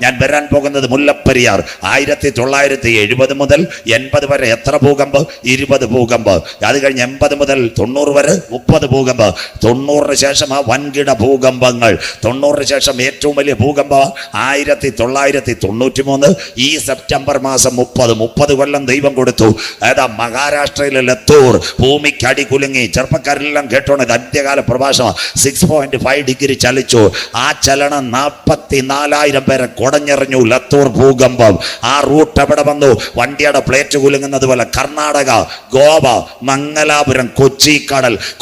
ഞാൻ വരാൻ പോകുന്നത് മുല്ലപ്പെരിയാർ 1970 മുതൽ 80 വരെ എത്ര ഭൂകമ്പ്? 20 ഭൂകമ്പ്. അത് കഴിഞ്ഞ് 80 മുതൽ 90 വരെ 30 ഭൂകമ്പ്. 90 ശേഷം ആ വൻകിട ഭൂകമ്പങ്ങൾ. 90 ശേഷം ഏറ്റവും വലിയ ഭൂകമ്പം 1993 ഈ സെപ്റ്റംബർ മാസം 30 കൊല്ലം ദൈവം കൊടുത്തു. ഏതാ മഹാരാഷ്ട്രയിലെ ലത്തൂർ ഭൂമിക്കടി കുലുങ്ങി. ചെറുപ്പക്കാരെല്ലാം കേട്ടോണ അന്ത്യകാല പ്രഭാഷണം. 6.5 ഡിഗ്രി ചലിച്ചു. ആ ചലനം 44,000 പേരെ കുടഞ്ഞെറിഞ്ഞു. ലത്തൂർ ഭൂകമ്പം. ആ റൂട്ട് എവിടെ വന്നു? വണ്ടിയുടെ പ്ലേറ്റ് കുലുങ്ങുന്നത് പോലെ കർണാടക, ഗോവ, മംഗലാപുരം,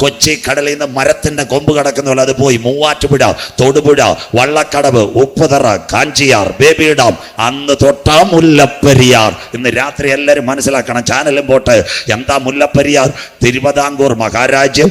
കൊച്ചിക്കടലിൽ നിന്ന് മരത്തിന്റെ കൊമ്പ് കിടക്കുന്ന പോലെ അത് പോയി മൂവാറ്റുപുഴ, തൊടുപുഴ, വള്ളക്കടവ്, ഉപ്പുതറ, കാഞ്ചിയാർ, ബേബി ഡാം. അന്ന് തൊട്ടാ മുല്ലപ്പെരിയാർ. ഇന്ന് രാത്രി എല്ലാവരും മനസ്സിലാക്കണം, ചാനലും പോട്ടെ. എന്താ മുല്ലപ്പെരിയാർ? തിരുവിതാംകൂർ മഹാരാജ്യം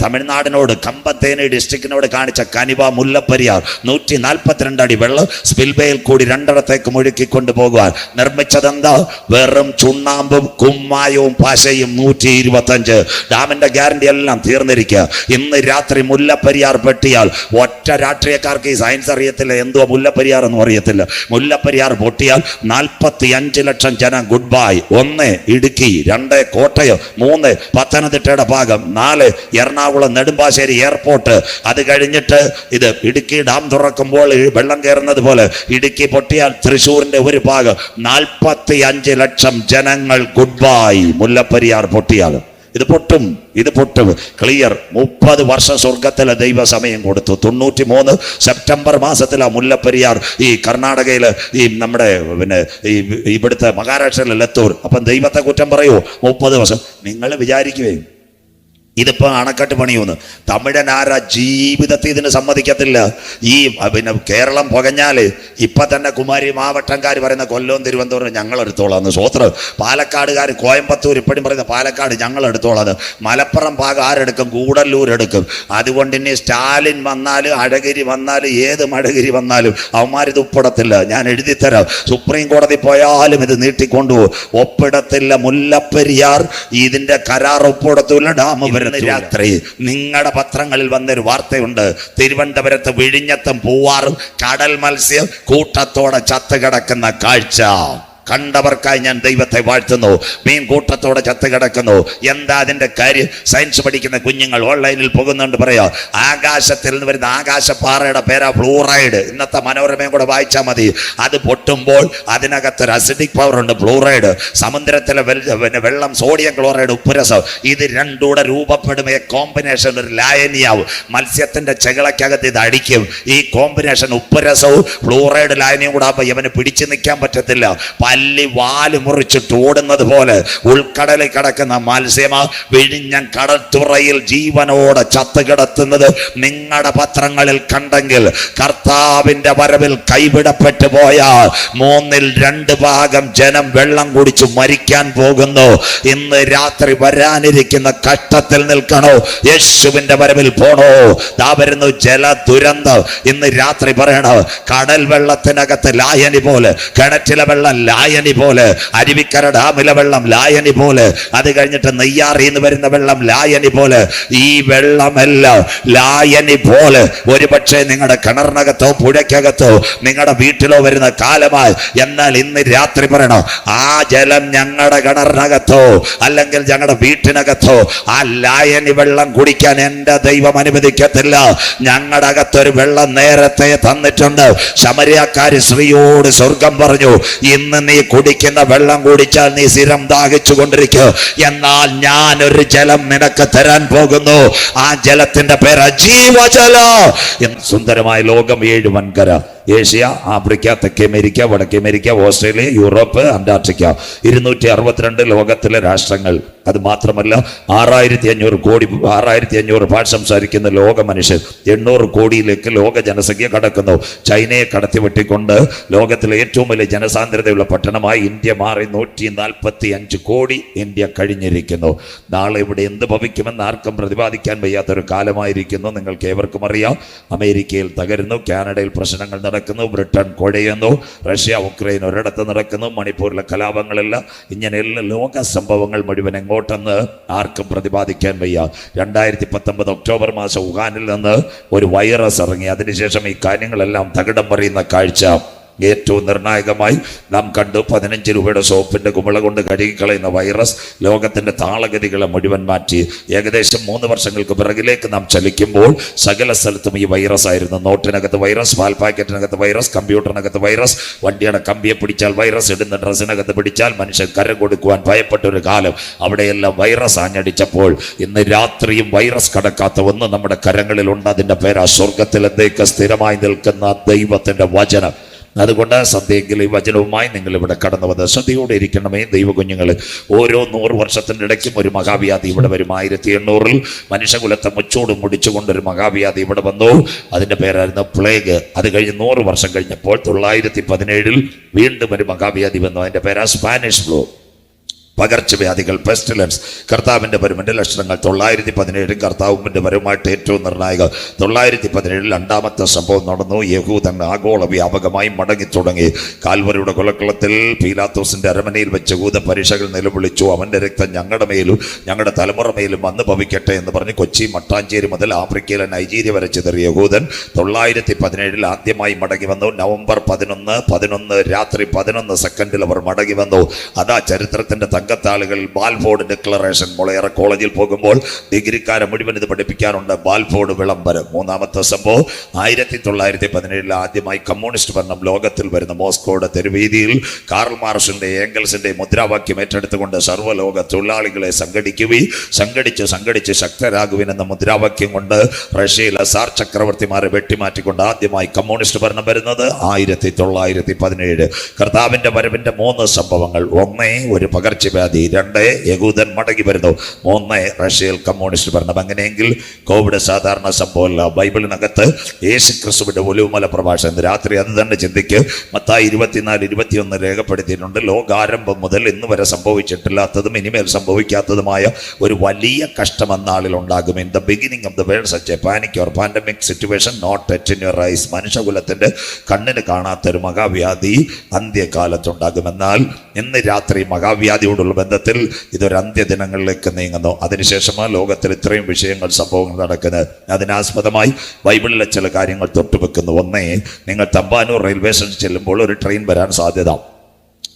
തമിഴ്നാടിനോട് കമ്പത്തേനി ഡിസ്ട്രിക്റ്റിനോട് കാണിച്ച കനിവ മുല്ലപ്പെരിയാർ. 142 അടി വെള്ളം സ്പിൽവേ കൂടി രണ്ടിടത്തേക്ക് മുഴുക്കി കൊണ്ടുപോകുവാൻ നിർമ്മിച്ചതെന്താ? വെറും ചുണ്ണാമ്പും കുമ്മായവും പശയും. 125 ഡാമിന്റെ ഗ്യാരണ്ടി എല്ലാം തീർന്നിരിക്കുക. ഇന്ന് രാത്രി മുല്ലപ്പെരിയാർ പൊട്ടിയാൽ ഒറ്റ രാഷ്ട്രീയക്കാർക്ക് ഈ സയൻസ് അറിയത്തില്ല, എന്തോ മുല്ലപ്പെരിയാർ എന്നും അറിയത്തില്ല. മുല്ലപ്പെരിയാർ പൊട്ടിയാൽ 45 ലക്ഷം ജനം ഗുഡ് ബൈ. 1 ഇടുക്കി, 2 കോട്ടയം, 3 പത്തനംതിട്ടയുടെ ഭാഗം, 4 എറണാകുളം നെടുമ്പാശ്ശേരി എയർപോർട്ട്. അത് കഴിഞ്ഞിട്ട് ഇത് ഇടുക്കി ഡാം തുറക്കുമ്പോൾ വെള്ളം കയറുന്നത് പോലെ ഇടുക്കി പൊട്ടിയാൽ തൃശ്ശൂരിന്റെ ഒരു ഭാഗം. 45 ലക്ഷം ജനങ്ങൾ ഗുഡ് ബൈ. മുല്ലപ്പെരിയാർ പൊട്ടിയാൽ ഇത് പൊട്ടും. ക്ലിയർ. 30 വർഷം സ്വർഗത്തിലെ ദൈവ സമയം കൊടുത്തു. 93 സെപ്റ്റംബർ മാസത്തിലാണ് മുല്ലപ്പെരിയാർ ഈ കർണാടകയില് ഈ നമ്മുടെ ഇവിടുത്തെ മഹാരാഷ്ട്രയിലെ ലത്തൂർ. അപ്പം ദൈവത്തെ കുറ്റം പറയൂ? 30 വർഷം. നിങ്ങൾ വിചാരിക്കുവേ ഇതിപ്പോ അണക്കെട്ട് പണിയൂന്ന്. തമിഴനാര ജീവിതത്തിൽ ഇതിന് സമ്മതിക്കത്തില്ല. ഈ കേരളം പുകഞ്ഞാല് ഇപ്പൊ തന്നെ കുമാരി മാവട്ടംകാർ പറയുന്ന കൊല്ലവും തിരുവനന്തപുരം ഞങ്ങൾ എടുത്തോളാന്ന്. സ്വോത്രം. പാലക്കാടുകാർ, കോയമ്പത്തൂർ ഇപ്പോഴും പറയുന്ന പാലക്കാട് ഞങ്ങൾ എടുത്തോളാന്ന്. മലപ്പുറം ഭാഗം ആരെടുക്കും? ഗൂഡല്ലൂർ എടുക്കും. അതുകൊണ്ട് ഇനി സ്റ്റാലിൻ വന്നാലും അഴഗിരി വന്നാലും ഏത് മഴഗിരി വന്നാലും അവന്മാരിത് ഒപ്പിടത്തില്ല. ഞാൻ എഴുതിത്തരാം. സുപ്രീം കോടതി പോയാലും ഇത് നീട്ടിക്കൊണ്ടുപോകും. ഒപ്പിടത്തില്ല. മുല്ലപ്പെരിയാർ ഇതിന്റെ കരാർ ഒപ്പിടത്തില്ല. ഡാം രാത്രി നിങ്ങളുടെ പത്രങ്ങളിൽ വന്നൊരു വാർത്തയുണ്ട്. തിരുവനന്തപുരത്ത് വിഴിഞ്ഞത്തും പൂവാറും കടൽ മത്സ്യം കൂട്ടത്തോടെ ചത്തുകിടക്കുന്ന കാഴ്ച കണ്ടവർക്കായി ഞാൻ ദൈവത്തെ വാഴ്ത്തുന്നു. മീൻ കൂട്ടത്തോടെ ചത്ത് കിടക്കുന്നു. എന്താ അതിന്റെ കാര്യം? സയൻസ് പഠിക്കുന്ന കുഞ്ഞുങ്ങൾ ഓൺലൈനിൽ പോകുന്നുണ്ട്. പറയാ ആകാശത്തിൽ നിന്ന് വരുന്ന ആകാശപ്പാറയുടെ പേരാ ഫ്ലൂറൈഡ്. ഇന്നത്തെ മനോരമയും കൂടെ വായിച്ചാൽ മതി. അത് പൊട്ടുമ്പോൾ അതിനകത്തൊരു അസിഡിക് പവർ ഉണ്ട്, ഫ്ലൂറൈഡ്. സമുദ്രത്തിലെ വെള്ളം സോഡിയം ക്ലോറൈഡ്, ഉപ്പുരസം. ഇത് രണ്ടൂടെ രൂപപ്പെടുമ്പോൾ കോമ്പിനേഷൻ ഒരു ലായനിയാവും. മത്സ്യത്തിന്റെ ചെകിളക്കകത്ത് ഇത് അടിക്കും. ഈ കോമ്പിനേഷൻ ഉപ്പുരസവും ഫ്ലൂറൈഡ് ലായനിയും കൂടെ ആകുമ്പോൾ ഇവന് പിടിച്ചു നിൽക്കാൻ പറ്റത്തില്ല. പല്ലി വാല് മുറിച്ചിട്ട് ഓടുന്നത് പോലെ ഉൾക്കടലിൽ കിടക്കുന്ന മത്സ്യമാ വിഴിഞ്ഞം കടൽത്തുറയിൽ ജീവനോടെ ചത്ത് കിടത്തുന്നത് നിങ്ങളുടെ പത്രങ്ങളിൽ കണ്ടെങ്കിൽ കർത്താവിന്റെ വരവിൽ കൈവിടപ്പെട്ടു പോയാൽ 2 ഭാഗം ജനം വെള്ളം കുടിച്ചു മരിക്കാൻ പോകുന്നു. ഇന്ന് രാത്രി വരാനിരിക്കുന്ന കഷ്ടത്തിൽ നിൽക്കണോ? യേശുവിന്റെ വരവിൽ പോണോ? ദാ വരുന്നു ജല ദുരന്തം. ഇന്ന് രാത്രി പറയണോ? കടൽ വെള്ളത്തിനകത്ത് ലായനി പോലെ, കിണറ്റിലെ വെള്ളം ലായനി പോലെ, അരുവിക്കര ഡാമിലെ വെള്ളം ലായനി പോലെ, അത് കഴിഞ്ഞിട്ട് നെയ്യാറിന്ന് വരുന്ന വെള്ളം ലായനി പോലെ. ഈ വെള്ളമെല്ലാം ലായനി പോലെ ഒരുപക്ഷെ നിങ്ങളുടെ കിണറിനകത്തോ പുഴയ്ക്കകത്തോ നിങ്ങളുടെ വീട്ടിലോ വരുന്ന കാലമായി. എന്നാൽ ഇന്ന് രാത്രി പറയണം, ആ ജലം ഞങ്ങളുടെ കിണറിനകത്തോ അല്ലെങ്കിൽ ഞങ്ങളുടെ വീട്ടിനകത്തോ ആ ലായനി വെള്ളം കുടിക്കാൻ എൻ്റെ ദൈവം അനുവദിക്കത്തില്ല. ഞങ്ങളുടെ അകത്തൊരു വെള്ളം നേരത്തെ തന്നിട്ടുണ്ട്. ശമരിയക്കാരി സ്ത്രീയോട് സ്വർഗം പറഞ്ഞു, ഇന്ന് നീ കുടിക്കുന്ന വെള്ളം കുടിച്ചാൽ നീ സ്ഥിരം ദാഹിച്ചു കൊണ്ടിരിക്കും. എന്നാൽ ഞാനൊരു ജലം നിനക്ക് തരാൻ പോകുന്നു. ആ ജലത്തിന്റെ പേര് ജീവജലം. സുന്ദരമായ ലോകം 7 വൻകര. ഏഷ്യ, ആഫ്രിക്ക, തെക്കേ അമേരിക്ക, വടക്കേ അമേരിക്ക, ഓസ്ട്രേലിയ, യൂറോപ്പ്, അന്റാർട്ടിക്ക. 262 ലോകത്തിലെ രാഷ്ട്രങ്ങൾ. അത് മാത്രമല്ല 6500 ഭാഷ സംസാരിക്കുന്ന ലോക മനുഷ്യർ. 800 കോടിയിലേക്ക് ലോക ജനസംഖ്യ കടക്കുന്നു. ചൈനയെ കടത്തിവെട്ടിക്കൊണ്ട് ലോകത്തിലെ ഏറ്റവും വലിയ ജനസാന്ദ്രതയുള്ള പട്ടണമായി ഇന്ത്യ മാറി. 145 കോടി ഇന്ത്യ കഴിഞ്ഞിരിക്കുന്നു. നാളെ ഇവിടെ എന്ത് ഭവിക്കുമെന്ന് ആർക്കും പ്രതിപാദിക്കാൻ വയ്യാത്തൊരു കാലമായിരിക്കുന്നു. നിങ്ങൾക്ക് ഏവർക്കും അറിയാം. അമേരിക്കയിൽ തകരുന്നു, കാനഡയിൽ പ്രശ്നങ്ങൾ നടക്കുന്നു, ബ്രിട്ടൻ കുഴയുന്നു, റഷ്യ ഉക്രൈൻ ഒരിടത്ത് നടക്കുന്നു, മണിപ്പൂരിലെ കലാപങ്ങളെല്ലാം. ഇങ്ങനെയുള്ള ലോക സംഭവങ്ങൾ മുഴുവൻ എങ്ങോട്ടെന്ന് ആർക്കും പ്രതിപാദിക്കാൻ വയ്യ. 2019 ഒക്ടോബർ മാസം വുഹാനിൽ നിന്ന് ഒരു വൈറസ് ഇറങ്ങി. അതിനുശേഷം ഈ കാര്യങ്ങളെല്ലാം തകിടം മറിയുന്ന കാഴ്ച ഏറ്റവും നിർണായകമായി നാം കണ്ടു 15 രൂപയുടെ സോപ്പിന്റെ കുമിള കൊണ്ട് കഴുകിക്കളയുന്ന വൈറസ് ലോകത്തിന്റെ താളഗതികളെ മുഴുവൻ മാറ്റി. ഏകദേശം 3 വർഷങ്ങൾക്ക് പിറകിലേക്ക് നാം ചലിക്കുമ്പോൾ സകല സ്ഥലത്തും ഈ വൈറസ് ആയിരുന്നു. നോട്ടിനകത്ത് വൈറസ്, പാൽ പാക്കറ്റിനകത്ത് വൈറസ്, കമ്പ്യൂട്ടറിനകത്ത് വൈറസ്, വണ്ടിയുടെ കമ്പിയെ പിടിച്ചാൽ വൈറസ്, ഇടുന്ന ഡ്രസ്സിനകത്ത് പിടിച്ചാൽ മനുഷ്യൻ കരം കൊടുക്കുവാൻ ഭയപ്പെട്ട ഒരു കാലം. അവിടെയെല്ലാം വൈറസ് ആഞ്ഞടിച്ചപ്പോൾ ഇന്ന് രാത്രിയും വൈറസ് കടക്കാത്ത ഒന്ന് നമ്മുടെ കരങ്ങളിലുണ്ട്. അതിന്റെ പേരാ സ്വർഗത്തിലെന്തേക്ക് സ്ഥിരമായി നിൽക്കുന്ന ദൈവത്തിന്റെ വചനം. അതുകൊണ്ട് സന്ധ്യയെങ്കിൽ ഈ വചനവുമായി നിങ്ങൾ ഇവിടെ കടന്നു വന്ന് ശ്രദ്ധയോടെ ഇരിക്കണമേ ദൈവകുഞ്ഞുങ്ങൾ. ഓരോ 100 വർഷത്തിൻ്റെ ഇടയ്ക്കും ഒരു മഹാവ്യാധി ഇവിടെ വരും. 1800 മനുഷ്യകുലത്തെ മുച്ചോടും മുടിച്ചുകൊണ്ടൊരു മഹാവ്യാധി ഇവിടെ വന്നു. അതിൻ്റെ പേരായിരുന്നു പ്ലേഗ്. അത് കഴിഞ്ഞ് 100 വർഷം കഴിഞ്ഞപ്പോൾ 917 വീണ്ടും ഒരു മഹാവ്യാധി വന്നു. അതിൻ്റെ പേരാ സ്പാനിഷ് ഫ്ലൂ. പകർച്ചവ്യാധികൾ, പെസ്റ്റിലൻസ്. കർത്താവിൻ്റെ വരവിൻ്റെ ലക്ഷണങ്ങൾ 917 കർത്താവിൻ്റെ വരവുമായിട്ട് ഏറ്റവും നിർണായകം. 917 രണ്ടാമത്തെ സംഭവം നടന്നു. യഹൂദൻ ആഗോള വ്യാപകമായി മടങ്ങി തുടങ്ങി. കാൽവരിയുടെ കൊലക്കളത്തിൽ പീലാത്തോസിന്റെ അരമനയിൽ വെച്ച് യഹൂദ പരീക്ഷകൾ നിലവിളിച്ചു, അവന്റെ രക്തം ഞങ്ങളുടെ മേലും ഞങ്ങളുടെ തലമുറ മേലും വന്ന് ഭവിക്കട്ടെ എന്ന് പറഞ്ഞ് കൊച്ചി, മട്ടാഞ്ചേരി മുതൽ ആഫ്രിക്കയിലെ നൈജീരിയ വരെ ചിതറിയ യഹൂദൻ 917 ആദ്യമായി മടങ്ങി വന്നു. നവംബർ 11 രാത്രി 11 സെക്കൻഡിൽ അവർ മടങ്ങി വന്നു. അതാ ചരിത്രത്തിന്റെ തങ്കത്താളുകൾ ബാൽഫോർഡ് ഡിക്ലറേഷൻ. മുളയറ കോളേജിൽ പോകുമ്പോൾ ഡിഗ്രിക്കാരെ മുഴുവൻ ഇത് പഠിപ്പിക്കാറുണ്ട്. ബാൽഫോർഡ് വിളംബരം. മൂന്നാമത്തെ സംഭവം 1917 ആദ്യമായി കമ്മ്യൂണിസ്റ്റ് ഭരണം ലോകത്തിൽ വരുന്ന മോസ്കോയുടെ തെരുവീതിയിൽ കാർൽ മാർക്സിന്റെ ഏംഗൽസിന്റെ മുദ്രാവാക്യം ഏറ്റെടുത്തുകൊണ്ട് സർവ്വലോക തൊഴിലാളികളെ സംഘടിച്ച് ശക്തരാകുവിൻ എന്ന മുദ്രാവാക്യം കൊണ്ട് റഷ്യയിലെ സാർ ചക്രവർത്തിമാരെ വെട്ടിമാറ്റിക്കൊണ്ട് ആദ്യമായി കമ്മ്യൂണിസ്റ്റ് ഭരണം വരുന്നത് 1917. കർത്താവിന്റെ വരവിന്റെ 3 സംഭവങ്ങൾ. 1 ഒരു പകർച്ചവ്യാധി, 2 യഹൂദൻ മടങ്ങി വരുന്നു, 3 റഷ്യയിൽ കമ്മ്യൂണിസ്റ്റ് ഭരണം. അങ്ങനെയെങ്കിൽ കോവിഡ് സാധാരണ സംഭവമല്ല. ബൈബിളിനകത്ത് യേശു ക്രിസ്തുവിന്റെ ഒലിവുമല പ്രഭാഷണം രാത്രി അത് തന്നെ ചിന്തിക്ക്. മത്തായി 24-21 രേഖപ്പെടുത്തിയിട്ടുണ്ട്. ലോകാരംഭം മുതൽ ഇന്ന് വരെ സംഭവിച്ചിട്ടില്ലാത്തതും ഇനിമേൽ സംഭവിക്കാത്തതുമായ ഒരു വലിയ കഷ്ടം അന്നാളിൽ ഉണ്ടാകും. In the beginning of the world such a panic or pandemic situation not yet in your eyes. മനുഷ്യകുലത്തിന്റെ കണ്ണിന് കാണാത്തൊരു മഹാവ്യാധി അന്ത്യകാലത്തുണ്ടാകുമെന്നാൽ ഇന്ന് രാത്രി മഹാവ്യാധിയോടുള്ള ബന്ധത്തിൽ ഇതൊരു അന്ത്യദിനങ്ങളിലേക്ക് നീങ്ങുന്നു. അതിനുശേഷമാണ് ലോകത്തിൽ ഇത്രയും വിഷയങ്ങൾ, സംഭവങ്ങൾ നടക്കുന്നത്. അതിനാസ്പദമായി ബൈബിളിലെ ചില കാര്യങ്ങൾ തൊട്ടുവെക്കുന്നു. 1, നിങ്ങൾ തമ്പാനൂർ റെയിൽവേ സ്റ്റേഷനിൽ ചെല്ലുമ്പോൾ ഒരു ട്രെയിൻ വരാൻ സാധ്യത.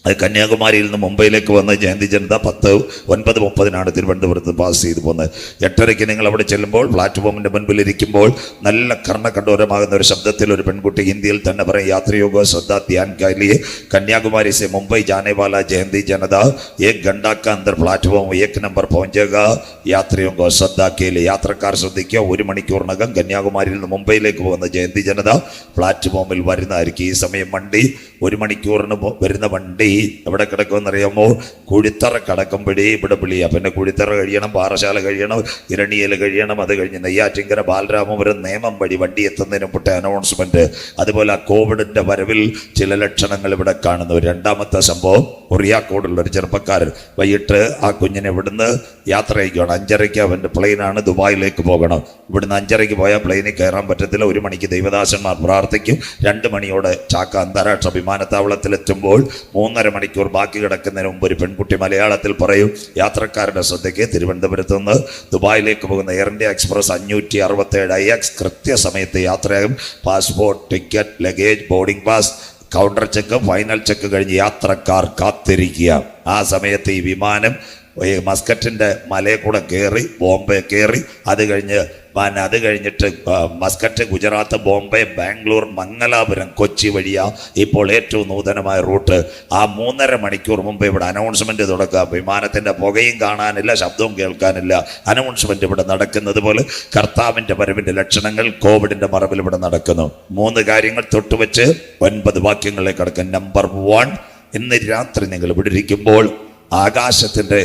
അത് കന്യാകുമാരിയിൽ നിന്ന് മുംബൈയിലേക്ക് വന്ന് ജയന്തി ജനത 9:30 തിരുവനന്തപുരത്ത് പാസ് ചെയ്ത് പോകുന്നത്. 8:30 നിങ്ങൾ അവിടെ ചെല്ലുമ്പോൾ പ്ലാറ്റ്ഫോമിൻ്റെ മുൻപിൽ ഇരിക്കുമ്പോൾ നല്ല കർണകഠോരമാകുന്ന ഒരു ശബ്ദത്തിൽ ഒരു പെൺകുട്ടി ഹിന്ദിയിൽ തന്നെ പറയും, യാത്രയോഗ ശ്രദ്ധ ധ്യാൻ കാലിയെ കന്യാകുമാരി से मुंबई जाने वाला जयंती जनता 1 घंटा का अंदर प्लाटफॉर्म 1 नंबर पहुंचेगा, यात्रियों को श्रद्धा के लिए. യാത്രക്കാർ ശ്രദ്ധിക്കുക, 1 മണിക്കൂറിനകം കന്യാകുമാരിയിൽ നിന്ന് മുംബൈയിലേക്ക് പോകുന്ന ജയന്തി ജനത പ്ലാറ്റ്ഫോമിൽ വരുന്നതായിരിക്കും. ഈ സമയം വണ്ടി 1 മണിക്കൂറിന് വരുന്ന വണ്ടി എവിടെ കിടക്കുമെന്നറിയാമോ? കുഴിത്തറ കിടക്കുമ്പോഴേ ഇവിടെ വിളിയാ. പിന്നെ കുഴിത്തറ കഴിയണം, പാറശാല കഴിയണം, ഇരണിയൽ കഴിയണം, അത് കഴിഞ്ഞ് നെയ്യാറ്റിങ്കര ബാലരാമപുരം നേമം വഴി വണ്ടി എത്തുന്നതിന് മുമ്പ് അനൗൺസ്മെന്റ്. അതുപോലെ കോവിഡിന്റെ വരവിൽ ചില ലക്ഷണങ്ങൾ ഇവിടെ കാണുന്നു. രണ്ടാമത്തെ സംഭവം, കൊറിയാക്കോടുള്ള ഒരു ചെറുപ്പക്കാരൻ വൈകിട്ട് ആ കുഞ്ഞിനെ ഇവിടുന്ന് യാത്ര അയക്കുകയാണ്. 5:30 അവൻ്റെ പ്ലെയിനാണ്, ദുബായിലേക്ക് പോകണം. ഇവിടുന്ന് 5:30 പോയാൽ പ്ലെയിനിൽ കയറാൻ പറ്റത്തില്ല. 1 മണിക്ക് ദൈവദാസന്മാർ പ്രാർത്ഥിക്കും. 2 മണിയോടെ ചാക്ക അന്താരാഷ്ട്ര വിമാനത്താവളത്തിലെത്തുമ്പോൾ 3.5 മണിക്കൂർ ബാക്കി കിടക്കുന്നതിന് മുമ്പ് ഒരു പെൺകുട്ടി മലയാളത്തിൽ പറയും, യാത്രക്കാരുടെ ശ്രദ്ധയ്ക്ക് തിരുവനന്തപുരത്ത് നിന്ന് ദുബായിലേക്ക് പോകുന്ന എയർ ഇന്ത്യ എക്സ്പ്രസ് 567 IX കൃത്യസമയത്ത് യാത്രയാകും. Passport, ticket, luggage, boarding pass, counter check, final check കഴിഞ്ഞ് യാത്രക്കാർ കാത്തിരിക്കുക. ആ സമയത്ത് ഈ വിമാനം മസ്കറ്റിൻ്റെ മലയിൽ കൂടെ കയറി ബോംബെ കയറി, അത് കഴിഞ്ഞിട്ട് മസ്കറ്റ്, ഗുജറാത്ത്, ബോംബെ, ബാംഗ്ലൂർ, മംഗലാപുരം, കൊച്ചി വഴിയാ ഇപ്പോൾ ഏറ്റവും നൂതനമായ റൂട്ട്. ആ 3.5 മണിക്കൂർ മുമ്പ് ഇവിടെ അനൗൺസ്മെന്റ് തുടക്കുക. വിമാനത്തിന്റെ പുകയും കാണാനില്ല, ശബ്ദവും കേൾക്കാനില്ല. അനൗൺസ്മെന്റ് ഇവിടെ നടക്കുന്നത് പോലെ കർത്താവിന്റെ വരവിന്റെ ലക്ഷണങ്ങൾ കോവിഡിന്റെ മറവിൽ ഇവിടെ നടക്കുന്നു. 3 കാര്യങ്ങൾ തൊട്ടുവെച്ച് 9 വാക്യങ്ങളിലേക്ക് കടക്കും. നമ്പർ 1, ഇന്ന് രാത്രി നിങ്ങൾ ഇവിടെ ഇരിക്കുമ്പോൾ ആകാശത്തിന്റെ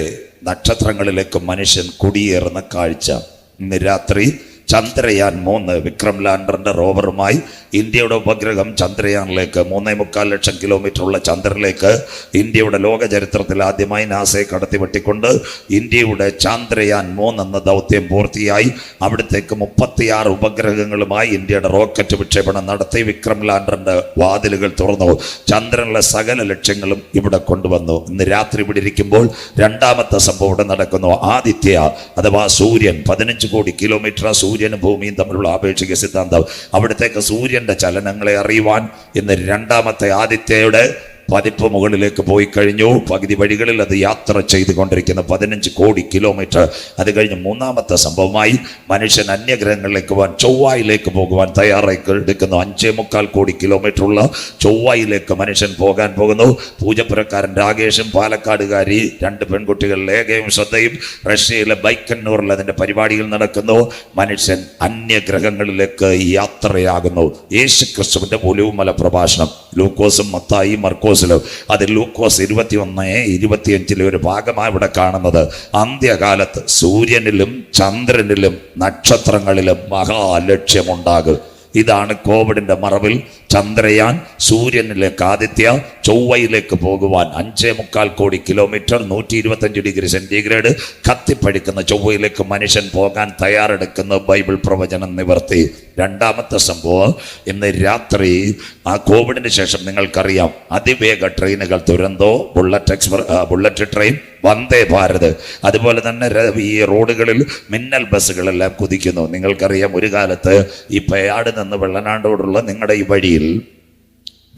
നക്ഷത്രങ്ങളിലേക്ക് മനുഷ്യൻ കുടിയേറുന്ന കാഴ്ച. ഇന്ന് രാത്രി ചന്ദ്രയാൻ 3 വിക്രം ലാൻഡറിന്റെ റോവറുമായി ഇന്ത്യയുടെ ഉപഗ്രഹം ചന്ദ്രയാനിലേക്ക് 3.25 ലക്ഷം കിലോമീറ്ററുള്ള ചന്ദ്രനിലേക്ക് ഇന്ത്യയുടെ ലോക ചരിത്രത്തിൽ ആദ്യമായി നാസയെ കടത്തിവെട്ടിക്കൊണ്ട് ഇന്ത്യയുടെ ചന്ദ്രയാൻ 3 എന്ന ദൗത്യം പൂർത്തിയായി. അവിടത്തേക്ക് 36 ഉപഗ്രഹങ്ങളുമായി ഇന്ത്യയുടെ റോക്കറ്റ് വിക്ഷേപണം നടത്തി വിക്രം ലാൻഡറിന്റെ വാതിലുകൾ തുറന്നു. ചന്ദ്രനിലെ സകല ലക്ഷ്യങ്ങളും ഇവിടെ കൊണ്ടുവന്നു. ഇന്ന് രാത്രി ഇവിടെ ഇരിക്കുമ്പോൾ രണ്ടാമത്തെ സംഭവം ഇവിടെ നടക്കുന്നു. ആദിത്യ അഥവാ സൂര്യൻ 15 കോടി കിലോമീറ്റർ സൂര്യൻ സൂര്യനും ഭൂമിയും തമ്മിലുള്ള ആപേക്ഷിക സിദ്ധാന്തം. അവിടത്തേക്ക് സൂര്യന്റെ ചലനങ്ങളെ അറിയുവാൻ ഇന്ന് രണ്ടാമത്തെ ആദിത്യയുടെ പതിപ്പ് മുകളിലേക്ക് പോയി കഴിഞ്ഞു. പകുതി വഴികളിൽ അത് യാത്ര ചെയ്തുകൊണ്ടിരിക്കുന്ന 15 കോടി കിലോമീറ്റർ. അത് കഴിഞ്ഞ് മൂന്നാമത്തെ സംഭവമായി മനുഷ്യൻ അന്യഗ്രഹങ്ങളിലേക്ക് പോകാൻ, ചൊവ്വയിലേക്ക് പോകുവാൻ തയ്യാറായി എടുക്കുന്നു. 5.25 കോടി കിലോമീറ്റർ ഉള്ള ചൊവ്വയിലേക്ക് മനുഷ്യൻ പോകാൻ പോകുന്നു. പൂജപ്പുരക്കാരൻ രാകേഷും പാലക്കാടുകാരി 2 പെൺകുട്ടികൾ ലേഖയും ശ്രദ്ധയും റഷ്യയിലെ ബൈക്കന്നൂറിൽ അതിന്റെ പരിപാടികൾ നടക്കുന്നു. മനുഷ്യൻ അന്യഗ്രഹങ്ങളിലേക്ക് യാത്രയാകുന്നു. യേശുക്രിസ്തുവിന്റെ ഒലിവുമല പ്രഭാഷണം ലൂക്കോസും മത്തായിയും മർക്കോസിലും, അത് ലൂക്കോസ് 21:25 ഒരു ഭാഗമായി ഇവിടെ കാണുന്നത്, അന്ത്യകാലത്ത് സൂര്യനിലും ചന്ദ്രനിലും നക്ഷത്രങ്ങളിലും മഹാലക്ഷ്യമുണ്ടാകും. ഇതാണ് കോവിഡിന്റെ മറവിൽ ചന്ദ്രയാൻ, സൂര്യനിലേക്ക് ആദിത്യ, ചൊവ്വയിലേക്ക് പോകുവാൻ 5.25 കോടി കിലോമീറ്റർ 125 ഡിഗ്രി സെന്റിഗ്രേഡ് കത്തിപ്പഴിക്കുന്ന ചൊവ്വയിലേക്ക് മനുഷ്യൻ പോകാൻ തയ്യാറെടുക്കുന്ന ബൈബിൾ പ്രവചനം നിവർത്തി. രണ്ടാമത്തെ സംഭവം, ഇന്ന് രാത്രി ആ കോവിഡിന് ശേഷം നിങ്ങൾക്കറിയാം അതിവേഗ ട്രെയിനുകൾ, തുരന്തോ, ബുള്ളറ്റ് ട്രെയിൻ, വന്ദേ ഭാരത്, അതുപോലെ തന്നെ ഈ റോഡുകളിൽ മിന്നൽ ബസ്സുകളെല്ലാം കുതിക്കുന്നു. നിങ്ങൾക്കറിയാം ഒരു കാലത്ത് ഈ പേയാട് നിന്ന് വെള്ളനാടോടുള്ള നിങ്ങളുടെ ഈ വഴിയിൽ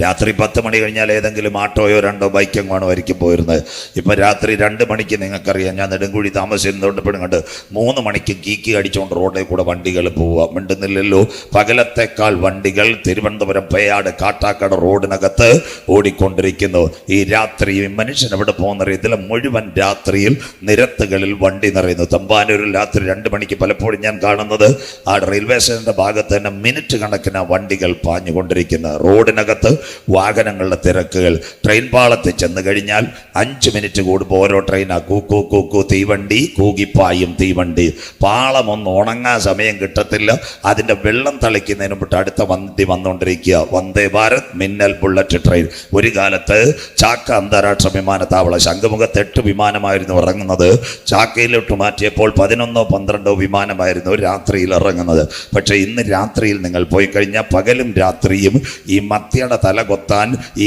രാത്രി 10 മണി കഴിഞ്ഞാൽ ഏതെങ്കിലും ആട്ടോയോ 2 ബൈക്കെങ്ങാണോ ആയിരിക്കും പോയിരുന്നത്. ഇപ്പം രാത്രി 2 മണിക്ക് നിങ്ങൾക്കറിയാം, ഞാൻ നെടുങ്കുഴി താമസിക്കുന്നതുകൊണ്ട് ഇപ്പോഴും കണ്ട് 3 മണിക്ക് കീക്കി അടിച്ചുകൊണ്ട് റോഡിൽ കൂടെ വണ്ടികൾ പോവുക. മിണ്ടുന്നില്ലല്ലോ. പകലത്തേക്കാൾ വണ്ടികൾ തിരുവനന്തപുരം പേയാട് കാട്ടാക്കട റോഡിനകത്ത് ഓടിക്കൊണ്ടിരിക്കുന്നു. ഈ രാത്രി മനുഷ്യൻ എവിടെ പോകുന്ന ഇതിലെ മുഴുവൻ രാത്രിയിൽ നിരത്തുകളിൽ വണ്ടി നിറയുന്നു. തമ്പാനൂരിൽ രാത്രി 2 മണിക്ക് പലപ്പോഴും ഞാൻ കാണുന്നത് ആ റെയിൽവേ സ്റ്റേഷന്റെ ഭാഗത്ത് തന്നെ മിനിറ്റ് കണക്കിന് വണ്ടികൾ പാഞ്ഞുകൊണ്ടിരിക്കുന്നു. റോഡിനകത്ത് വാഹനങ്ങളുടെ തിരക്കുകൾ. ട്രെയിൻ പാളത്തിൽ ചെന്ന് കഴിഞ്ഞാൽ 5 മിനിറ്റ് കൂടുമ്പോൾ ഓരോ ട്രെയിനാ കൂക്കൂ കൂക്കൂ തീവണ്ടി, കൂകിപ്പായും തീവണ്ടി. പാളമൊന്നും ഉണങ്ങാൻ സമയം കിട്ടത്തില്ല. അതിന്റെ വെള്ളം തളിക്കുന്നതിന് മുമ്പ് അടുത്ത വണ്ടി വന്നുകൊണ്ടിരിക്കുക. വന്ദേ ഭാരത്, മിന്നൽ, ബുള്ളറ്റ് ട്രെയിൻ. ഒരു കാലത്ത് ചാക്ക അന്താരാഷ്ട്ര വിമാനത്താവളം ശംഖുമുഖത്ത് 8 വിമാനമായിരുന്നു ഇറങ്ങുന്നത്. ചാക്കയിലോട്ട് മാറ്റിയപ്പോൾ 11 12 വിമാനമായിരുന്നു രാത്രിയിൽ ഇറങ്ങുന്നത്. പക്ഷെ ഇന്ന് രാത്രിയിൽ നിങ്ങൾ പോയി കഴിഞ്ഞാൽ പകലും രാത്രിയും ഈ മത്തിയുടെ തല കൊത്താൻ ഈ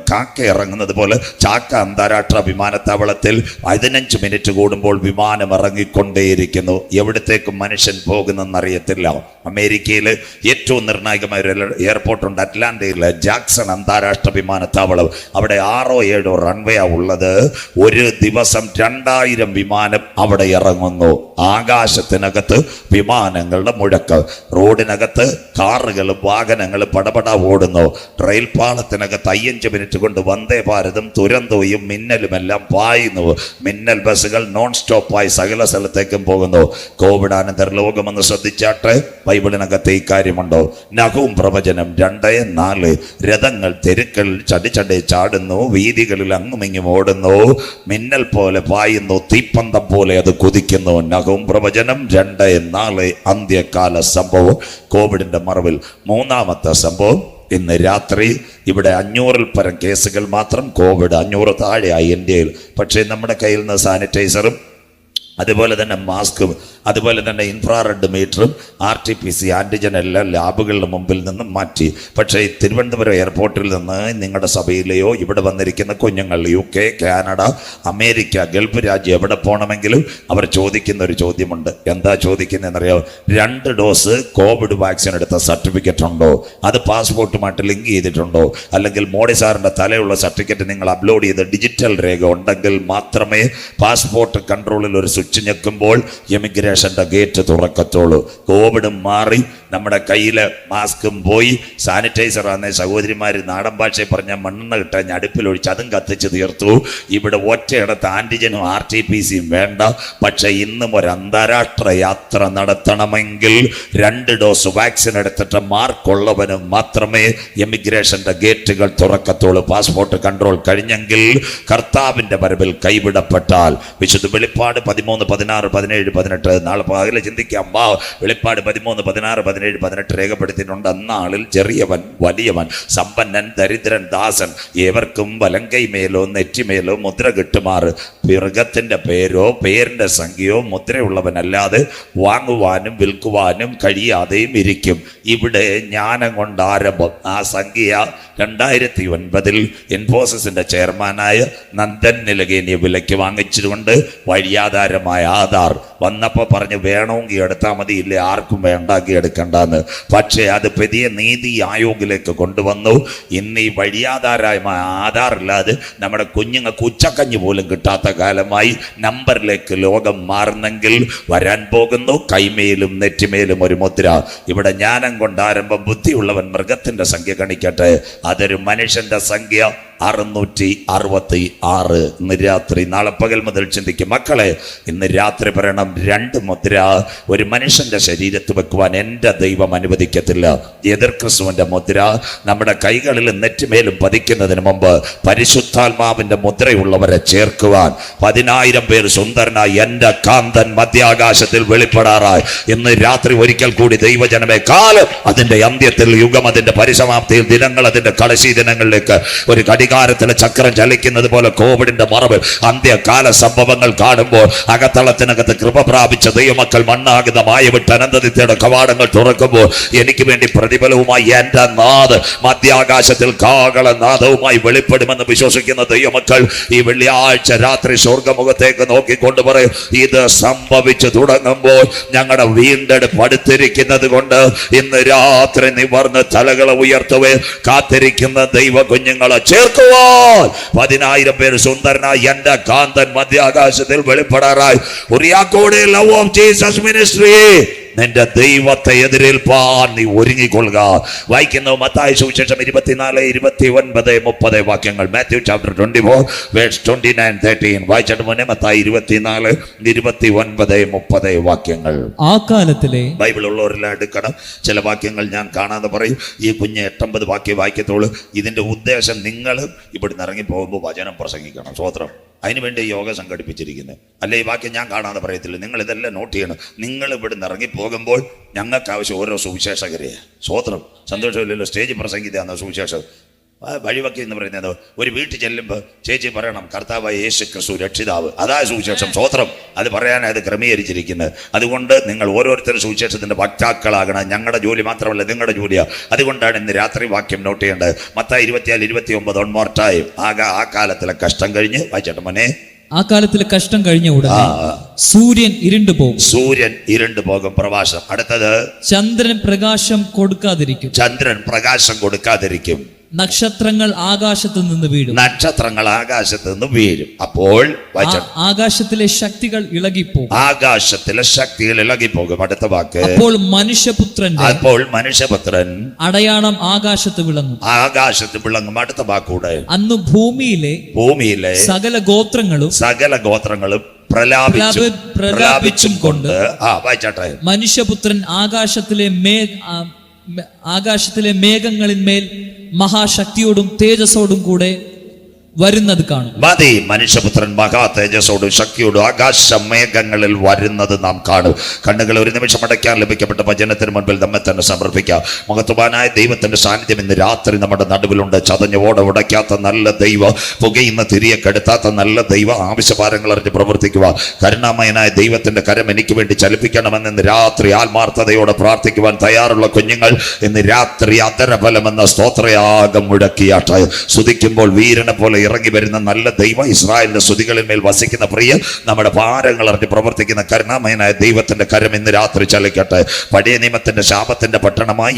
കാക്ക ഇറങ്ങുന്നത് പോലെ ചാക്ക അന്താരാഷ്ട്ര വിമാനത്താവളത്തിൽ 15 മിനിറ്റ് കൂടുമ്പോൾ വിമാനം ഇറങ്ങിക്കൊണ്ടേയിരിക്കുന്നു. എവിടത്തേക്ക് മനുഷ്യൻ പോകുന്നെന്നറിയത്തില്ല. അമേരിക്കയിൽ ഏറ്റവും നിർണായകമായ ഒരു എയർപോർട്ടുണ്ട്, അറ്റ്ലാന്റയിലെ ജാക്സൺ അന്താരാഷ്ട്ര വിമാനത്താവളം. അവിടെ 6-7 റൺവേ ഉള്ളത്. ഒരു ദിവസം 2000 വിമാനം അവിടെ ഇറങ്ങുന്നു. ആകാശത്തിനകത്ത് വിമാനങ്ങളുടെ മുഴക്ക്, റോഡിനകത്ത് കാറുകളും വാഹനങ്ങളും പടപട ഓടുന്നു. റെയിൽ പാളത്തിനകത്ത് 5 മിനിറ്റ് കൊണ്ട് വന്ദേ ഭാരതും തുരന്തോയും മിന്നലുമെല്ലാം പായുന്നു. മിന്നൽ ബസ്സുകൾ നോൺ സ്റ്റോപ്പായി സകല സ്ഥലത്തേക്കും പോകുന്നു. കോവിഡ് അനന്തര ലോകമെന്ന് ശ്രദ്ധിച്ചാട്ട് ബൈബിളിനകത്ത് ഈ കാര്യമുണ്ടോ? നഹൂം പ്രവചനം 2:4, രഥങ്ങൾ തെരുക്കളിൽ ചടിച്ചടി ചാടുന്നു, വീതികളിൽ അങ്ങുമിങ്ങും ഓടുന്നു, മിന്നൽ പോലെ പായുന്നു, തീപ്പന്തം പോലെ അത് കുതിക്കുന്നു. നഹൂം പ്രവചനം 2:4 അന്ത്യകാല സംഭവം, കോവിഡിന്റെ മറവിൽ. മൂന്നാമത്തെ സംഭവം, ഇന്ന് രാത്രി ഇവിടെ 500-ൽ പരം കേസുകൾ മാത്രം കോവിഡ്, 500 താഴെയായി ഇന്ത്യയിൽ. പക്ഷേ നമ്മുടെ കയ്യിൽ നിന്ന് സാനിറ്റൈസറും അതുപോലെ തന്നെ മാസ്കും അതുപോലെ തന്നെ ഇൻഫ്രാറെഡ് മീറ്ററും RT-PC ആൻറ്റിജൻ എല്ലാം ലാബുകളുടെ മുമ്പിൽ നിന്നും മാറ്റി. പക്ഷേ തിരുവനന്തപുരം എയർപോർട്ടിൽ നിന്ന് നിങ്ങളുടെ സഭയിലെയോ ഇവിടെ വന്നിരിക്കുന്ന കുഞ്ഞുങ്ങൾ UK, കാനഡ, അമേരിക്ക, ഗൾഫ് രാജ്യം എവിടെ പോകണമെങ്കിലും അവർ ചോദിക്കുന്ന ഒരു ചോദ്യമുണ്ട്. എന്താ ചോദിക്കുന്നതെന്നറിയോ? 2 ഡോസ് കോവിഡ് വാക്സിൻ എടുത്ത സർട്ടിഫിക്കറ്റ് ഉണ്ടോ? അത് പാസ്പോർട്ടുമായിട്ട് ലിങ്ക് ചെയ്തിട്ടുണ്ടോ? അല്ലെങ്കിൽ മോഡി സാറിൻ്റെ തലയുള്ള സർട്ടിഫിക്കറ്റ് നിങ്ങൾ അപ്ലോഡ് ചെയ്ത് ഡിജിറ്റൽ രേഖ ഉണ്ടെങ്കിൽ മാത്രമേ പാസ്പോർട്ട് കൺട്രോളിൽ ഒരു സ്വിച്ച് ഞെക്കുമ്പോൾ എമിഗ്രേഷന്റെ ഗേറ്റ് തുറക്കത്തുള്ളൂ. കോവിഡും മാറി, നമ്മുടെ കയ്യില് മാസ്കും പോയി, സാനിറ്റൈസർ ആണെന്ന് സഹോദരിമാർ നാടൻ ഭാഷയിൽ പറഞ്ഞ മണ്ണെണ്ണ കിട്ടാൻ അടുപ്പിലൊഴിച്ച് അതും കത്തിച്ച് തീർത്തു. ഇവിടെ ഒറ്റയിടത്ത് ആന്റിജനും RT-PCയും വേണ്ട. പക്ഷെ ഇന്നും ഒരു അന്താരാഷ്ട്ര യാത്ര നടത്തണമെങ്കിൽ 2 ഡോസ് വാക്സിൻ എടുത്തിട്ട് മാർക്കുള്ളവനും മാത്രമേ എമിഗ്രേഷന്റെ ഗേറ്റുകൾ തുറക്കത്തുള്ളൂ. പാസ്പോർട്ട് കൺട്രോൾ കഴിഞ്ഞെങ്കിൽ കർത്താവിന്റെ വരവിൽ കൈവിടപ്പെട്ടാൽ, വിശുദ്ധ വെളിപ്പാട് 13, 16, 17, 18 നാളെ പകല് ചിന്തിക്കാം. വെളിപ്പാട് 13, 16, 17, 18 രേഖപ്പെടുത്തിയിട്ടുണ്ട്. അന്നാളിൽ ചെറിയവൻ വലിയവൻ, സമ്പന്നൻ ദരിദ്രൻ ദാസൻ ഏവർക്കും വലങ്കൈമേലോ നെറ്റിമേലോ മുദ്ര കിട്ടുമാറ് മൃഗത്തിന്റെ പേരോ പേരിന്റെ സംഖ്യയോ മുദ്രയുള്ളവനല്ലാതെ വാങ്ങുവാനും വിൽക്കുവാനും കഴിയാതെയും ഇരിക്കും. ഇവിടെ ജ്ഞാനം കൊണ്ട് ആരംഭം. ആ സംഖ്യ 2009 ഇൻഫോസിസിന്റെ ചെയർമാനായ നന്ദൻ നിലകേനിയെ വിലയ്ക്ക് വാങ്ങിച്ചുകൊണ്ട് വഴിയാധാരം കൂട്ടുകാരന്മാരുമായ ആധാർ വന്നപ്പോൾ പറഞ്ഞു വേണമെങ്കിൽ എടുത്താൽ മതി, ഇല്ലേ ആർക്കും വേണ്ടാക്കി എടുക്കണ്ടെന്ന്. പക്ഷേ അത് പുതിയ നീതി ആയോഗിലേക്ക് കൊണ്ടുവന്നു. ഇന്ന് ഈ വഴിയാധാരമായ ആധാറില്ലാതെ നമ്മുടെ കുഞ്ഞുങ്ങൾക്ക് ഉച്ചക്കഞ്ഞ് പോലും കിട്ടാത്ത കാലമായി. നമ്പറിലേക്ക് ലോകം മാറുന്നെങ്കിൽ വരാൻ പോകുന്നു കൈമേലും നെറ്റിമേലും ഒരു മുദ്ര. ഇവിടെ ജ്ഞാനം കൊണ്ടാരംഭം, ബുദ്ധിയുള്ളവൻ മൃഗത്തിന്റെ സംഖ്യ ഗണിക്കട്ടെ, അതൊരു മനുഷ്യന്റെ സംഖ്യ 666. ഇന്ന് രാത്രി, നാളെ പകൽ മുതൽ ചിന്തിക്കും. മക്കളെ, ഇന്ന് രാത്രി പറയണം, 2 മുദ്ര ഒരു മനുഷ്യന്റെ ശരീരത്ത് വെക്കുവാൻ എൻ്റെ ദൈവം അനുവദിക്കത്തില്ല. എതിർ ക്രിസ്തുവിന്റെ മുദ്ര നമ്മുടെ കൈകളിലും നെറ്റിമേലും പതിക്കുന്നതിന് മുമ്പ് പരിശുദ്ധാത്മാവിന്റെ മുദ്രയുള്ളവരെ ചേർക്കുവാൻ 10,000 പേർ സുന്ദരനായി എൻ്റെ കാന്തൻ മധ്യാകാശത്തിൽ വെളിപ്പെടാറായി. ഇന്ന് രാത്രി ഒരിക്കൽ കൂടി ദൈവജനമേ, കാലം അതിന്റെ അന്ത്യത്തിൽ, യുഗം അതിന്റെ പരിസമാപ്തിയിൽ, ദിനങ്ങൾ അതിന്റെ കടശി ദിനങ്ങളിലേക്ക് ഒരു ഘടികാരത്തിലെ ചക്രം ചലിക്കുന്നത് പോലെ കോവിഡിന്റെ മറവ് അന്ത്യകാല സംഭവങ്ങൾ കാണുമ്പോൾ അകത്തളത്തിനകത്ത് കൃപ പ്രാപിച്ച ദൈവമക്കൾ മണ്ണാകുന്ന മായവിട്ട് അനന്തനിത്യയുടെ കവാടങ്ങൾ തുറക്കുമ്പോൾ എനിക്ക് വേണ്ടി പ്രതിഫലവുമായി എൻ്റെ നാഥ് മധ്യാകാശത്തിൽ കാഹളനാദവുമായി വെളിപ്പെടുമെന്ന് വിശ്വസിക്കുന്ന ദൈവമക്കൾ ഈ വെള്ളിയാഴ്ച രാത്രി സ്വർഗമുഖത്തേക്ക് നോക്കിക്കൊണ്ട് പറയും, ഇത് സംഭവിച്ചു തുടങ്ങുമ്പോൾ ഞങ്ങളുടെ വീണ്ടെടുപ്പ് അടുത്തിരിക്കുന്നത് കൊണ്ട് ഇന്ന് രാത്രി നിവർന്ന് തലകളെ ഉയർത്തുവേ. കാത്തിരിക്കുന്ന ദൈവ കുഞ്ഞുങ്ങളെ ചേർക്കുവാൻ 10,000 പേര് സുന്ദരനായി എൻ്റെ കാന്തൻ മധ്യാകാശത്തിൽ വെളിപ്പെടാറായി. ഉറിയാക്കോടെ ലവ് ഓഫ് ജീസസ് മിനിസ്ട്രി, നിന്റെ ദൈവത്തെ എതിരേൽപ്പാൻ നീ ഒരുങ്ങിക്കൊള്ളുക. വായിക്കുന്നു മത്തായി സുവിശേഷം 24, 29, 30 വാക്യങ്ങൾ. മാത്യു ചാപ്റ്റർ 24 വേഴ്സ് 29-13 വായിച്ചിട്ട് മുന്നേ മത്തായി 24, 29, 30 വാക്യങ്ങൾ. ആ കാലത്തിലെ ബൈബിൾ ഉള്ളവരെല്ലാം എടുക്കണം. ചില വാക്യങ്ങൾ ഞാൻ കാണാതെ പറയും. ഈ കുഞ്ഞ് 8-9 വാക്യം വായിക്കത്തുള്ളൂ. ഇതിന്റെ ഉദ്ദേശം നിങ്ങൾ ഇവിടുന്ന് ഇറങ്ങി പോകുമ്പോൾ വചനം പ്രസംഗിക്കണം. സ്വോത്രം. അതിനുവേണ്ടി യോഗ സംഘടിപ്പിച്ചിരിക്കുന്നത്. അല്ലെ ഈ വാക്യം ഞാൻ കാണാതെ പറയത്തില്ല. നിങ്ങൾ ഇതെല്ലാം നോട്ട് ചെയ്യണം. നിങ്ങൾ ഇവിടുന്ന് ഇറങ്ങിപ്പോകുമ്പോൾ ഞങ്ങൾക്ക് ആവശ്യം ഓരോ സുവിശേഷകരെയാണ്. സ്വോത്രം. സന്തോഷമില്ലല്ലോ സ്റ്റേജ് പ്രസംഗിക്കുകയാണ് സുവിശേഷം. വഴിവക്കി എന്ന് പറയുന്നത് ഒരു വീട്ടിൽ ചെല്ലുമ്പോൾ ചേച്ചി പറയണം, കർത്താവായ യേശു ക്രിസ്തു രക്ഷിതാവ്. അതാ സുവിശേഷം. സ്വോത്രം. അത് പറയാനാണ് അത് ക്രമീകരിച്ചിരിക്കുന്നത്. അതുകൊണ്ട് നിങ്ങൾ ഓരോരുത്തരും സുവിശേഷത്തിന്റെ വക്താക്കളാകണം. ഞങ്ങളുടെ ജോലി മാത്രമല്ല, നിങ്ങളുടെ ജോലിയാണ്. അതുകൊണ്ടാണ് ഇന്ന് രാത്രി വാക്യം നോട്ട് ചെയ്യേണ്ടത്. Mathai 24, 29 on more time. ആ കാലത്തിലെ കഷ്ടം കഴിഞ്ഞ് വായിച്ചേട്ട മോനെ. ആ കാലത്തിലെ കഷ്ടം കഴിഞ്ഞ ഉടനെ സൂര്യൻ ഇരുണ്ടു പോകും. സൂര്യൻ ഇരുണ്ടു പോകും. പ്രകാശം. അടുത്തത് ചന്ദ്രൻ പ്രകാശം കൊടുക്കാതിരിക്കും. ചന്ദ്രൻ പ്രകാശം കൊടുക്കാതിരിക്കും. നക്ഷത്രങ്ങൾ ആകാശത്ത് നിന്ന് വീഴും. നക്ഷത്രങ്ങൾ ആകാശത്ത് നിന്ന് വീഴും. അപ്പോൾ ആകാശത്തിലെ ശക്തികൾ ഇളകിപ്പോകും. ആകാശത്തിലെ ശക്തികൾ ഇളകിപ്പോകും. അടുത്ത വാക്ക്. അപ്പോൾ മനുഷ്യപുത്രൻ അടയാളം ആകാശത്ത് വിളങ്ങും. ആകാശത്ത് വിളങ്ങും. അടുത്ത വാക്കൂടെ. അന്ന് ഭൂമിയിലെ സകല ഗോത്രങ്ങളും പ്രലാപിച്ചും കൊണ്ട് വായിച്ചാട്ടെ. മനുഷ്യപുത്രൻ ആകാശത്തിലെ മേഘങ്ങളിന്മേൽ മഹാശക്തിയോടും തേജസ്സോടും കൂടെ വരുന്നത് കാണും. മതി. മനുഷ്യപുത്രൻ മഹാ തേജസ്സോടും ശക്തിയോടും ആകാശ മേഘങ്ങളിൽ വരുന്നത് നാം കാണും. കണ്ണുകൾ ഒരു നിമിഷം അടയ്ക്കാൻ ലഭിക്കപ്പെട്ട വചനത്തിന് മുൻപിൽ നമ്മെ തന്നെ സമർപ്പിക്കാം. മഹത്വവാനായ ദൈവത്തിന്റെ സാന്നിധ്യം ഇന്ന് രാത്രി നമ്മുടെ നടുവിലുണ്ട്. ചതഞ്ഞ ഓട ഉടയ്ക്കാത്ത നല്ല ദൈവ, പുകയുന്ന തിരിയെ കെടുത്താത്ത നല്ല ദൈവ, ആവശ്യഭാരങ്ങൾ അറിഞ്ഞ് പ്രവർത്തിക്കുക. കരുണാമയനായ ദൈവത്തിന്റെ കരം എനിക്ക് വേണ്ടി ചലിപ്പിക്കണമെന്ന് ഇന്ന് രാത്രി ആത്മാർത്ഥതയോടെ പ്രാർത്ഥിക്കുവാൻ തയ്യാറുള്ള കുഞ്ഞുങ്ങൾ ഇന്ന് രാത്രി അധരഫലമെന്ന സ്തോത്രയാഗം മുഴക്കിയാട്ടെ. സ്തുതിക്കുമ്പോൾ വീരനെ പോലെ ഇറങ്ങി വരുന്ന നല്ല ദൈവം, ഇസ്രായേലിന്റെ സ്തുതികളിന്മേൽ വസിക്കുന്ന പ്രിയ, നമ്മുടെ ഭാരങ്ങൾ അറിഞ്ഞ് പ്രവർത്തിക്കുന്ന കരുണാമയനായ ദൈവത്തിന്റെ കരം ഇന്ന് രാത്രി ചലിക്കട്ടെ. പഴയ നിയമത്തിന്റെ ശാപത്തിന്റെ പട്ടണമായി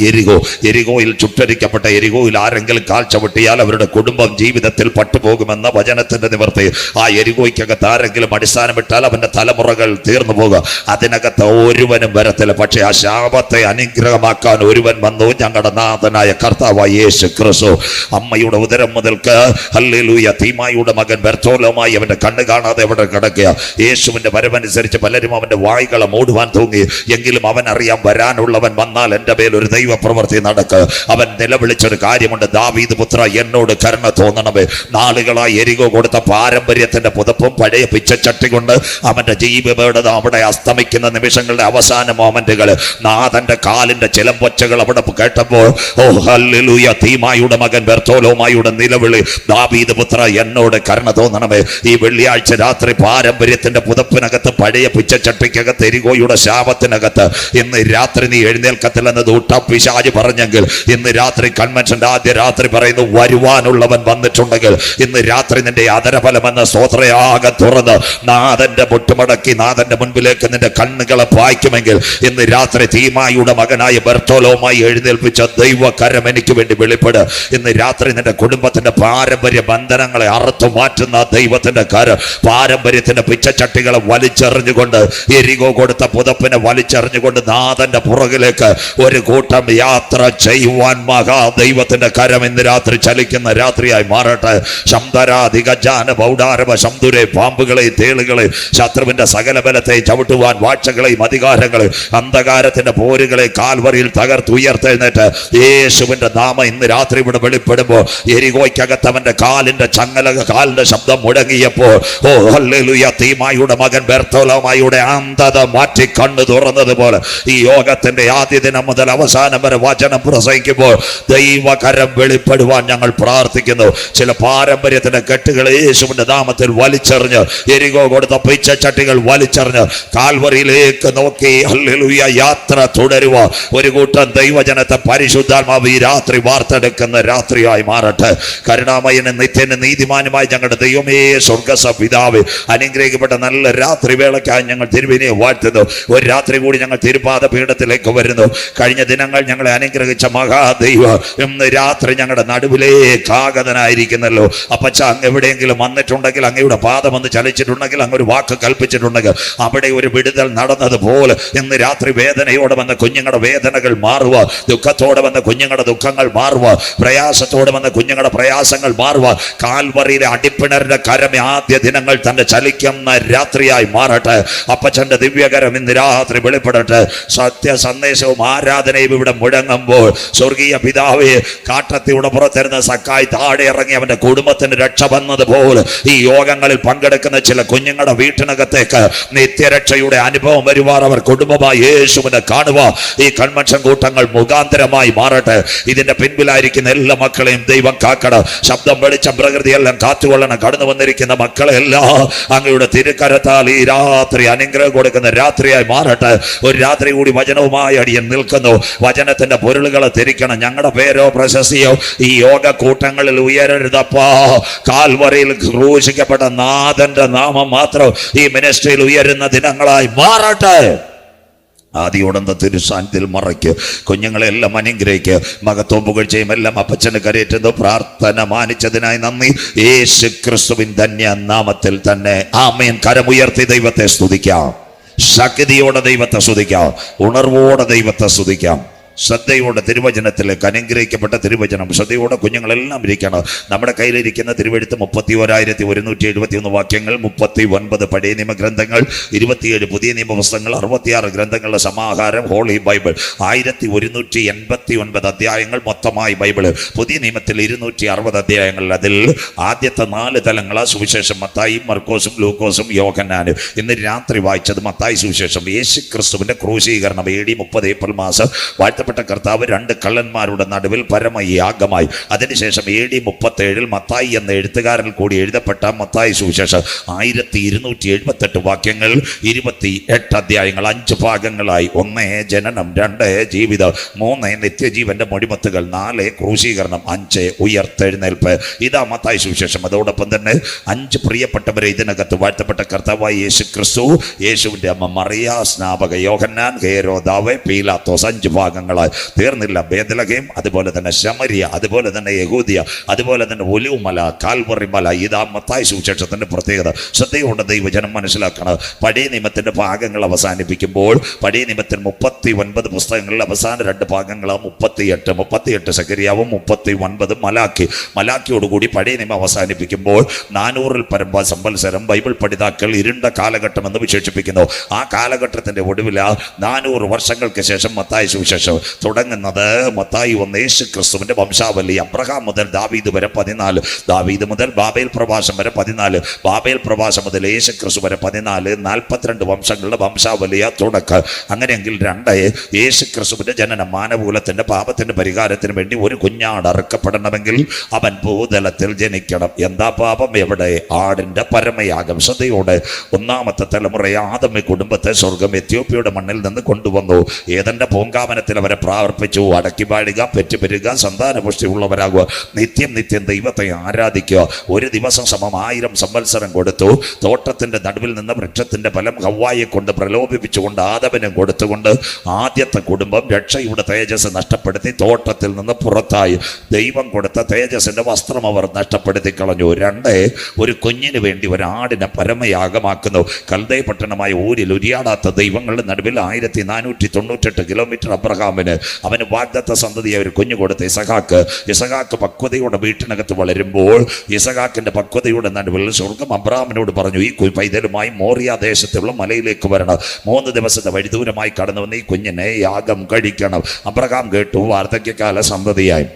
എരിഗോയിൽ ചുട്ടരിക്കപ്പെട്ട എരിഗോയിൽ ആരെങ്കിലും കാൽ ചവിട്ടിയാൽ അവരുടെ കുടുംബം ജീവിതത്തിൽ പട്ടുപോകുമെന്ന വചനത്തിന്റെ നിവർത്തി. ആ എരിഗോയ്ക്കകത്ത് ആരെങ്കിലും അടിസ്ഥാനമിട്ടാൽ അവന്റെ തലമുറകൾ തീർന്നു പോകുക. അതിനകത്ത് ഒരുവനും വരത്തില്ല. പക്ഷെ ആ ശാപത്തെ അനുഗ്രഹമാക്കാൻ ഒരുവൻ വന്നു, ഞങ്ങളുടെ നാഥനായ കർത്താവായ യേശു ക്രിസ്തു. അമ്മയുടെ ഉദരം മുതൽക്ക് ഹല്ലേലൂയ തീമായുടെ മകൻ ബർത്തോലോമായി അവന്റെ കണ്ണ് കാണാതെ അവിടെ കിടക്കുക. യേശുവിന്റെ വരവനുസരിച്ച് പലരും അവന്റെ വായ്കളെ മൂടുവാൻ തൂങ്ങി. എങ്കിലും അവൻ അറിയാം, വരാനുള്ളവൻ വന്നാൽ എൻ്റെ മേൽ ഒരു ദൈവ പ്രവൃത്തി നടക്കുക. അവൻ നിലവിളിച്ചൊരു കാര്യമുണ്ട്, ദാവീദ് പുത്ര എന്നോട് കരുണ തോന്നണമേ. നാളുകളായി എരികോ കൊടുത്ത പാരമ്പര്യത്തിന്റെ പുതപ്പും പഴയ പിച്ചച്ചട്ടി കൊണ്ട് അവന്റെ ജീവിതം അവിടെ അസ്തമിക്കുന്ന നിമിഷങ്ങളുടെ അവസാന മൊമെന്റുകൾ, നാഥന്റെ കാലിന്റെ ചിലമ്പൊച്ചകൾ അവിടെ കേട്ടപ്പോൾ ഓ ഹല്ലേലൂയ തീമായുടെ മകൻ ബർത്തോലോമായുടെ നിലവിളി, ദാവീദ് ദൈവപുത്ര എന്നോട് കരുണ തോന്നണമേ. ഈ വെള്ളിയാഴ്ച രാത്രി പാരമ്പര്യത്തിന്റെ പുതപ്പിനകത്ത്, പഴയ പിച്ചച്ചട്ടിക്കകത്ത്, എരികോയുടെ ശാപത്തിനകത്ത് ഇന്ന് രാത്രി നീ എഴുന്നേൽക്കത്തില്ലെന്ന് ദൂട്ടപ്പിശാച് പറഞ്ഞെങ്കിൽ ഇന്ന് രാത്രി കൺവെൻഷന്റെ ആദ്യ രാത്രി പറയുന്നു, വരുവാനുള്ളവൻ വന്നിട്ടുണ്ടെങ്കിൽ ഇന്ന് രാത്രി നിന്റെ അധരഫലമെന്ന സ്തോത്രയാഗം തുറന്ന് നാഥന്റെ മുട്ടുമടക്കി നാഥന്റെ മുൻപിലേക്ക് നിന്റെ കണ്ണുകളെ പായ്ക്കുമെങ്കിൽ ഇന്ന് രാത്രി തീമായുടെ മകനായ ബർത്തോലോമായി എഴുന്നേൽപ്പിച്ച ദൈവകരം എനിക്ക് വേണ്ടി വെളിപ്പെടുക. ഇന്ന് രാത്രി നിന്റെ കുടുംബത്തിന്റെ പാരമ്പര്യ ബന്ധനങ്ങളെ അറുത്തു മാറ്റുന്ന ദൈവത്തിന്റെ കരം, പാരമ്പര്യത്തിന്റെ പിച്ചച്ചട്ടികളെ വലിച്ചെറിഞ്ഞുകൊണ്ട്, എരികോ കൊടുത്ത പുതപ്പിനെ വലിച്ചെറിഞ്ഞുകൊണ്ട് നാഥന്റെ പുറകിലേക്ക് ഒരു കൂട്ടം യാത്ര ചെയ്യുവാൻ മഹാദൈവത്തിന്റെ കരം ഇന്ന് രാത്രി ചലിക്കുന്ന രാത്രിയായി മാറട്ടെ. ശംദരാധികജാന ബൗഡാരവ ശംദുരെ, പാമ്പുകളെ, തേളുകളെ, ശത്രുവിന്റെ സകല ബലത്തെ ചവിട്ടുവാൻ വാഴ്ചകളെയും അധികാരങ്ങളെ, അന്ധകാരത്തിന്റെ പോരുകളെ കാൽവറിയിൽ തകർത്തുയർത്തെഴുന്നേറ്റ് യേശുവിന്റെ നാമം ഇന്ന് രാത്രി ഇവിടെ വെളിപ്പെടുമ്പോൾ എരികോയ്ക്കകത്ത് അവന്റെ കാലിന്റെ ശബ്ദം മുടങ്ങിയപ്പോൾ, ഓ ഹല്ലേലൂയ, തീമായുടെ മകൻ ബർത്തോലോമായുടെ അന്ധത മാറ്റി കണ്ണു തുറന്നതുപോലെ ഈ യോഗത്തിന്റെ ആദ്യ ദിനം മുതൽ അവസാനം വരെ വചനം പ്രസംഗിക്കുമ്പോൾ ദൈവകരം വെളിപ്പെടുവാൻ ഞങ്ങൾ പ്രാർത്ഥിക്കുന്നു. ചില പാരമ്പര്യത്തിന്റെ കെട്ടുകൾ യേശുവിന്റെ നാമത്തിൽ വലിച്ചെറിഞ്ഞ്, എരികോ കൊടുത്ത പിച്ചച്ചട്ടികൾ വലിച്ചെറിഞ്ഞ് കാൽവറിയിലേക്ക് നോക്കി ഹല്ലേലൂയ യാത്ര തുടരുക. ഒരു കൂട്ടം ദൈവജനത്തെ പരിശുദ്ധാത്മാവ് ഈ രാത്രി വാർത്തെടുക്കുന്ന രാത്രിയായി മാറട്ടെ. കരുണാമയനും നിത്യനും നീതിമാനുമായി ഞങ്ങളുടെ ദൈവമേ, സ്വർഗ്ഗസ്ഥ പിതാവേ, അനുഗ്രഹിക്കപ്പെട്ട നല്ല രാത്രി വേളയ്ക്കായി ഞങ്ങൾ തിരുവിനെ വാഴ്ത്തുന്നു. ഒരു രാത്രി കൂടി ഞങ്ങൾ തിരുപാദ പീഠത്തിലേക്ക് വരുന്നു. കഴിഞ്ഞ ദിനങ്ങൾ ഞങ്ങളെ അനുഗ്രഹിച്ച മഹാദൈവം ഇന്ന് രാത്രി ഞങ്ങളുടെ നടുവിലേക്ക് ആഗതനായിരിക്കുന്നല്ലോ. അപ്പച്ച, അങ്ങ് എവിടെയെങ്കിലും വന്നിട്ടുണ്ടെങ്കിൽ, അങ്ങയുടെ പാദം ഒന്ന് ചലിച്ചിട്ടുണ്ടെങ്കിൽ, അങ്ങ് ഒരു വാക്ക് കൽപ്പിച്ചിട്ടുണ്ടെങ്കിൽ അവിടെ ഒരു വിടുതൽ നടന്നതുപോലെ ഇന്ന് രാത്രി വേദനയോടെ വന്ന കുഞ്ഞുങ്ങളുടെ വേദനകൾ മാറുക, ദുഃഖത്തോടെ വന്ന കുഞ്ഞുങ്ങളുടെ ദുഃഖങ്ങൾ മാറുക, പ്രയാസത്തോടെ വന്ന കുഞ്ഞുങ്ങളുടെ പ്രയാസങ്ങൾ മാറുക. കാൽവറിയിലെ അടിപ്പിണറിന്റെ കരം ആദ്യ ദിനങ്ങൾ തന്നെ ചലിക്കുന്ന രാത്രിയായി മാറട്ടെ. അപ്പച്ചന്റെ ദിവ്യകരം ഇന്ന് രാത്രി വെളിപ്പെടട്ടെ. സത്യ സന്ദേശവും ആരാധനയും ഇവിടെ മുഴങ്ങുമ്പോൾ സ്വർഗീയ പിതാവേ, കാട്ടത്തിയുടെ പുറത്തിരുന്ന സക്കായി താഴെ ഇറങ്ങി അവന്റെ കുടുംബത്തിന് രക്ഷ വന്നതുപോലെ ഈ യോഗങ്ങളിൽ പങ്കെടുക്കുന്ന ചില കുഞ്ഞുങ്ങളുടെ വീട്ടിനകത്തേക്ക് നിത്യരക്ഷയുടെ അനുഭവം വരുവാൻ അവർ കുടുംബമായി യേശുവിനെ കാണുക. ഈ കൺവെൻഷൻ കൂട്ടങ്ങൾ മുഖാന്തരമായി മാറട്ടെ. ഇതിന്റെ പിൻപിലായിരിക്കുന്ന എല്ലാ മക്കളെയും ദൈവം കാക്കണം. ശബ്ദം, വെളിച്ചം, പ്രകൃതിയെല്ലാം കാത്തുകൊള്ളണം. കടന്നു വന്നിരിക്കുന്ന മക്കളെല്ലാം അങ്ങയുടെ തിരുക്കരത്താൽ ഈ രാത്രി അനുഗ്രഹം കൊടുക്കുന്ന രാത്രിയായി മാറട്ടെ. ഒരു രാത്രി കൂടി വചനവുമായി അടിയൻ നിൽക്കുന്നു. വചനത്തിന്റെ പൊരുളുകളെ തിരിക്കണം. ഞങ്ങളുടെ പേരോ പ്രശസ്തിയോ ഈ യോഗ കൂട്ടങ്ങളിൽ ഉയരരുതപ്പാ. കാൽവറിയിൽ ക്രൂശിക്കപ്പെട്ട നാഥന്റെ നാമം മാത്രം ഈ മിനിസ്ട്രിയിൽ ഉയരുന്ന ദിനങ്ങളായി മാറട്ടെ. ആദിയോടന്ത തിരുസാന്നിധ്യത്തിൽ മറയ്ക്ക് കുഞ്ഞുങ്ങളെല്ലാം അനുഗ്രഹിക്ക്. മകത്വം പുകഴ്ചയും എല്ലാം അപ്പച്ചന് കരയേറ്റുന്നു. പ്രാർത്ഥന മാനിച്ചതിനായി നന്ദി, യേശു ക്രിസ്തുവിൻ ധന്യ നാമത്തിൽ തന്നെ ആമേൻ. കരമുയർത്തി ദൈവത്തെ സ്തുതിക്കാം. ശക്തിയോടെ ദൈവത്തെ സ്തുതിക്കാം. ഉണർവോടെ ദൈവത്തെ സ്തുതിക്കാം. ശ്രദ്ധയോടെ തിരുവചനത്തിലേക്ക്, അനുഗ്രഹിക്കപ്പെട്ട തിരുവചനം ശ്രദ്ധയോടെ കുഞ്ഞുങ്ങളെല്ലാം ഇരിക്കണം. നമ്മുടെ കയ്യിലിരിക്കുന്ന തിരുവെഴുത്ത് 31,171 വാക്യങ്ങൾ, 39 പഴയ നിയമഗ്രന്ഥങ്ങൾ, 27 പുതിയ നിയമപുസ്തകങ്ങൾ, 66 ഗ്രന്ഥങ്ങളുടെ സമാഹാരം ഹോളി ബൈബിൾ, 1189 അധ്യായങ്ങൾ മൊത്തമായി ബൈബിള്. പുതിയ നിയമത്തിൽ 260 അധ്യായങ്ങൾ. അതിൽ ആദ്യത്തെ 4 തലങ്ങളാണ് സുവിശേഷം, മത്തായിയും മർക്കോസും ലൂക്കോസും യോഹന്നാനും. ഇന്ന് രാത്രി വായിച്ചത് മത്തായി സുവിശേഷം. യേശു ക്രിസ്തുവിന്റെ ക്രൂശീകരണം AD 30 ഏപ്രിൽ മാസം വാഴ്ത്തപ്പെട്ട കർത്താവ് 2 കള്ളന്മാരുടെ നടുവിൽ പരമയാഗമായി. അതിനുശേഷം AD 37 മത്തായി എന്ന എഴുത്തുകാരൻ കൂടി എഴുതപ്പെട്ട മത്തായി സുവിശേഷം 1278 വാക്യങ്ങൾ, 28 അധ്യായങ്ങൾ, 5 ഭാഗങ്ങളായി. 1 ജനനം, 2 ജീവിതം, 3 നിത്യജീവന്റെ മൊഴിമത്തുകൾ, 4 ക്രൂശീകരണം, 5 ഉയർത്തെഴുന്നേൽപ്പ്. ഇതാ മത്തായി സുവിശേഷം. അതോടൊപ്പം തന്നെ 5 പ്രിയപ്പെട്ടവരെ ഇതിനകത്ത് വാഴ്ത്തപ്പെട്ട കർത്താവായി യേശു ക്രിസ്തു, യേശുവിന്റെ അമ്മ മറിയ, സ്നാപക യോഹന്നാൻ, ഹേരോദാവ്, പീലാത്തോസ്. 5 ഭാഗങ്ങളായി തീർന്നില്ല. ബേത്ലഹേം, അതുപോലെ തന്നെ ശമരിയ, അതുപോലെ തന്നെ യഹൂദിയ, അതുപോലെ തന്നെ ഒലിവുമല, കാൽവറി മല. ഇതാ മത്തായി സുവിശേഷത്തിന്റെ പ്രത്യേകത. ശ്രദ്ധയോടെ ദൈവജനം മനസ്സിലാക്കണം. പഴയ നിയമത്തിന്റെ ഭാഗങ്ങൾ അവസാനിപ്പിക്കുമ്പോൾ പഴയ നിയമത്തിൽ 39 പുസ്തകങ്ങളിൽ അവസാന 2 ഭാഗങ്ങളാണ് 38 സക്കരിയാവും, 39 മലാക്കി. മലാക്കിയോടുകൂടി പഴയ നിയമം അവസാനിപ്പിക്കുമ്പോൾ 400-ൽ പരം സംവത്സരം ബൈബിൾ പഠിതാക്കൾ ഇരുണ്ട കാലഘട്ടം എന്ന് വിശേഷിപ്പിക്കുന്നു. ആ കാലഘട്ടത്തിന്റെ ഒടുവിൽ 400 വർഷങ്ങൾക്ക് ശേഷം മത്തായി സുവിശേഷം തുടങ്ങുന്നത് മത്തായി 1 യേശു ക്രിസ്തുവിന്റെ വംശാവലി. അബ്രഹാം മുതൽ ദാവീദ് വരെ 14, ദാവീദ് മുതൽ ബാബേൽ പ്രവാസം വരെ 14, ബാബേൽ പ്രവാസം മുതൽ യേശു ക്രിസ്തു വരെ 14, 42 വംശങ്ങളുടെ വംശാവലിയ തുടക്കം. അങ്ങനെയെങ്കിൽ 2 യേശു ക്രിസ്തുവിന്റെ ജനനം, മാനവകുലത്തിന്റെ പാപത്തിന്റെ പരിഹാരത്തിന് വേണ്ടി ഒരു കുഞ്ഞാട് അറുക്കപ്പെടണമെങ്കിൽ അവൻ ഭൂതലത്തിൽ ജനിക്കണം. എന്താ പാപം? എവിടെ? ആടിന്റെ പരമയാഗം. ശ്രദ്ധയോടെ, ഒന്നാമത്തെ തലമുറ ആദമി കുടുംബത്തെ സ്വർഗം എത്യോപ്യയുടെ മണ്ണിൽ നിന്ന് കൊണ്ടുവന്നു. ഏതന്റെ പൂങ്കാവനത്തിൽ അവരെ പ്രാർത്ഥിച്ചു. അടക്കി പാടുക, പെറ്റുപെരുക, സന്താനപുഷ്ടി ഉള്ളവരാകുക, നിത്യം നിത്യം ദൈവത്തെ ആരാധിക്കുക. ഒരു ദിവസം സമം 1000 സംവത്സരം കൊടുത്തു. തോട്ടത്തിന്റെ നടുവിൽ നിന്ന് വൃക്ഷത്തിന്റെ ഫലം ഹവ്വായെ കൊണ്ട് പ്രലോഭിപ്പിച്ചുകൊണ്ട് ആദമിനും കൊടുത്തുകൊണ്ട് ആദ്യത്തെ കുടുംബം രക്ഷയുടെ തേജസ് നഷ്ടപ്പെടുത്തി തോട്ടത്തിൽ നിന്ന് പുറത്തായി. ദൈവം കൊടുത്ത തേജസ്സിന്റെ വസ്ത്രം അവർ നഷ്ടപ്പെടുത്തി കളഞ്ഞു. 2 ഒരു കുഞ്ഞിന് വേണ്ടി ഒരാടിനെ പരമയാഗമാക്കുന്നു. കൽദേ പട്ടണമായ ഊരിൽ ഉരിയാടാത്ത ദൈവങ്ങളുടെ നടുവിൽ 1498 കിലോമീറ്റർ അബ്രഹാമിന് അവന് വാഗ്ദത്ത സന്തതിയെ ഒരു കുഞ്ഞു കൊടുത്ത് ഇസഹാക്ക് പക്വതയുടെ വീട്ടിനകത്ത് വളരുമ്പോൾ ഇസഹാക്കിന്റെ പക്വതയുടെ നടുവിൽ സ്വർഗം അബ്രഹാമിനോട് പറഞ്ഞു, ഈ പൈതലുമായി മോറിയ ദേശത്തുള്ള മലയിലേക്ക് വരണം. 3 ദിവസത്തെ വഴിദൂരമായി കടന്നു വന്ന് ഈ കുഞ്ഞിനെ യാഗം കഴിക്കണം. അബ്രഹാം കേട്ടു. വാർദ്ധക്യകാല സന്തതിയായി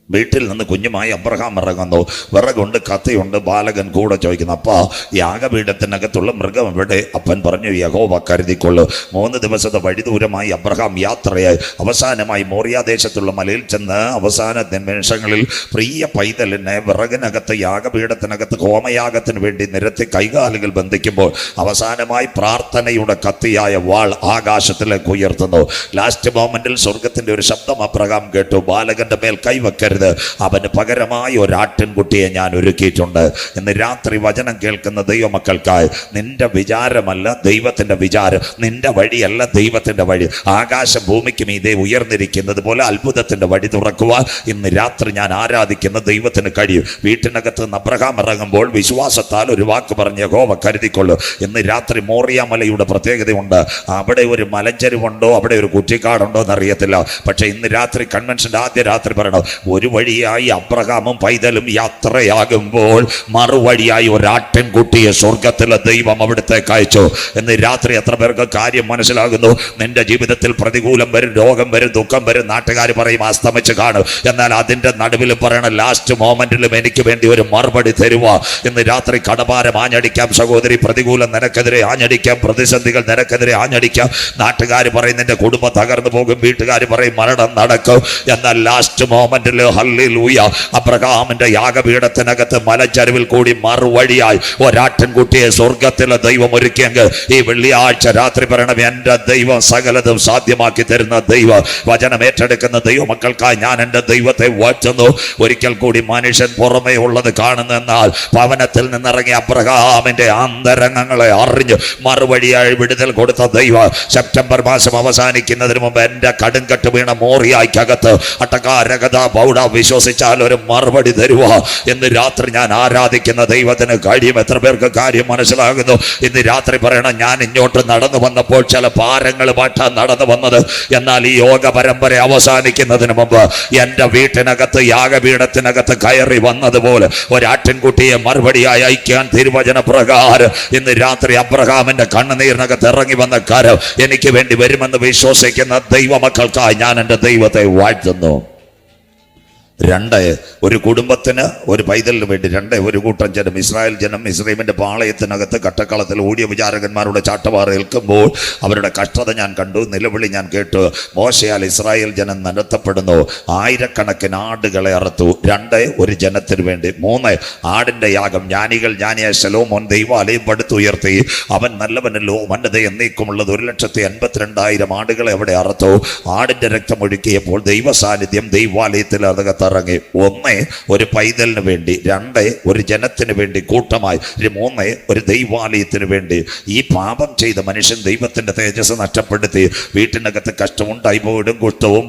വീട്ടിൽ നിന്ന് കുഞ്ഞുമായി അബ്രഹാം ഇറങ്ങുന്നു. വിറകുണ്ട്, കത്തിയുണ്ട്. ബാലകൻ കൂടെ ചോദിക്കുന്നു, അപ്പാ യാഗപീഠത്തിനകത്തുള്ള മൃഗം എവിടെ? അപ്പൻ പറഞ്ഞു, യഹോവ കരുതിക്കൊള്ളു. 3 ദിവസത്തെ വഴിദൂരമായി അബ്രഹാം യാത്രയായി അവസാനമായി മോറിയാദേശത്തുള്ള മലയിൽ ചെന്ന് അവസാന നിമിഷങ്ങളിൽ പ്രിയ പൈതലിനെ വിറകിനകത്ത് യാഗപീഠത്തിനകത്ത് ഹോമയാഗത്തിന് വേണ്ടി നിരത്തി കൈകാലുകൾ ബന്ധിക്കുമ്പോൾ അവസാനമായി പ്രാർത്ഥനയുടെ കത്തിയായ വാൾ ആകാശത്തിലേക്ക് ഉയർത്തുന്നു. ലാസ്റ്റ് മൊമെന്റിൽ സ്വർഗത്തിന്റെ ഒരു ശബ്ദം അബ്രഹാം കേട്ടു, ബാലകന്റെ മേൽ കൈവെക്കരുത്, അവന് പകരമായി ഒരാട്ടിൻകുട്ടിയെ ഞാൻ ഒരുക്കിയിട്ടുണ്ട്. ഇന്ന് രാത്രി വചനം കേൾക്കുന്ന ദൈവമക്കൾക്കായി നിന്റെ വിചാരമല്ല ദൈവത്തിന്റെ വിചാരം, നിന്റെ വഴിയല്ല ദൈവത്തിന്റെ വഴി. ആകാശം ഭൂമിക്ക് മീതെ ഉയർന്നിരിക്കുന്നത് പോലെ അത്ഭുതത്തിന്റെ വഴി തുറക്കുവാൻ ഇന്ന് രാത്രി ഞാൻ ആരാധിക്കുന്ന ദൈവത്തിന് കഴിയും. വീട്ടിനകത്ത് നിന്ന് അബ്രഹാം ഇറങ്ങുമ്പോൾ വിശ്വാസത്താൽ ഒരു വാക്ക് പറഞ്ഞ് യഹോവ കരുതിക്കൊള്ളു. ഇന്ന് രാത്രി മോറിയ മലയുടെ പ്രത്യേകതയുണ്ട്. അവിടെ ഒരു മലഞ്ചരിവുണ്ടോ, അവിടെ ഒരു കുറ്റിക്കാടുണ്ടോ എന്നറിയത്തില്ല. പക്ഷെ ഇന്ന് രാത്രി കൺവെൻഷന്റെ ആദ്യ രാത്രി പറയണം, ഒരു വഴിയായി അബ്രഹാമും പൈതലും യാത്രയാകുമ്പോൾ മറുവഴിയായി ഒരാട്ടിൻകുട്ടിയെ സ്വർഗത്തിലെ ദൈവം അവിടുത്തേക്ക് അയച്ചു. എന്ന് രാത്രി എത്ര പേർക്ക് കാര്യം മനസ്സിലാകുന്നു? നിന്റെ ജീവിതത്തിൽ പ്രതികൂലം വരും, രോഗം വരും, ദുഃഖം വരും, നാട്ടുകാർ പറയും അസ്തമിച്ച് കാണും. എന്നാൽ അതിന്റെ നടുവിൽ പറയണം, ലാസ്റ്റ് മോമെന്റിലും എനിക്ക് വേണ്ടി ഒരു മറുപടി തരുക. ഇന്ന് രാത്രി കടഭാരം ആഞ്ഞടിക്കാം സഹോദരി, പ്രതികൂലം നിനക്കെതിരെ ആഞ്ഞടിക്കാം, പ്രതിസന്ധികൾ നിനക്കെതിരെ ആഞ്ഞടിക്കാം. നാട്ടുകാർ പറയും നിന്റെ കുടുംബം തകർന്നു പോകും, വീട്ടുകാർ പറയും മരണം നടക്കും. എന്നാൽ ലാസ്റ്റ് മോമെന്റിൽ ഹല്ലേലൂയ, അബ്രഹാമിന്റെ യാഗപീഠത്തിനകത്ത് മലച്ചരിവിൽ കൂടി മറുവഴിയായി ഒരാട്ടിൻകുട്ടിയെ സ്വർഗത്തിലെ ദൈവം ഒരുക്കിയെങ്കിൽ ഈ വെള്ളിയാഴ്ച രാത്രി പറയണം, എന്റെ ദൈവം സകലതും സാധ്യമാക്കി തരുന്ന ദൈവം. വചനം ഏറ്റെടുക്കുന്ന ദൈവമക്കൾക്കായി ഞാൻ എൻ്റെ ദൈവത്തെ വാഴ്ത്തുന്നു. ഒരിക്കൽ കൂടി മനുഷ്യൻ പുറമേ ഉള്ളത് കാണുന്നെന്നാൽ ഭവനത്തിൽ നിന്നിറങ്ങിയ അബ്രഹാമിന്റെ അന്തരംഗങ്ങളെ അറിഞ്ഞു മറുവഴിയായി വിടുതൽ കൊടുത്ത ദൈവം. സെപ്റ്റംബർ മാസം അവസാനിക്കുന്നതിന് മുമ്പ് എൻ്റെ കടുങ്കട്ട് വീണ മോറിയായ്ക്കകത്ത് അട്ടകാരകഥ ബൗഡ വിശ്വസിച്ചാൽ ഒരു മറുപടി തരുക. ഇന്ന് രാത്രി ഞാൻ ആരാധിക്കുന്ന ദൈവത്തിന് കഴിയും. എത്ര പേർക്ക് കാര്യം മനസ്സിലാകുന്നു? ഇന്ന് രാത്രി പറയണം, ഞാൻ ഇങ്ങോട്ട് നടന്നു വന്നപ്പോൾ ചില ഭാരങ്ങൾ മാറ്റാൻ നടന്നു വന്നത്, എന്നാൽ ഈ യോഗ പരമ്പര അവസാനിക്കുന്നതിന് മുമ്പ് എൻ്റെ വീട്ടിനകത്ത് യാഗപീഠത്തിനകത്ത് കയറി വന്നതുപോലെ ഒരാട്ടിൻകുട്ടിയെ മറുപടിയായി അയക്കാൻ തിരുവചന പ്രകാരം ഇന്ന് രാത്രി അബ്രഹാമിന്റെ കണ്ണുനീരിനകത്ത് ഇറങ്ങി വന്ന കരം എനിക്ക് വേണ്ടി വരുമെന്ന് വിശ്വസിക്കുന്ന ദൈവമക്കൾക്കായി ഞാൻ എൻ്റെ ദൈവത്തെ വാഴ്ത്തുന്നു. 2 ഒരു കുടുംബത്തിന് ഒരു പൈതലിന് വേണ്ടി 2 ഒരു കൂട്ടം ജനം, ഇസ്രായേൽ ജനം മിസ്രയീമിന്റെ പാളയത്തിനകത്ത് കട്ടക്കളത്തിൽ ഓടിയ വിചാരകന്മാരുടെ ചാട്ടവാർ ഏൽക്കുമ്പോൾ അവരുടെ കഷ്ടത ഞാൻ കണ്ടു, നിലവിളി ഞാൻ കേട്ടു. മോശയാൽ ഇസ്രായേൽ ജനം നടത്തപ്പെടുന്നു. 1000കണക്കിന് ആടുകളെ അറുത്തു. 2 ഒരു ജനത്തിന് വേണ്ടി. 3 ആടിന്റെ യാഗം. ജ്ഞാനിയായ ശലോമോൻ ദൈവാലയം പടുത്തുയർത്തി. അവൻ നല്ലവനല്ലോ, മന്നത എന്നേക്കുമുള്ളത് 1,52,000 ആടുകളെ അവിടെ അറുത്തു. ആടിന്റെ രക്തം ഒഴുക്കിയപ്പോൾ ദൈവ സാന്നിധ്യം ദൈവാലയത്തിൽ അകത്ത് ഇറങ്ങി. 1 ഒരു പൈതലിന് വേണ്ടി, 2 ഒരു ജനത്തിന് വേണ്ടി കൂട്ടമായി, 3 ഒരു ദൈവാലയത്തിന് വേണ്ടി. ഈ പാപം ചെയ്ത മനുഷ്യൻ ദൈവത്തിന്റെ തേജസ് നഷ്ടപ്പെടുത്തി. വീട്ടിനകത്ത് കഷ്ടമുണ്ടായി പോയിടും, കുഷ്ടവും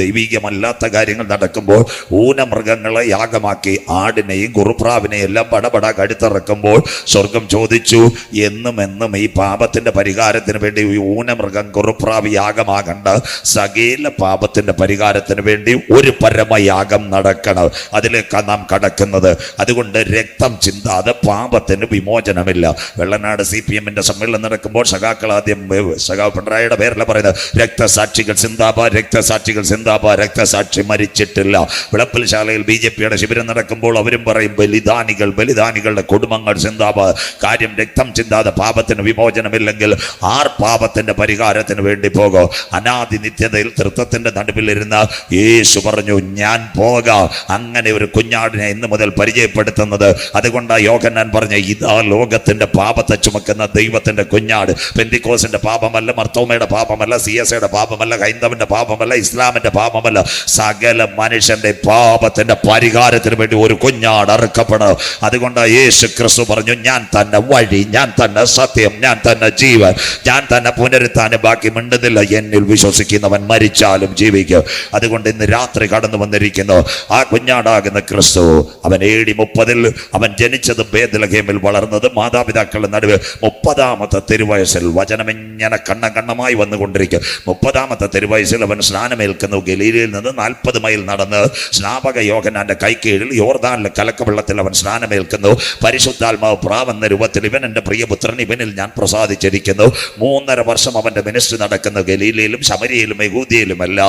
ദൈവികമല്ലാത്ത കാര്യങ്ങൾ നടക്കുമ്പോൾ ഊനമൃഗങ്ങളെ യാഗമാക്കി. ആടിനെയും കുറുപ്രാവിനെയും എല്ലാം പടപട കഴുത്തിറക്കുമ്പോൾ സ്വർഗം ചോദിച്ചു, എന്നും ഈ പാപത്തിന്റെ പരിഹാരത്തിന് വേണ്ടി ഈ ഊനമൃഗം കുറുപ്രാവ് യാഗമാകണ്ട, സകല പാപത്തിന്റെ പരിഹാരത്തിന് വേണ്ടി ഒരു പരമയാഗം യാഗം നടക്കണം. അതിലേക്കാണ് നാം കടക്കുന്നത്. അതുകൊണ്ട് രക്തം ചിന്താതെ പാപത്തിന് വിമോചനമില്ല. വെള്ളനാട് CPM സമ്മേളനം നടക്കുമ്പോൾ സഖാക്കൾ ആദ്യം സഖാവ് പിണറായിയുടെ പേരല്ല പറയുന്നത്, രക്തസാക്ഷികൾ സിന്ദാബാദ്, രക്തസാക്ഷികൾ സിന്ദാബാദ്, രക്തസാക്ഷി മരിച്ചിട്ടില്ല. വിളപ്പിൽശാലയിൽ BJPയുടെ ശിബിരം നടക്കുമ്പോൾ അവരും പറയും ബലിദാനികൾ, ബലിദാനികളുടെ കുടുംബങ്ങൾ സിന്ദാബാദ്. കാര്യം രക്തം ചിന്താതെ പാപത്തിന് വിമോചനമില്ലെങ്കിൽ ആർ പാപത്തിന്റെ പരിഹാരത്തിന് വേണ്ടി പോകോ? അനാദി നിത്യതയിൽ തൃത്വത്തിന്റെ നടുവിലിരുന്ന യേശു പറഞ്ഞു ഞാൻ പോകാം. അങ്ങനെ ഒരു കുഞ്ഞാടിനെ ഇന്ന് മുതൽ പരിചയപ്പെടുത്തുന്നത്. അതുകൊണ്ടാണ് യോഹന്നാൻ പറഞ്ഞ ഇതാ ലോകത്തിന്റെ പാപത്തെ ചുമക്കുന്ന ദൈവത്തിന്റെ കുഞ്ഞാട്. പെന്തിക്കോസിന്റെ പാപമല്ല, മർത്തോമയുടെ പാപമല്ല, CSAയുടെ പാപമല്ല, ഹൈന്ദവന്റെ പാപമല്ല, ഇസ്ലാമിന്റെ പാപമല്ല, സകല മനുഷ്യന്റെ പാപത്തിന്റെ പരിഹാരത്തിന് വേണ്ടി ഒരു കുഞ്ഞാട് അറുക്കപ്പെടും. അതുകൊണ്ടാണ് യേശു ക്രിസ്തു പറഞ്ഞു ഞാൻ തന്നെ വഴി, ഞാൻ തന്നെ സത്യം, ഞാൻ തന്നെ ജീവൻ, ഞാൻ തന്നെ പുനരുത്ഥാനം. ബാക്കി മിണ്ടുന്നില്ല. എന്നിൽ വിശ്വസിക്കുന്നവൻ മരിച്ചാലും ജീവിക്കും. അതുകൊണ്ട് ഇന്ന് രാത്രി കടന്നു വന്നിരിക്കുന്നു ആ കുഞ്ഞാടാകുന്ന ക്രിസ്തു. അവൻ AD 30 അവൻ ജനിച്ചത് ബേത്ലഹേമിൽ, വളർന്നത് മാതാപിതാക്കളുടെ നടുവ്. 30ാമത്തെ തിരുവയസ്സിൽ വചനമിങ്ങനെ കണ്ണമായി വന്നുകൊണ്ടിരിക്കും. 30ാമത്തെ തിരുവയസ്സിൽ അവൻ സ്നാനമേൽക്കുന്നു. ഗലീലയിൽ നിന്ന് 40 മൈൽ നടന്ന് സ്നാപക യോഹന്നാന്റെ കൈക്കീഴിൽ യോർദാനിലെ കലക്കവെള്ളത്തിൽ അവൻ സ്നാനമേൽക്കുന്നു. പരിശുദ്ധാത്മാവ് പ്രാവെന്ന രൂപത്തിൽ ഇവൻ എൻ്റെ പ്രിയപുത്രൻ, ഇവനിൽ ഞാൻ പ്രസാദിച്ചിരിക്കുന്നു. 3.5 വർഷം അവന്റെ മിനിസ്ട്രി നടക്കുന്നു. ഗലീലയിലും ശമരിയയിലും യഹൂദിയയിലുമല്ല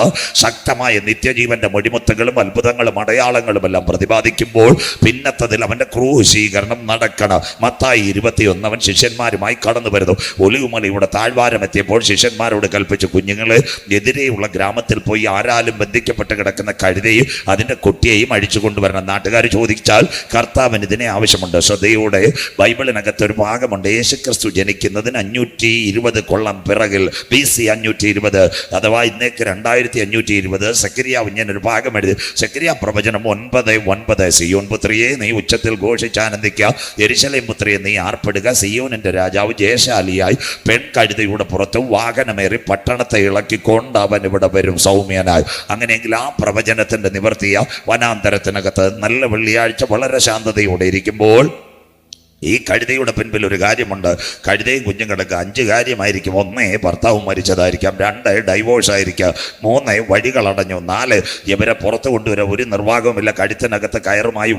ശക്തമായ നിത്യജീവന്റെ മൊഴിമുത്തുകളും അത്ഭുതങ്ങളും അടയാളങ്ങളും എല്ലാം പ്രതിപാദിക്കുമ്പോൾ പിന്നത്തതിൽ അവന്റെ ക്രൂശീകരണം നടക്കണം. മത്തായി 21 അവൻ ശിഷ്യന്മാരുമായി കടന്നു വരുന്നു. ഒലിവുമലയുടെ താഴ്വാരം എത്തിയപ്പോൾ ശിഷ്യന്മാരോട് കൽപ്പിച്ചു, കുഞ്ഞുങ്ങളെ എതിരെയുള്ള ഗ്രാമത്തിൽ പോയി ആരാലും ബന്ധിക്കപ്പെട്ട് കിടക്കുന്ന കഴുതയും അതിന്റെ കുട്ടിയെയും അഴിച്ചു കൊണ്ടുവരണം. നാട്ടുകാർ ചോദിച്ചാൽ കർത്താവിന് ഇതിനെ ആവശ്യമുണ്ട്. ശ്രദ്ധയോടെ ബൈബിളിനകത്ത് ഒരു ഭാഗമുണ്ട്. യേശുക്രിസ്തു ജനിക്കുന്നതിന് 520 കൊല്ലം പിറകിൽ BC 520 അഥവാ ഇന്നേക്ക് 2520 സെക്കരിയാവ് ഇങ്ങനെ ഒരു ഭാഗം എഴുതി. സെക്കരിയ പ്രവചനം 9:9 സിയോൻ പുത്രിയെ നീ ഉച്ചത്തിൽ ഘോഷിച്ചാനന്ദിക്കുക, യെരൂശലേം പുത്രിയെ നീ ആർപ്പെടുക, സിയോനിന്റെ രാജാവ് ജയശാലിയായി പെൺകഴുതയുടെ പുറത്ത് വാഹനമേറി പട്ടണത്തെ ഇളക്കിക്കൊണ്ട് അവൻ ഇവിടെ വരും സൗമ്യനായി. അങ്ങനെയെങ്കിൽ ആ പ്രവചനത്തിന്റെ നിവർത്തിയ വനാന്തരത്തിനകത്ത് നല്ല വെള്ളിയാഴ്ച വളരെ ശാന്തതയോടെ ഇരിക്കുമ്പോൾ ഈ കഴുതയുടെ പിൻപിൽ ഒരു കാര്യമുണ്ട്. കഴുതയും കുഞ്ഞുങ്ങൾക്ക് 5 കാര്യമായിരിക്കും. 1 ഭർത്താവ് മരിച്ചതായിരിക്കാം, 2 ഡൈവോഴ്സ് ആയിരിക്കാം, 3 വഴികളടഞ്ഞു, 4 ഇവരെ പുറത്തു കൊണ്ടുവരാൻ ഒരു നിർവാഹവുമില്ല, കഴുത്തിനകത്ത് കയറുമായി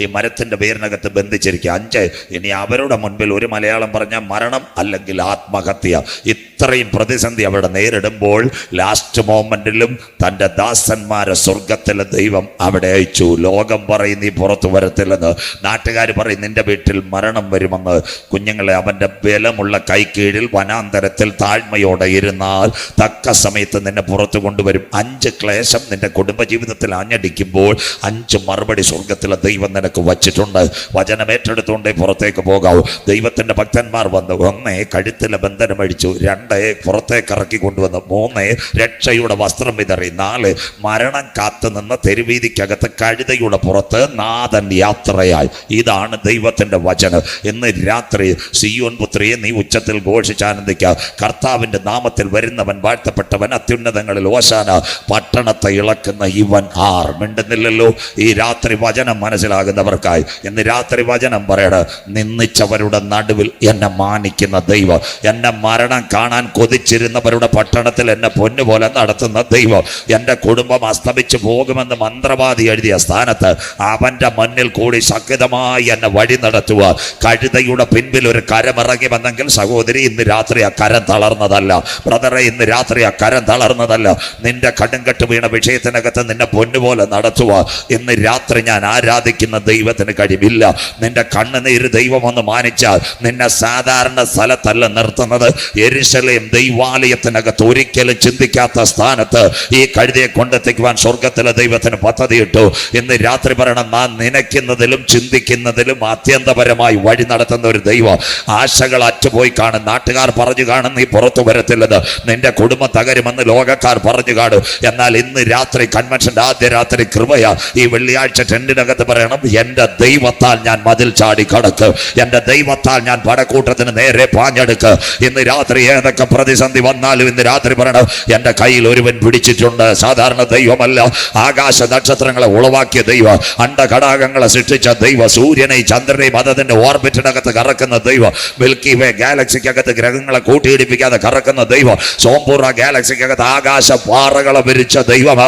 ഈ മരത്തിന്റെ പേരിനകത്ത് ബന്ധിച്ചിരിക്കുക, 5 ഇനി അവരുടെ മുൻപിൽ ഒരു മലയാളം പറഞ്ഞ മരണം അല്ലെങ്കിൽ ആത്മഹത്യ. ഇത്രയും പ്രതിസന്ധി അവിടെ നേരിടുമ്പോൾ ലാസ്റ്റ് മൊമെന്റിലും തൻ്റെ ദാസന്മാരെ സ്വർഗത്തിലെ ദൈവം അവിടെ അയച്ചു. ലോകം പറയും നീ പുറത്തു വരത്തില്ലെന്ന്, നാട്ടുകാർ പറയും നിന്റെ വീട്ടിൽ മരണം വരുമെന്ന്. കുഞ്ഞുങ്ങളെ അവൻ്റെ ബലമുള്ള കൈക്കീഴിൽ വനാന്തരത്തിൽ താഴ്മയോടെ ഇരുന്നാൽ തക്ക സമയത്ത് നിന്നെ പുറത്തു കൊണ്ടുവരും. 5 ക്ലേശം നിന്റെ കുടുംബജീവിതത്തിൽ ആഞ്ഞടിക്കുമ്പോൾ 5 മറുപടി സ്വർഗത്തിലെ ദൈവം നിനക്ക് വച്ചിട്ടുണ്ട്. വചനം ഏറ്റെടുത്തുകൊണ്ടേ പുറത്തേക്ക് പോകാവൂ. ദൈവത്തിൻ്റെ ഭക്തന്മാർ വന്നു. 1 കഴുത്തിലെ ബന്ധനം അഴിച്ചു, 2 പുറത്തേക്ക് ഇറക്കി കൊണ്ടുവന്നു, 3 രക്ഷയുടെ വസ്ത്രം വിതറി, 4 മരണം കാത്തു നിന്ന് തെരുവീതിക്കകത്ത് കഴുതയുടെ പുറത്ത് നാഥൻ യാത്രയായി. ഇതാണ് ദൈവത്തിൻ്റെ വചനം. ഇന്ന് രാത്രി സിയോൻ പുത്രിയെ നീ ഉച്ചത്തിൽ ഘോഷിച്ചാനന്ദിക്കുക. കർത്താവിൻ്റെ നാമത്തിൽ വരുന്നവൻ വാഴ്ത്തപ്പെട്ടവൻ, അത്യുന്നതങ്ങളിൽ ഓശാന. പട്ടണത്തെ ഇളക്കുന്ന ഇവൻ ആർ? മിണ്ടുന്നില്ലല്ലോ. ഈ രാത്രി വചനം മനസ്സിലാകുന്നവർക്കായി ഇന്ന് രാത്രി വചനം പറയണ, നിന്ദിച്ചവരുടെ നടുവിൽ എന്നെ മാനിക്കുന്ന ദൈവം, എന്നെ മരണം കാണാൻ കൊതിച്ചിരുന്നവരുടെ പട്ടണത്തിൽ എന്നെ പൊന്നുപോലെ നടത്തുന്ന ദൈവം, എൻ്റെ കുടുംബം അസ്തമിച്ചു പോകുമെന്ന് മന്ത്രവാദി എഴുതിയ സ്ഥാനത്ത് അവൻ്റെ മുന്നിൽ കൂടി ശക്തമായി എന്നെ വഴി നടത്തുക. കഴുതയുടെ പിൻപിൽ ഒരു കരമിറങ്ങി വന്നെങ്കിൽ സഹോദരി ഇന്ന് രാത്രി ആ കരം തളർന്നതല്ല. ബ്രദറെ ഇന്ന് രാത്രി ആ കരം തളർന്നതല്ല. നിന്റെ കടുങ്കട്ട് വീണ വിഷയത്തിനകത്ത് നിന്നെ പൊന്നുപോലെ നടത്തുക ഇന്ന് രാത്രി ഞാൻ ആരാധിക്കുന്ന ദൈവത്തിന് കഴിവില്ല. നിന്റെ കണ്ണുനീര് ദൈവം ഒന്ന് മാനിച്ചാൽ നിന്നെ സാധാരണ സ്ഥലത്തല്ല നിർത്തുന്നത്. യെരൂശലേം ദൈവാലയത്തിനകത്ത് ഒരിക്കലും ചിന്തിക്കാത്ത സ്ഥാനത്ത് ഈ കഴുതയെ കൊണ്ടെത്തിക്കുവാൻ സ്വർഗത്തിലെ ദൈവത്തിന് പദ്ധതിയിട്ടു. ഇന്ന് രാത്രി പറയണം, നാം നനയ്ക്കുന്നതിലും ചിന്തിക്കുന്നതിലും അത്യന്തപരമായി വഴി നടത്തുന്ന ഒരു ദൈവം. ആശകൾ അറ്റുപോയി കാണും, നാട്ടുകാർ പറഞ്ഞു കാണും നീ പുറത്തു വരത്തില്ലെന്ന്, നിന്റെ കുടുംബം തകരുമെന്ന് ലോകക്കാർ പറഞ്ഞു കാണും. എന്നാൽ ഇന്ന് രാത്രി കൺവെൻഷന്റെ ആദ്യ രാത്രി കൃപയാ. ഈ വെള്ളിയാഴ്ച ടെന്റിനകത്ത് പറയണം, എൻ്റെ ദൈവത്താൽ ഞാൻ മതിൽ ചാടി കടക്ക്, എൻ്റെ ദൈവത്താൽ ഞാൻ പടക്കൂട്ടത്തിന് നേരെ പാഞ്ഞെടുക്ക്. ഇന്ന് രാത്രി ഏതൊക്കെ പ്രതിസന്ധി വന്നാലും ഇന്ന് രാത്രി പറയണം, എൻ്റെ കയ്യിൽ ഒരുവൻ പിടിച്ചിട്ടുണ്ട്. സാധാരണ ദൈവമല്ല, ആകാശ നക്ഷത്രങ്ങളെ ഉളവാക്കിയ ദൈവം, അണ്ടഘടാകങ്ങളെ സൃഷ്ടിച്ച ദൈവം, സൂര്യനെയും ചന്ദ്രനെയും അതതിൻ്റെ ഓർബിറ്റിനകത്ത് കറക്കുന്ന ദൈവം, മിൽക്കി വേ ഗാലക്സിക്കകത്ത് ഗ്രഹങ്ങളെ കൂട്ടിയിടിപ്പിക്കാതെ കറക്കുന്ന ദൈവം, സോംപൂർണ്ണ ഗാലക്സിക്കകത്ത് ആകാശ പാറകളെ വിരിച്ച ദൈവം.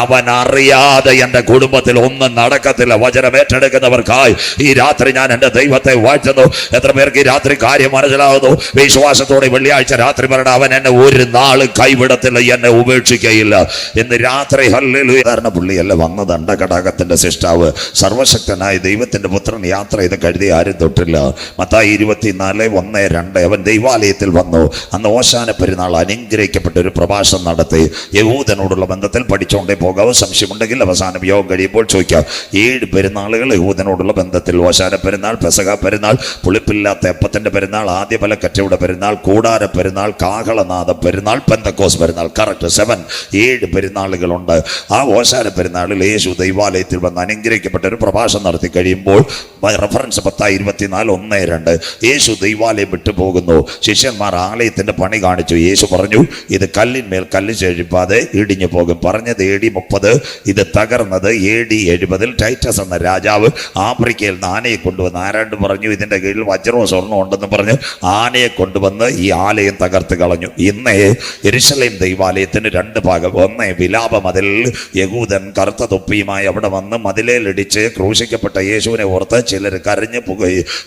അവൻ അറിയാതെ എൻ്റെ കുടുംബത്തിൽ ഒന്നും നടക്കത്തില്ല. വചനം ഏറ്റെടുക്കുന്നവർക്കായി ഈ രാത്രി ഞാൻ എൻ്റെ ദൈവത്തെ വാഴ്ത്തുന്നു. എത്ര പേർക്ക് ഈ രാത്രി കാര്യം മനസ്സിലാവുന്നു? വിശ്വാസത്തോടെ വെള്ളിയാഴ്ച രാത്രി പറയണം, അവൻ എന്നെ ഒരു നാൾ കൈവിടത്തില്ല, എന്നെ ഉപേക്ഷിക്കയില്ല. ഇന്ന് രാത്രി ഹല്ലേലൂയ. സാധാരണ പുള്ളിയല്ല വന്നത്, അണ്ടകടാകത്തിന്റെ സൃഷ്ടാവ്, സർവശക്തനായ ദൈവത്തിന്റെ പുത്രൻ യാത്ര ചെയ്ത് കഴുതി ആരും തൊട്ടില്ല. മത്തായി 24:1-2 അവൻ ദൈവാലയത്തിൽ വന്നു. അന്ന് ഓശാന പെരുന്നാൾ അനുഗ്രഹിക്കപ്പെട്ട ഒരു പ്രഭാഷണം നടത്തി. യഹൂദനോടുള്ള ബന്ധത്തിൽ പഠിച്ചുകൊണ്ടേ പോകാവൂ. സംശയമുണ്ടെങ്കിൽ അവസാനം യോഗം കഴിയുമ്പോൾ ചോദിക്കാം. 7 പെരുന്നാളുകൾ യഹൂദനോടുള്ള ബന്ധത്തിൽ: ഓശാന പെരുന്നാൾ, പെസഹ പെരുന്നാൾ, പുളിപ്പില്ലാത്ത അപ്പത്തിന്റെ പെരുന്നാൾ, ആദ്യ ഫലക്കറ്റയുടെ പെരുന്നാൾ, കൂടാര പെരുന്നാൾ, കാഹളനാദ പെരുന്നാൾ, പെന്തക്കോസ് പെരുന്നാൾ. കറക്റ്റ് 7 പെരുന്നാളുകളുണ്ട്. ആ ഓശാന പെരുന്നാളിൽ യേശു ദൈവാലയത്തിൽ വന്ന് അനുഗ്രഹിക്കപ്പെട്ട ഒരു പ്രഭാഷണം നടത്തി കഴിയുമ്പോൾ റഫറൻസ് 10:24-1-2 യേശു ദൈവാലയം വിട്ടു പോകുന്നു. ശിഷ്യന്മാർ ആലയത്തിന്റെ പണി കാണിച്ചു. യേശു പറഞ്ഞു, ഇത് കല്ലിന്മേൽ കല്ല് ചെഴിപ്പാതെ ഇടിഞ്ഞു പോകും. പറഞ്ഞത് AD 30, ഇത് തകർന്നത് AD 70. ടൈറ്റസ് എന്ന രാജാവ് ആഫ്രിക്കയിൽ നിന്ന് ആനയെ കൊണ്ടുവന്ന്, ആരാണ്ട് പറഞ്ഞു ഇതിന്റെ കീഴിൽ വജ്രവും സ്വർണ്ണവും ഉണ്ടെന്ന് പറഞ്ഞ് ആനയെ കൊണ്ടുവന്ന് ഈ ആലയം തകർത്ത് കളഞ്ഞു. ഇന്ന് യെരുശലേം ദൈവാലയത്തിന് 2 ഭാഗം. ഒന്ന് വിലാപ മതിൽ, യഹൂദൻ കറുത്ത തൊപ്പിയുമായി അവിടെ വന്ന് മതിലേലിടിച്ച് ക്രൂശിക്കപ്പെട്ട യേശുവിനെ ഓർത്ത് ചിലർ കരഞ്ഞ്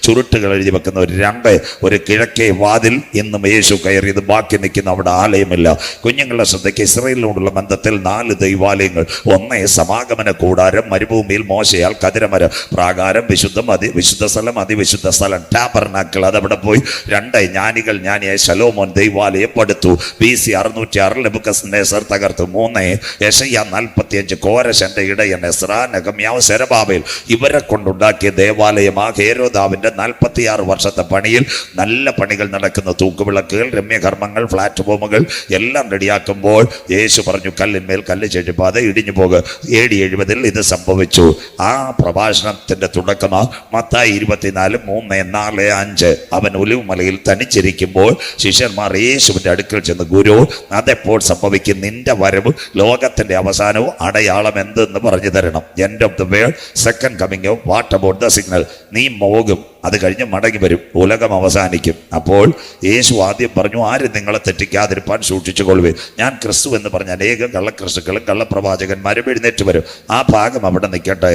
ചുരുട്ടുകൾ എഴുതി വെക്കുന്ന 2. ഒരു കിഴക്കേ വാതിൽ, ഇന്നും യേശു കയറിയത് ബാക്കി നിൽക്കുന്ന അവിടെ ആലയമില്ല. കുഞ്ഞുങ്ങളുടെ ശ്രദ്ധയ്ക്ക് ഇസ്രായേലിനോടുള്ള ബന്ധത്തിൽ 4 ദൈവാലയങ്ങൾ. 1 സമാഗമന കൂടാരം, മരുഭൂമിയിൽ മോശയാൽ കതിരമര പ്രാകാരം, വിശുദ്ധ സ്ഥലം, അതിവിശുദ്ധ സ്ഥലം, ടാബർനാക്കിൾ, അതവിടെ പോയി. 2 ജ്ഞാനികൾ ജ്ഞാനിയായ ശലോമോൻ ദൈവാലയം പടുത്തു. BC 606 നെബൂഖദ്നേസർ തകർത്തു. 3 യെശയ്യാ 45 കോരശന്റെ ഇടയൻ എസ്രാ, നെഹെമ്യാവ്, സെരുബ്ബാബേൽ ഇവരെ കൊണ്ടുണ്ടാക്കിയ ദേവാലയമാ ഹേരോദാവിന്റെ 46 വർഷത്തെ പണിയിൽ നല്ല പണികൾ നടക്കുന്ന തൂക്കുവിളക്കുകൾ, രമ്യകർമ്മങ്ങൾ, പ്ലാറ്റ്ഫോമുകൾ എല്ലാം റെഡിയാക്കുമ്പോൾ യേശു പറഞ്ഞു, കല്ലിന്മേൽ കല്ല് ചെഴിപ്പാതെ ഇടിഞ്ഞു പോകുക. AD 70 ഇത് സംഭവിച്ചു. ആ പ്രഭാഷണത്തിന്റെ തുടക്കമാ മത്തായി 24:3-4-5 അവൻ ഒലിവുമലയിൽ തനിച്ചിരിക്കുമ്പോൾ ശിഷ്യന്മാർ യേശുവിന്റെ അടുക്കൽ ചെന്ന്, ഗുരു, അതെപ്പോൾ സംഭവിക്കും? നിന്റെ വരവ്, ലോകത്തിന്റെ അവസാനവും അടയാളം എന്തെന്ന് പറഞ്ഞു തരണം. End of the world, second coming of, what about the signal? നീ പോകും, അത് കഴിഞ്ഞ് മടങ്ങി വരും, ഉലകം അവസാനിക്കും. അപ്പോൾ യേശു ആദ്യം പറഞ്ഞു, ആരും നിങ്ങളെ തെറ്റിക്കാതിരിപ്പാൻ സൂക്ഷിച്ചു കൊള്ളുവേ. ഞാൻ ക്രിസ്തു എന്ന് പറഞ്ഞ അനേകം കള്ളക്രിസ്തുക്കളും കള്ളപ്രവാചകന്മാരും എഴുന്നേറ്റ് വരും. ആ ഭാഗം അവിടെ നിൽക്കട്ടെ.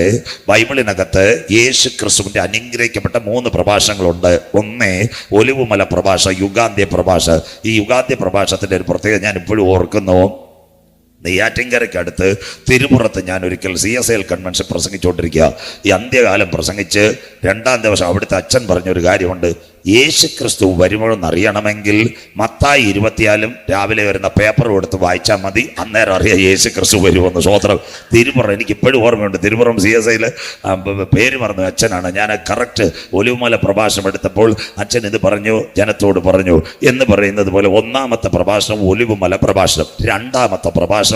ബൈബിളിനകത്ത് യേശു ക്രിസ്തുവിന്റെ അനുഗ്രഹിക്കപ്പെട്ട 3 പ്രഭാഷണങ്ങളുണ്ട്. 1 ഒലിവുമല പ്രഭാഷണം, യുഗാന്ത്യ പ്രഭാഷണം. ഈ യുഗാന്ത്യ പ്രഭാഷണത്തിന്റെ ഒരു പ്രത്യേകത ഞാൻ ഇപ്പോഴും ഓർക്കുന്നു. നെയ്യാറ്റിൻകരയ്ക്ക് അടുത്ത് തിരുപുറത്ത് ഞാൻ ഒരിക്കൽ CSL കൺവെൻഷൻ പ്രസംഗിച്ചുകൊണ്ടിരിക്കുക. ഈ അന്ത്യകാലം പ്രസംഗിച്ച് 2-ാം ദിവസം അവിടുത്തെ അച്ഛൻ പറഞ്ഞൊരു കാര്യമുണ്ട്. യേശു ക്രിസ്തു വരുമ്പോഴെന്ന് അറിയണമെങ്കിൽ മത്തായി 24 രാവിലെ വരുന്ന പേപ്പർ കൊടുത്ത് വായിച്ചാൽ മതി, അന്നേരം അറിയാം യേശു ക്രിസ്തു വരുമെന്ന്. സ്വോത്രം. തിരുപുറം എനിക്ക് ഇപ്പോഴും ഓർമ്മയുണ്ട്. തിരുപുറം CSL പേര് മറന്നു അച്ഛനാണ്. ഞാൻ കറക്റ്റ് ഒലിവുമല പ്രഭാഷണം എടുത്തപ്പോൾ അച്ഛൻ ഇത് പറഞ്ഞു, ജനത്തോട് പറഞ്ഞു എന്ന് പറയുന്നത് പോലെ. 1-ാമത്തെ പ്രഭാഷണം ഒലിവുമല പ്രഭാഷണം. 2-ാമത്തെ പ്രഭാഷണം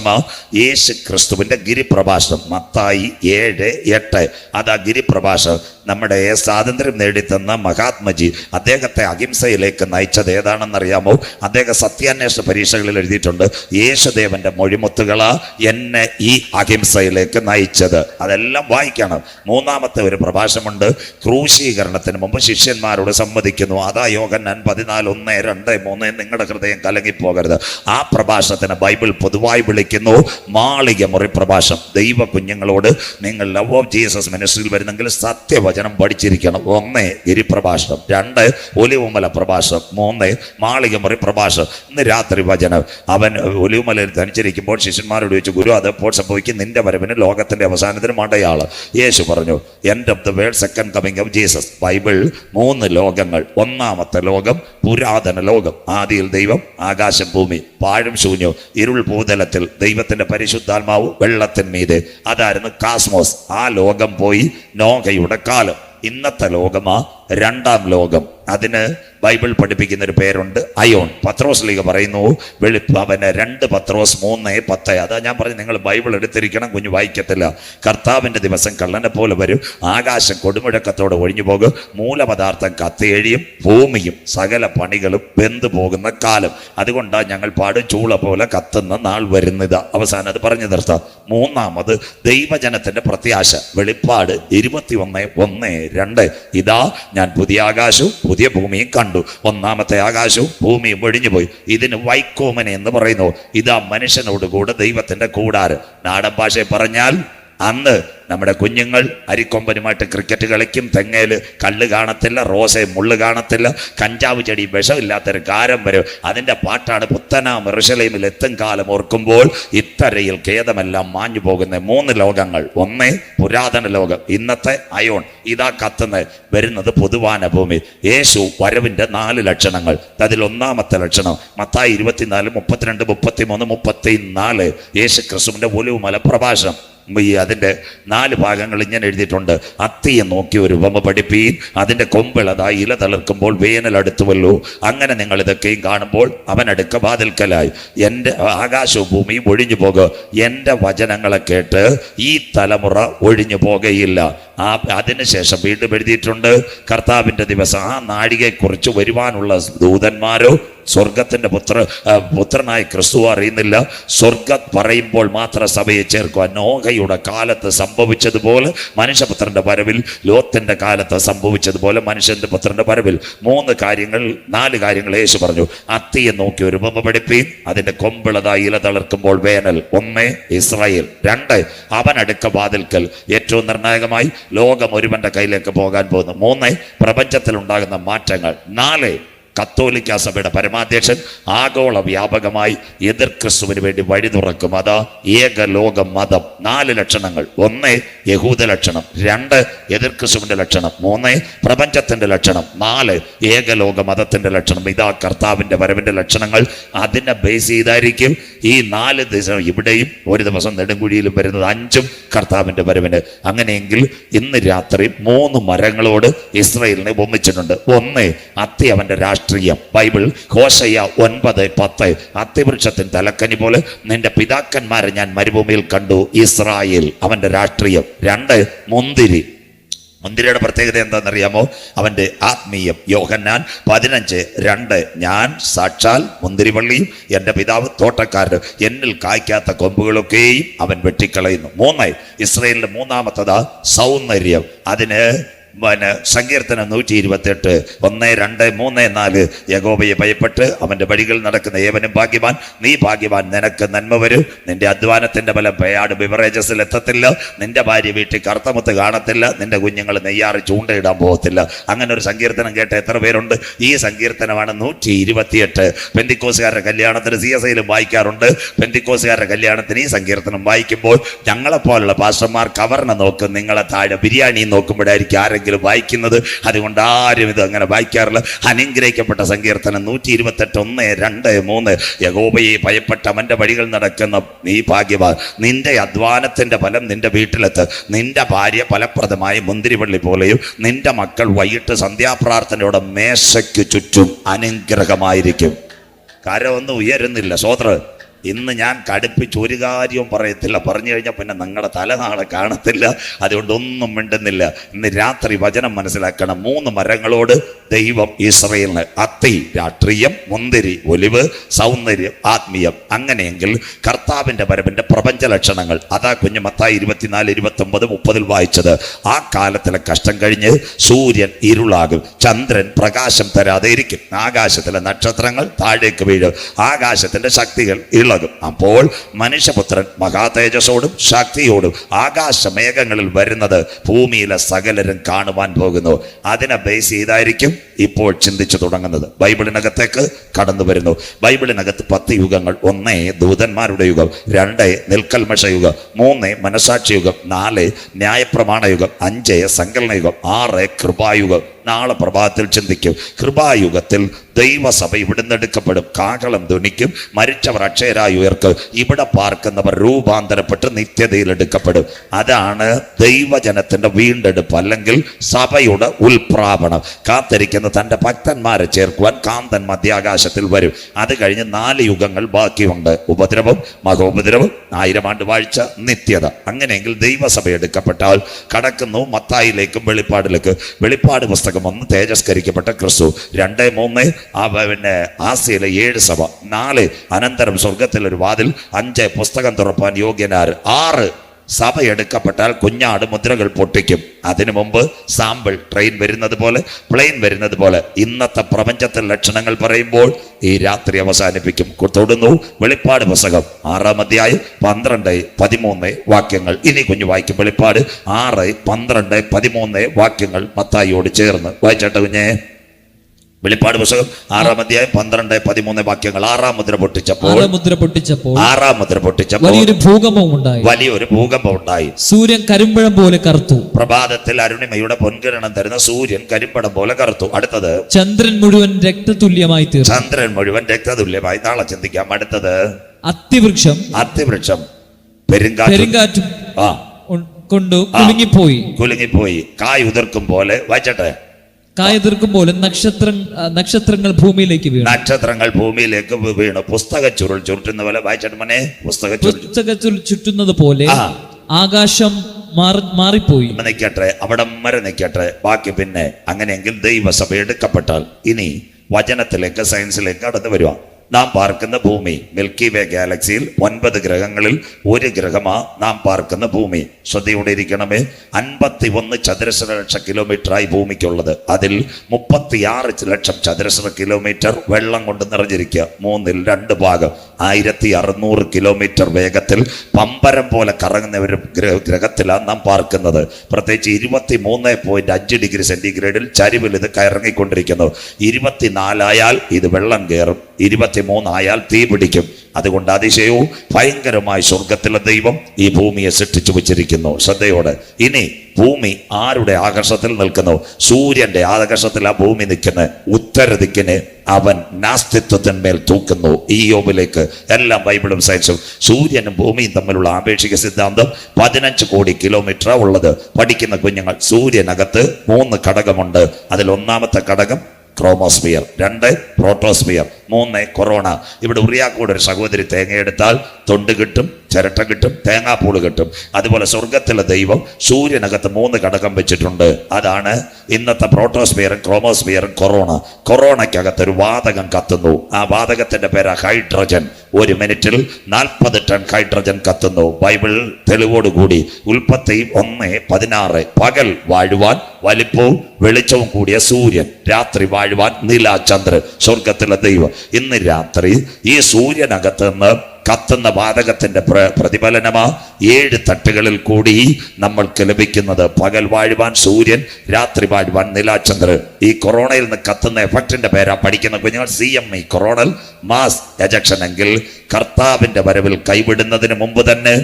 യേശു ക്രിസ്തുവിന്റെ ഗിരിപ്രഭാഷണം, മത്തായി 7-8. അതാ ഗിരിപ്രഭാഷണം. നമ്മുടെ സ്വാതന്ത്ര്യം നേടിത്തന്ന മഹാത്മജി അദ്ദേഹത്തെ അഹിംസയിലേക്ക് നയിച്ചത് ഏതാണെന്നറിയാമോ? അദ്ദേഹം സത്യാന്വേഷണ പരീക്ഷകളിൽ എഴുതിയിട്ടുണ്ട്, യേശുദേവന്റെ മൊഴിമുത്തുകളാ എന്നെ ഈ അഹിംസയിലേക്ക് നയിച്ചത്. അതെല്ലാം വായിക്കണം. 3-ാമത്തെ ഒരു പ്രഭാഷണമുണ്ട്, ക്രൂശീകരണത്തിന് മുമ്പ് ശിഷ്യന്മാരോട് സംവദിക്കുന്നു. അതാ യോഹന്നാൻ 14:1-2-3 നിങ്ങളുടെ ഹൃദയം കലങ്ങിപ്പോകരുത്. ആ പ്രഭാഷണത്തിന് ബൈബിൾ പൊതുവായി വിളിക്കുന്നു മാളിക മുറി പ്രഭാഷണം. ദൈവ കുഞ്ഞുങ്ങളോട് നിങ്ങൾ ലവ് ഓഫ് ജീസസ് മിനിസ്ട്രിയിൽ വരുന്നെങ്കിൽ സത്യവചനം പഠിച്ചിരിക്കണം. 1 ഗിരിപ്രഭാഷണം, 2 ഒലിവുമല പ്രഭാഷണം, 3 മാളിക മുറി പ്രഭാഷണം. ഇന്ന് രാത്രി വചനം. അവൻ ഒലിവുമലയിൽ തനിച്ചിരിക്കുമ്പോൾ ശിഷ്യന്മാരോട് ചോദിച്ചു, ഗുരു, അതെപ്പോൾ സംഭവിക്കും? നിന്റെ വരവിന് ലോകത്തിന്റെ അവസാനത്തിന് അടയാളം. യേശു പറഞ്ഞു, end of the world, second coming of Jesus. Bible 3 ലോകങ്ങൾ. 1-ാമത്തെ ലോകം പുരാതന ലോകം. ആദിയിൽ ദൈവം, ആകാശം ഭൂമി, പാഴും ശൂന്യവും, ഇരുൾ ഭൂതലത്തിൽ ദൈവത്തിന്റെ പരിശുദ്ധാത്മാവ് വെള്ളത്തിന്മീതെ. അതായിരുന്നു കാസ്മോസ്. ആ ലോകം പോയി. നോഹയുടെ കാലം. ഇന്നത്തെ ലോകമാ 2-ാം ലോകം. അതിന് ബൈബിൾ പഠിപ്പിക്കുന്ന ഒരു പേരുണ്ട്, അയോൺ. പത്രോസ് ലീഗ പറയുന്നു, അവന് 2 പത്രോസ് 3:10. അതാ ഞാൻ പറഞ്ഞു, നിങ്ങൾ ബൈബിൾ എടുത്തിരിക്കണം, കുഞ്ഞു വായിക്കത്തില്ല. കർത്താവിന്റെ ദിവസം കള്ളനെ പോലെ വരും, ആകാശം കൊടുമുഴക്കത്തോടെ ഒഴിഞ്ഞു പോകും, മൂലപദാർത്ഥം കത്തിയെഴിയും, ഭൂമിയും സകല പണികളും വെന്തു പോകുന്ന കാലം. അതുകൊണ്ടാണ് ഞങ്ങൾ പാടും, ചൂള പോലെ കത്തുന്ന നാൾ വരുന്നത്. അവസാനം അത് പറഞ്ഞു നിർത്താം. 3-ാമത് ദൈവജനത്തിന്റെ പ്രത്യാശ. വെളിപ്പാട് 21:1-2. ഇതാ ഞാൻ പുതിയ ആകാശവും പുതിയ ഭൂമിയും കണ്ടു. ഒന്നാമത്തെ ആകാശവും ഭൂമിയും ഒഴിഞ്ഞുപോയി. ഇതിന് വൈക്കോമന എന്ന് പറയുന്നു. ഇതാ മനുഷ്യനോട് കൂടെ ദൈവത്തിന്റെ കൂടാരം. നാടൻ ഭാഷയിൽ പറഞ്ഞാൽ അന്ന് നമ്മുടെ കുഞ്ഞുങ്ങൾ അരിക്കൊമ്പനുമായിട്ട് ക്രിക്കറ്റ് കളിക്കും. തെങ്ങേല് കല്ല് കാണത്തില്ല, റോസെ മുള്ള് കാണത്തില്ല, കഞ്ചാവ് ചെടി വിഷമില്ലാത്തൊരു കാരം വരും. അതിൻ്റെ പാട്ടാണ് പുത്തനാം യെരൂശലേമിൽ എത്തും കാലം ഓർക്കുമ്പോൾ ഇത്തരയിൽ ഖേദമെല്ലാം മാഞ്ഞു പോകുന്ന 3 ലോകങ്ങൾ. ഒന്ന് പുരാതന ലോകം, ഇന്നത്തെ അയോൺ, ഇതാ കത്തുന്ന വരുന്നത് പൊതുവാന ഭൂമി. യേശു വരവിൻ്റെ 4 ലക്ഷണങ്ങൾ. അതിൽ ഒന്നാമത്തെ ലക്ഷണം മത്തായി 24, 32, 33, 34 യേശു ക്രിസ്തുവിൻ്റെ ഒലിവ് മലപ്രഭാഷണം. അതിൻ്റെ 4 ഭാഗങ്ങൾ ഇങ്ങനെ എഴുതിയിട്ടുണ്ട്. അത്തിയെ നോക്കി ഒരു ഉപമ പഠിപ്പീൻ, അതിൻ്റെ കൊമ്പിളതാ ഇല തളിർക്കുമ്പോൾ വേനൽ അടുത്തുവല്ലോ. അങ്ങനെ നിങ്ങൾ ഇതൊക്കെയും കാണുമ്പോൾ അവൻ അടുക്ക വാതിൽക്കലായി. എൻ്റെ ആകാശവും ഭൂമിയും ഒഴിഞ്ഞു പോകുക, എൻ്റെ വചനങ്ങളെ കേട്ട് ഈ തലമുറ ഒഴിഞ്ഞു പോകുകയില്ല. അതിനുശേഷം വീണ്ടും എഴുതിയിട്ടുണ്ട്, കർത്താവിൻ്റെ ദിവസം ആ നാഴികയെക്കുറിച്ച് വരുവാനുള്ള ദൂതന്മാരോ സ്വർഗത്തിൻ്റെ പുത്രനായ ക്രിസ്തു അറിയുന്നില്ല. സ്വർഗം പറയുമ്പോൾ മാത്രം സഭയെ ചേർക്കുവാൻ. നോഹയുടെ കാലത്ത് സംഭവിച്ചതുപോലെ മനുഷ്യപുത്രന്റെ വരവിൽ, ലോത്തിന്റെ കാലത്ത് സംഭവിച്ചതുപോലെ മനുഷ്യന്റെ പുത്രന്റെ വരവിൽ 4 കാര്യങ്ങൾ യേശു പറഞ്ഞു. അത്തിയെ നോക്കി ഒരു ഉപമ പഠിപ്പീൻ, അതിന്റെ കൊമ്പിളതായി ഇല തളിർക്കുമ്പോൾ വേനൽ. 1 ഇസ്രായേൽ. 2 അവൻ അടുക്ക വാതിൽക്കൽ. ഏറ്റവും നിർണായകമായി ലോകം ഒരുവന്റെ കയ്യിലേക്ക് പോകാൻ പോകുന്നു. 3 പ്രപഞ്ചത്തിലുണ്ടാകുന്ന മാറ്റങ്ങൾ. 4 കത്തോലിക്ക സഭയുടെ പരമാധ്യക്ഷൻ ആഗോള വ്യാപകമായി എതിർ ക്രിസ്തുവിന് വേണ്ടി വഴി തുറക്കും. അതാ ഏകലോക മതം. 4 ലക്ഷണങ്ങൾ. 1 യഹൂദ ലക്ഷണം, 2 എതിർ ക്രിസ്തുവിന്റെ ലക്ഷണം, 3 പ്രപഞ്ചത്തിന്റെ ലക്ഷണം, 4 ഏകലോക മതത്തിന്റെ ലക്ഷണം. ഇതാ കർത്താവിന്റെ വരവിന്റെ ലക്ഷണങ്ങൾ. അതിനെ ബേസ് ചെയ്തായിരിക്കും ഈ 4 ദിവസം ഇവിടെയും ഒരു ദിവസം നെടുങ്കുഴിയിലും വരുന്നത്. 5ഉം കർത്താവിന്റെ വരവിന്. അങ്ങനെയെങ്കിൽ ഇന്ന് രാത്രി 3 മരങ്ങളോട് ഇസ്രായേലിനെ ഉപമിച്ചിട്ടുണ്ട്. 1 അത്തി അവന്റെ രാഷ്ട്രീയം. ബൈബിൾ ഹോശയ്യ 9:10 അത്തിവൃക്ഷത്തിൻ തലക്കനി പോലെ നിന്റെ പിതാക്കന്മാരെ ഞാൻ മരുഭൂമിയിൽ കണ്ടു. ഇസ്രായേൽ അവന്റെ രാഷ്ട്രീയം. 2 മുന്തിരിയുടെ പ്രത്യേകത എന്താണെന്നറിയാമോ? അവൻ്റെ ആത്മീയം. യോഹന്നാൻ 15:2 ഞാൻ സാക്ഷാൽ മുന്തിരിവള്ളിയും എൻ്റെ പിതാവ് തോട്ടക്കാരനും, എന്നിൽ കായ്ക്കാത്ത കൊമ്പുകളൊക്കെയും അവൻ വെട്ടിക്കളയുന്നു. 3 ഇസ്രായേലിന്റെ മൂന്നാമത്തതാ സൗന്ദര്യം. അതിന് സങ്കീർത്തനം 128 1, 2, 3, 4 യഹോവയെ ഭയപ്പെട്ട് അവന്റെ വഴികൾ നടക്കുന്ന ഏവനും ഭാഗ്യവാൻ. നീ ഭാഗ്യവാൻ, നിനക്ക് നന്മ വരും. നിന്റെ അധ്വാനത്തിന്റെ ഫലം പേയാട് ബിവറേജസിൽ എത്തത്തില്ല. നിന്റെ ഭാര്യ വീട്ടിൽ കറുത്തമുത്ത് കാണത്തില്ല. നിന്റെ കുഞ്ഞുങ്ങൾ നെയ്യാറ് ചൂണ്ടയിടാൻ പോകത്തില്ല. അങ്ങനെ ഒരു സങ്കീർത്തനം കേട്ട എത്ര പേരുണ്ട്? ഈ സങ്കീർത്തനമാണ് 128. പെന്തിക്കോസുകാരുടെ കല്യാണത്തിന് CSIയിലും വായിക്കാറുണ്ട്. പെന്തിക്കോസുകാരുടെ കല്യാണത്തിന് ഈ സങ്കീർത്തനം വായിക്കുമ്പോൾ ഞങ്ങളെപ്പോലുള്ള പാസ്റ്റർമാർ കവറിനെ നോക്കും, നിങ്ങളെ താഴെ ബിരിയാണി നോക്കുമ്പോഴായിരിക്കും ആരെങ്കിലും വായിക്കുന്നത്. അതുകൊണ്ട് ആരും ഇത് അങ്ങനെ വായിക്കാറില്ല. അനുഗ്രഹിക്കപ്പെട്ട സങ്കീർത്തനം 128 1, 2, 3 യഹോവയെ ഭയപ്പെട്ട അവന്റെ വഴികൾ നടക്കുന്ന നീ ഭാഗ്യവാൻ. നിന്റെ അധ്വാനത്തിന്റെ ഫലം നിന്റെ വീട്ടിലെത്ത്. നിന്റെ ഭാര്യ ഫലപ്രദമായ മുന്തിരിവള്ളി പോലെയും നിന്റെ മക്കൾ വൈകിട്ട് സന്ധ്യാപ്രാർത്ഥനയോടെ മേശയ്ക്ക് ചുറ്റും അനുഗ്രഹമായിരിക്കും. കരമൊന്നും ഉയരുന്നില്ല. സ്വോത്രം. ഇന്ന് ഞാൻ കടുപ്പിച്ച് ഒരു കാര്യവും പറയത്തില്ല. പറഞ്ഞു കഴിഞ്ഞാൽ പിന്നെ നിങ്ങളുടെ തല നാളെ കാണത്തില്ല. അതുകൊണ്ടൊന്നും മിണ്ടുന്നില്ല. ഇന്ന് രാത്രി വചനം മനസ്സിലാക്കണം. 3 മരങ്ങളോട് ദൈവം ഇസ്രായേലിന് അത്തി രാഷ്ട്രീയം, മുന്തിരി ഒലിവ്, സൗന്ദര്യം ആത്മീയം. അങ്ങനെയെങ്കിൽ കർത്താവിന്റെ വരവിന്റെ പ്രപഞ്ച ലക്ഷണങ്ങൾ അതാ കുഞ്ഞു മത്തായി 24, 29, 30 വായിച്ചത്. ആ കാലത്തിലെ കഷ്ടം കഴിഞ്ഞ് സൂര്യൻ ഇരുളാകും, ചന്ദ്രൻ പ്രകാശം തരാതെ ഇരിക്കും, ആകാശത്തിലെ നക്ഷത്രങ്ങൾ താഴേക്ക് വീഴും, ആകാശത്തിന്റെ ശക്തികൾ ഇളകും. അപ്പോൾ മനുഷ്യപുത്രൻ മഹാതേജസ്സോടും ശക്തിയോടും ആകാശമേഘങ്ങളിൽ വരുന്നത് ഭൂമിയിലെ സകലരും കാണുവാൻ പോകുന്നു. അതിനെ ബേസ് ചെയ്തായിരിക്കും ഇപ്പോൾ ചിന്തിച്ചു തുടങ്ങുന്നത്. ബൈബിളിനകത്തേക്ക് കടന്നു വരുന്നു. ബൈബിളിനകത്ത് 10 യുഗങ്ങൾ. 1 ദൂതന്മാരുടെ യുഗം, 2 നിൽക്കൽമഷ യുഗം, 3 മനസാക്ഷി യുഗം, 4 ന്യായപ്രമാണ യുഗം, 5 സങ്കലന യുഗം, 6 കൃപായുഗം. നാളെ പ്രഭാതത്തിൽ ചിന്തിക്കും. കൃപായുഗത്തിൽ ദൈവസഭ ഇവിടുന്ന് എടുക്കപ്പെടും. കാഹളം ധ്വനിക്കും, മരിച്ചവർ അക്ഷയരായി ഉയർക്കും, ഇവിടെ പാർക്കുന്നവർ രൂപാന്തരപ്പെട്ട് നിത്യതയിൽ എടുക്കപ്പെടും. അതാണ് ദൈവജനത്തിന്റെ വീണ്ടെടുപ്പ്, അല്ലെങ്കിൽ സഭയുടെ ഉൽപ്രാപണം. കാത്തിരിക്കുന്ന തൻ്റെ ഭക്തന്മാരെ ചേർക്കുവാൻ കാന്തൻ മധ്യാകാശത്തിൽ വരും. അത് കഴിഞ്ഞ് 4 യുഗങ്ങൾ ബാക്കിയുണ്ട്. ഉപദ്രവം, മഹോപദ്രവം, 1000 ആണ്ട് വാഴ്ച, നിത്യത. അങ്ങനെയെങ്കിൽ ദൈവസഭ എടുക്കപ്പെട്ടാൽ കടക്കുന്നു മത്തായിലേക്കും വെളിപ്പാടിലേക്ക്. വെളിപ്പാട് പുസ്തകം 1 തേജസ്കരിക്കപ്പെട്ട ക്രിസ്തു, 2, 3 ആസിയയിലെ 7 സഭ, 4 അനന്തരം സ്വർഗത്തിലൊരു വാതിൽ, 5 പുസ്തകം തുറപ്പാൻ യോഗ്യനാർ, 6 സഭ എടുക്കപ്പെട്ടാൽ കുഞ്ഞാട് മുദ്രകൾ പൊട്ടിക്കും. അതിനു മുമ്പ് സാമ്പിൾ ട്രെയിൻ വരുന്നത് പോലെ, പ്ലെയിൻ വരുന്നത് പോലെ ഇന്നത്തെ പ്രപഞ്ചത്തിൽ ലക്ഷണങ്ങൾ പറയുമ്പോൾ ഈ രാത്രി അവസാനിപ്പിക്കും. തൊടുന്നു വെളിപ്പാട് പുസ്തകം 6-ാം അധ്യായം 12-13 വാക്യങ്ങൾ. ഇനി കുഞ്ഞു വായിക്കും. വെളിപ്പാട് 6-12-13 വാക്യങ്ങൾ മത്തായിയോട് ചേർന്ന് വായിച്ചേട്ട കുഞ്ഞേ. വെളിപ്പാട് പുസ്തകം 6-ാം അധ്യായം 12-13 വാക്യങ്ങൾ. ആറാം മുദ്ര പൊട്ടിച്ചപ്പോൾ വലിയൊരു ഭൂകമ്പം ഉണ്ടായി. സൂര്യൻ കരിമ്പഴം പോലെ കറുത്തു. പ്രഭാതത്തിൽ അരുണിമയുടെ പൊൻകിരണം തരുന്ന സൂര്യൻ കരിമ്പടം പോലെ കറുത്തു. അടുത്തത് ചന്ദ്രൻ മുഴുവൻ രക്തതുല്യമായി തീർന്നു. ചന്ദ്രൻ മുഴുവൻ രക്തതുല്യമായി. നാളെ ചിന്തിക്കാം. അടുത്തത് അത്തിവൃക്ഷം പെരുങ്കാറ്റും കൊണ്ട് കുലുങ്ങിപ്പോയി. കായ് ഉതിർക്കും പോലെ. വായിച്ചട്ടെ. കായതിർക്കും പോലെ നക്ഷത്രങ്ങൾ ഭൂമിയിലേക്ക് വീണു. പുസ്തക ചുരുൾ ചുരുട്ടുന്ന പോലെ. വായിച്ചിട്ട് മനെ. പുസ്തക ചുരുൾ ചുറ്റുന്നത് പോലെ ആകാശം മാറിപ്പോയി. നിൽക്കട്ടെ, അവിടെ വരെ നിൽക്കട്ടെ. ബാക്കി പിന്നെ. അങ്ങനെയെങ്കിൽ ദൈവസഭ എടുക്കപ്പെട്ടാൽ ഇനി വചനത്തിലേക്ക്, സയൻസിലേക്ക് കടന്നു വരുക. നാം പാർക്കുന്ന ഭൂമി മിൽക്കി വേ ഗാലക്സിയിൽ 9 ഗ്രഹങ്ങളിൽ ഒരു ഗ്രഹമാ നാം പാർക്കുന്ന ഭൂമി. ശ്രദ്ധയോടെ ഇരിക്കണമേ. 51 ചതുരശ്ര ലക്ഷം കിലോമീറ്ററായി ഭൂമിക്കുള്ളത്. അതിൽ 36 ലക്ഷം ചതുരശ്ര കിലോമീറ്റർ വെള്ളം കൊണ്ട് നിറഞ്ഞിരിക്കുക. 2/3 ഭാഗം 1600 കിലോമീറ്റർ വേഗത്തിൽ പമ്പരം പോലെ കറങ്ങുന്ന ഒരു ഗ്രഹത്തിലാണ് നാം പാർക്കുന്നത്. പ്രത്യേകിച്ച് 23.5 ഡിഗ്രി സെന്റിഗ്രേഡിൽ ചരിവിൽ ഇത് കറങ്ങിക്കൊണ്ടിരിക്കുന്നു. 24 ആയാൽ ഇത് വെള്ളം കയറും. 23 ആയാൽ തീ പിടിക്കും. അതുകൊണ്ട് അതിശയവും ഭയങ്കരമായി സ്വർഗത്തിലെ ദൈവം ഈ ഭൂമിയെ സൃഷ്ടിച്ചു വച്ചിരിക്കുന്നു. ശ്രദ്ധയോടെ. ഇനി ഭൂമി ആരുടെ ആകർഷത്തിൽ നിൽക്കുന്നു? സൂര്യന്റെ ആകർഷത്തിൽ ആ ഭൂമി നിൽക്കുന്നത്. ഉത്തരദിക്കിന് അവൻ നാസ്തിത്വത്തിന്മേൽ തൂക്കുന്നു. ഈ യോബിലേക്ക് എല്ലാം ബൈബിളും സയൻസും. സൂര്യനും ഭൂമിയും തമ്മിലുള്ള ആപേക്ഷിക സിദ്ധാന്തം 15 കോടി കിലോമീറ്റർ ഉള്ളത്. പഠിക്കുന്ന കുഞ്ഞുങ്ങൾ. സൂര്യനകത്ത് 3 ഘടകമുണ്ട്. അതിൽ ഒന്നാമത്തെ ഘടകം ക്രോമോസ്ഫിയർ, 2 പ്രോട്ടോസ്ഫിയർ, 3 കൊറോണ. ഇവിടെ ഉറിയാക്കൂടെ ഒരു സഹോദരി തേങ്ങയെടുത്താൽ തൊണ്ട് കിട്ടും, ചിരട്ട കിട്ടും, തേങ്ങാപ്പൂള് കിട്ടും. അതുപോലെ സ്വർഗത്തിലെ ദൈവം സൂര്യനകത്ത് 3 ഘടകം വെച്ചിട്ടുണ്ട്. അതാണ് ഇന്നത്തെ പ്രോട്ടോസ്ഫിയറും ക്രോമോസ്ഫിയറും കൊറോണ. കൊറോണയ്ക്കകത്തൊരു വാതകം കത്തുന്നു. ആ വാതകത്തിന്റെ പേര് ഹൈഡ്രജൻ. 1 മിനിറ്റിൽ 40 ടൺ ഹൈഡ്രജൻ കത്തുന്നു. ബൈബിൾ തെളിവോടുകൂടി. ഉൽപ്പത്തി 1:16. പകൽ വാഴുവാൻ വലിപ്പവും വെളിച്ചവും കൂടിയ സൂര്യൻ, രാത്രി വാഴുവാൻ നിലാചന്ദ്രൻ. സ്വർഗത്തിലെ ദൈവം. ഇന്ന് രാത്രി ഈ സൂര്യനകത്ത് നിന്ന് കത്തുന്ന വാതകത്തിന്റെ പ്രതിഫലനമാ 7 തട്ടുകളിൽ കൂടി നമ്മൾക്ക് ലഭിക്കുന്നത്. പകൽ വാഴുവാൻ സൂര്യൻ, രാത്രി വാഴുവാൻ നിലാചന്ദ്രൻ. ഈ കൊറോണയിൽ നിന്ന് കത്തുന്ന എഫക്റ്റിന്റെ പേരാ പഠിക്കുന്ന കുഞ്ഞുങ്ങൾ CME, കൊറോണൽ മാസ് എജക്ഷൻ. എങ്കിൽ കർത്താവിന്റെ വരവിൽ കൈവിടുന്നതിന് മുമ്പ് തന്നെ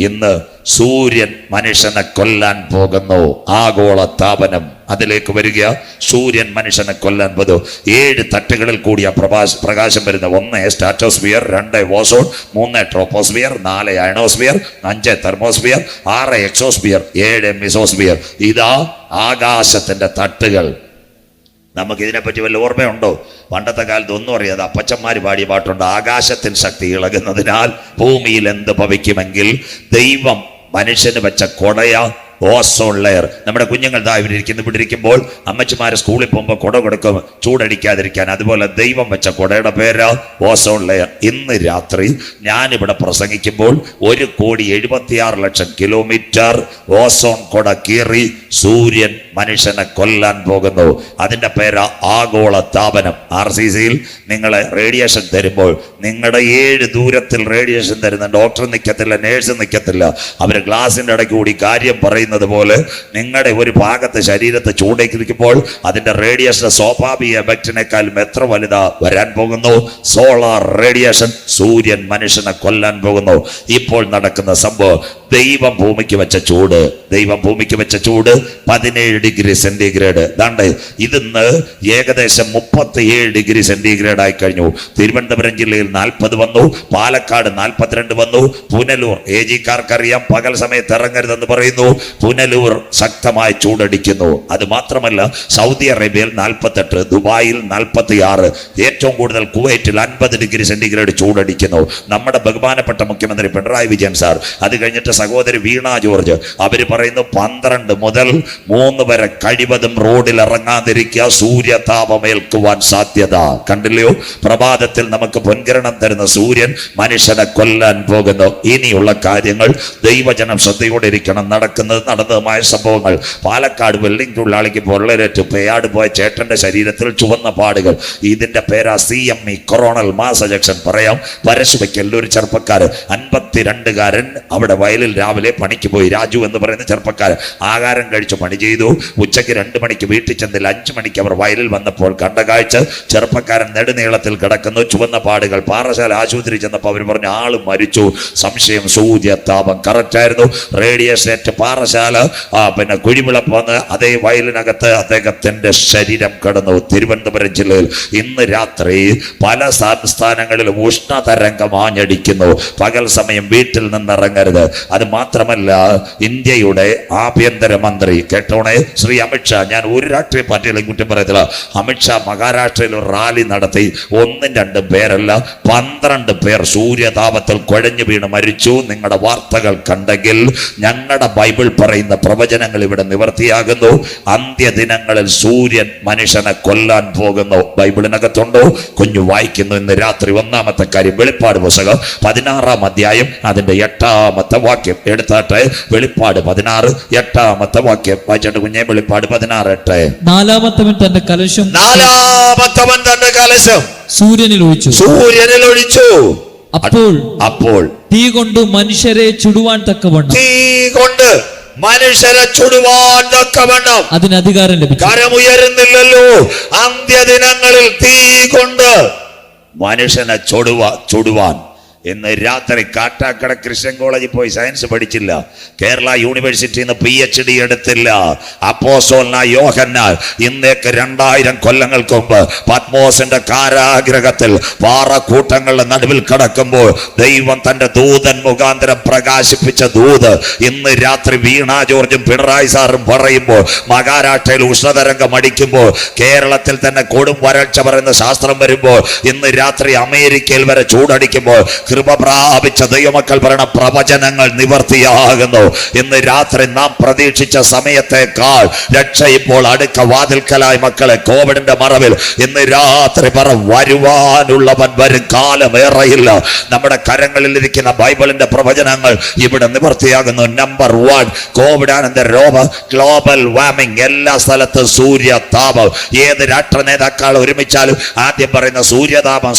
ഇന്ന് സൂര്യൻ മനുഷ്യനെ കൊല്ലാൻ പോകുന്നു. ആഗോള താപനം അതിലേക്ക് വരിക. സൂര്യൻ മനുഷ്യനെ കൊല്ലാൻ പോകുന്നു. 7 തട്ടുകളിൽ കൂടിയ പ്രകാശം വരുന്ന. 1 stratosphere, 2 ozone, 3 troposphere, 4 ionosphere, 5 thermosphere, 6 exosphere, 7 mesosphere. ഇതാ ആകാശത്തിന്റെ തട്ടുകൾ. നമുക്ക് ഇതിനെപ്പറ്റി വല്ല ഓർമ്മയുണ്ടോ? പണ്ടത്തെ കാലത്ത് ഒന്നും അറിയാതെ അപ്പച്ചന്മാർ പാടിയ പാട്ടുണ്ട്. ആകാശത്തിൻ ശക്തി ഇളകുന്നതിനാൽ ഭൂമിയിൽ എന്ത് ഭവിക്കുമെങ്കിൽ ദൈവം മനുഷ്യന് വെച്ച കൊടയ ഓസോൺ ലെയർ. നമ്മുടെ കുഞ്ഞുങ്ങൾ ഇവിടെ ഇരിക്കുമ്പോൾ അമ്മച്ചിമാര് സ്കൂളിൽ പോകുമ്പോൾ കൊട കൊടുക്കും ചൂടടിക്കാതിരിക്കാൻ. അതുപോലെ ദൈവം വെച്ച കൊടയുടെ പേര് ഓസോൺ ലെയർ. ഇന്ന് രാത്രി ഞാനിവിടെ പ്രസംഗിക്കുമ്പോൾ 1,76,00,000 കിലോമീറ്റർ ഓസോൺ കൊട കീറി സൂര്യൻ മനുഷ്യനെ കൊല്ലാൻ പോകുന്നു. അതിന്റെ പേര് ആഗോള താപനം. RCCയിൽ നിങ്ങളെ റേഡിയേഷൻ തരുമ്പോൾ നിങ്ങളുടെ 7 ദൂരത്തിൽ റേഡിയേഷൻ തരുന്ന ഡോക്ടർ നിൽക്കത്തില്ല, നേഴ്സ് നിൽക്കത്തില്ല. അവർ ഗ്ലാസിന്റെ ഇടയ്ക്ക് കൂടി കാര്യം പറയുന്നത് പോലെ നിങ്ങളുടെ ഒരു ഭാഗത്ത് ശരീരത്തെ ചൂടേക്കിരിക്കുമ്പോൾ അതിന്റെ റേഡിയേഷൻ സ്വാഭാവിക എഫക്റ്റിനേക്കാളും എത്ര വലുതാ വരാൻ പോകുന്നു? Solar radiation. സൂര്യൻ മനുഷ്യനെ കൊല്ലാൻ പോകുന്നു. ഇപ്പോൾ നടക്കുന്ന സംഭവം ദൈവം ഭൂമിക്ക് വെച്ച ചൂട്. 17 ഡിഗ്രി സെന്റിഗ്രേഡ്. ദാണ്ട് ഇതിന്ന് ഏകദേശം 37 ഡിഗ്രി സെന്റിഗ്രേഡ് ആയി കഴിഞ്ഞു. തിരുവനന്തപുരം ജില്ലയിൽ 40 വന്നു, പാലക്കാട് 42 വന്നു. പുനലൂർ AG-ക്കാർക്കറിയാം, പകൽ സമയത്ത് ഇറങ്ങരുതെന്ന് പറയുന്നു. പുനലൂർ ശക്തമായി ചൂടടിക്കുന്നു. അത് മാത്രമല്ല സൗദി അറേബ്യയിൽ 48, ദുബായിൽ 46, ഏറ്റവും കൂടുതൽ കുവൈറ്റിൽ 50 ഡിഗ്രി സെന്റിഗ്രേഡ് ചൂടടിക്കുന്നു. നമ്മുടെ ബഹുമാനപ്പെട്ട മുഖ്യമന്ത്രി പിണറായി വിജയൻ സാർ അത് കഴിഞ്ഞിട്ട് സഹോദരി വീണ ജോർജ്, അവര് പറയുന്നു 12 മുതൽ 3 വരെ കഴിവതും റോഡിൽ ഇറങ്ങാതിരിക്കുക, സൂര്യതാപമേൽക്കുവാൻ സാധ്യത. കണ്ടില്ലയോ, പ്രഭാതത്തിൽ നമുക്ക് പൊൻകിരണം തരുന്ന സൂര്യൻ മനുഷ്യനെ കൊല്ലാൻ പോകുന്നു. ഇനിയുള്ള കാര്യങ്ങൾ ദൈവജനം ശ്രദ്ധയോടെ ഇരിക്കണം. നടന്നതുമായ സംഭവങ്ങൾ. പാലക്കാട് വെള്ളിങ് തൊഴിലാളിക്ക് പൊള്ളലേറ്റ് പേയാട് പോയ ചേട്ടന്റെ ശരീരത്തിൽ ചുവന്ന പാടുകൾ. ഇതിന്റെ പേരാ CME, കൊറോണൽ മാസ് എജക്ഷൻ. പറയാം, പരശുവയ്ക്കൽ ഒരു ചെറുപ്പക്കാരൻ 52കാരൻ അവിടെ വയലിൽ രാവിലെ പണിക്ക് പോയി. രാജു എന്ന് പറയുന്ന ചെറുപ്പക്കാരൻ ആഹാരം കഴിച്ചു പണി ചെയ്തു. ഉച്ചയ്ക്ക് 2 മണിക്ക് വീട്ടിൽ ചെന്നില്ല. 5 മണിക്ക് അവർ വയലിൽ വന്നപ്പോൾ കണ്ട കാഴ്ച, ചെറുപ്പക്കാരൻ നെടുനീളത്തിൽ കിടക്കുന്നു, ചുവന്ന പാടുകൾ. പാറശാല ആശുപത്രി ചെന്നപ്പോൾ അവർ പറഞ്ഞു ആള് മരിച്ചു. സംശയം സൂര്യതാപം. കറക്റ്റായിരുന്നു. റേഡിയേഷനേറ്റ് പാറശാല പിന്നെ കുഴിവിളപ്പ് വന്ന് അതേ വയലിനകത്ത് അദ്ദേഹത്തിന്റെ ശരീരം കിടന്നു. തിരുവനന്തപുരം ജില്ലയിൽ ഇന്ന് രാത്രി പല സംസ്ഥാനങ്ങളിലും ഉഷ്ണതരംഗം ആഞ്ഞടിക്കുന്നു. പകൽ സമയം വീട്ടിൽ നിന്നിറങ്ങരുത്. അത് മാത്രമല്ല, ഇന്ത്യയുടെ ആഭ്യന്തരമന്ത്രി, കേട്ടോണേ, ശ്രീ അമിത്ഷാ, ഞാൻ ഒരു രാഷ്ട്രീയ പാർട്ടികളെയും കുറ്റം പറയത്തില്ല, അമിത്ഷാ മഹാരാഷ്ട്രയിൽ ഒരു റാലി നടത്തി. 1-2 പേരല്ല, 12 പേർ സൂര്യതാപത്തിൽ കുഴഞ്ഞു വീണ് മരിച്ചു. നിങ്ങളുടെ വാർത്തകൾ കണ്ടെങ്കിൽ ഞങ്ങളുടെ ബൈബിൾ പറയുന്ന പ്രവചനങ്ങൾ ഇവിടെ നിവർത്തിയാകുന്നു. അന്ത്യദിനങ്ങളിൽ സൂര്യൻ മനുഷ്യനെ കൊല്ലാൻ പോകുന്നു. ബൈബിളിനകത്തുണ്ടോ? കുഞ്ഞു വായിക്കുന്നു. ഇന്ന് രാത്രി 1-ാമത്തെ കാര്യം, വെളിപ്പാട് പുസ്തകം 16-ാം അധ്യായം അതിന്റെ 8-ാമത്തെ വാക്യം എടുത്താട്ടെ. വെളിപ്പാട് 16 8-ാമത്തെ വാക്യം വായിച്ചിട്ട് കുഞ്ഞെ. വെളിപ്പാട് 16:8. നാലാമത്തവൻ തന്റെ കലശം സൂര്യനിൽ ഒഴിച്ചു. അപ്പോൾ തീ കൊണ്ട് മനുഷ്യരെ ചുടുവാൻ തക്കവണ്ണം അതിന് അധികാരം ലഭിച്ചു. കരമുയരുന്നില്ലല്ലോ. അന്ത്യദിനങ്ങളിൽ തീ കൊണ്ട് മനുഷ്യനെ ചുടുവാൻ. ഇന്ന് രാത്രി കാട്ടാക്കട ക്രിസ്ത്യൻ കോളേജിൽ പോയി സയൻസ് പഠിച്ചില്ല. കേരള യൂണിവേഴ്സിറ്റിയിൽ നിന്ന് PhD എടുത്തില്ല. അപ്പോസ്തലനായ യോഹന്നാൻ ഇന്നേക്ക് 2000 കൊല്ലങ്ങൾക്ക് മുമ്പ് പത്മോസിന്റെ കാരാഗ്രഹത്തിൽ പാറക്കൂട്ടങ്ങളുടെ നടുവിൽ കിടക്കുമ്പോൾ ദൈവം തന്റെ ദൂതൻ മുഖാന്തരം പ്രകാശിപ്പിച്ച ദൂത് ഇന്ന് രാത്രി വീണ ജോർജും പിണറായി സാറും പറയുമ്പോൾ, മഹാരാഷ്ട്രയിൽ ഉഷ്ണതരംഗം അടിക്കുമ്പോൾ, കേരളത്തിൽ തന്നെ കൊടും വരൾച്ച പറയുന്ന ശാസ്ത്രം വരുമ്പോൾ, ഇന്ന് രാത്രി അമേരിക്കയിൽ വരെ ചൂടടിക്കുമ്പോൾ കൃപ പ്രാപിച്ച ദൈവമക്കൾ പറയുന്ന പ്രവചനങ്ങൾ നിവർത്തിയാകുന്നു. ഇന്ന് രാത്രി നാം പ്രതീക്ഷിച്ച സമയത്തേക്കാൾ രക്ഷ ഇപ്പോൾ അടുക്ക വാതിൽക്കലായി. മക്കളെ, കോവിഡിന്റെ മറവിൽ ഇന്ന് രാത്രി വരുവാനുള്ളവൻ വരും. കാലമേറെയില്ല. നമ്മുടെ കരങ്ങളിലിരിക്കുന്ന ബൈബിളിന്റെ പ്രവചനങ്ങൾ ഇവിടെ നിവർത്തിയാകുന്നു. നമ്പർ 1, കോവിഡാനന്തര രോഗം, ഗ്ലോബൽ വാർമിംഗ്. എല്ലാ സ്ഥലത്തും സൂര്യതാപം. ഏത് രാഷ്ട്ര നേതാക്കൾ ഒരുമിച്ചാലും ആദ്യം പറയുന്ന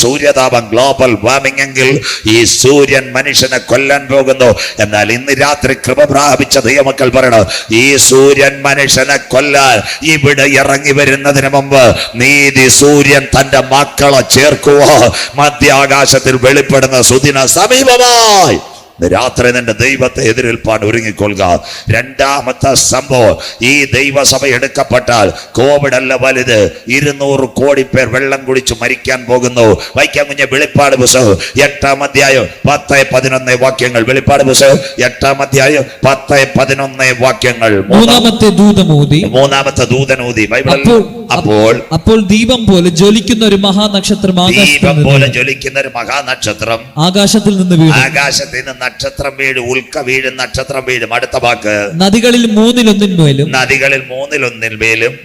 സൂര്യതാപം, ഗ്ലോബൽ വാർമിംഗ് എങ്കിൽ ഈ സൂര്യൻ മനുഷ്യനെ കൊല്ലാൻ പോകുന്നു. എന്നാൽ ഇന്ന് രാത്രി കൃപ പ്രാപിച്ച ദൈവമക്കൾ പറയണം, ഈ സൂര്യൻ മനുഷ്യനെ കൊല്ലാൻ ഇവിടെ ഇറങ്ങി വരുന്നതിന് മുമ്പ് നീതി സൂര്യൻ തന്റെ മക്കളെ ചേർക്കുക. മധ്യാകാശത്തിൽ വെളിപ്പെടുന്ന സുദിന സമീപമായി. രാത്രി നിന്റെ ദൈവത്തെ എതിരേൽപ്പാൻ ഒരുങ്ങിക്കൊള്ളുക. 2-ാമത്തെ സംഭവം, ഈ ദൈവസഭ എടുക്കപ്പെട്ടാൽ കോവിഡ് അല്ല വലുത്. 200 കോടി പേർ വെള്ളം കുടിച്ച് മരിക്കാൻ പോകുന്നു. വായിക്കാൻ കുഞ്ഞെ. വെളിപ്പാട് പുസ്തകം 8-ാം അധ്യായം 10-11 വാക്യങ്ങൾ. വെളിപ്പാട് പുസ്തകം 8-ാം അധ്യായം 10-11 വാക്യങ്ങൾ. മൂന്നാമത്തെ ദൂതനൂതി. അപ്പോൾ ദീപം പോലെ ജ്വലിക്കുന്ന ഒരു മഹാനക്ഷത്രം ആകാശത്തിൽ നിന്ന് നക്ഷത്രം വീഴും. ഉൽക്ക വീഴും, നക്ഷത്രം വീഴും. അടുത്ത വാക്ക്, നദികളിൽ മൂന്നിലൊന്നിന്മേലും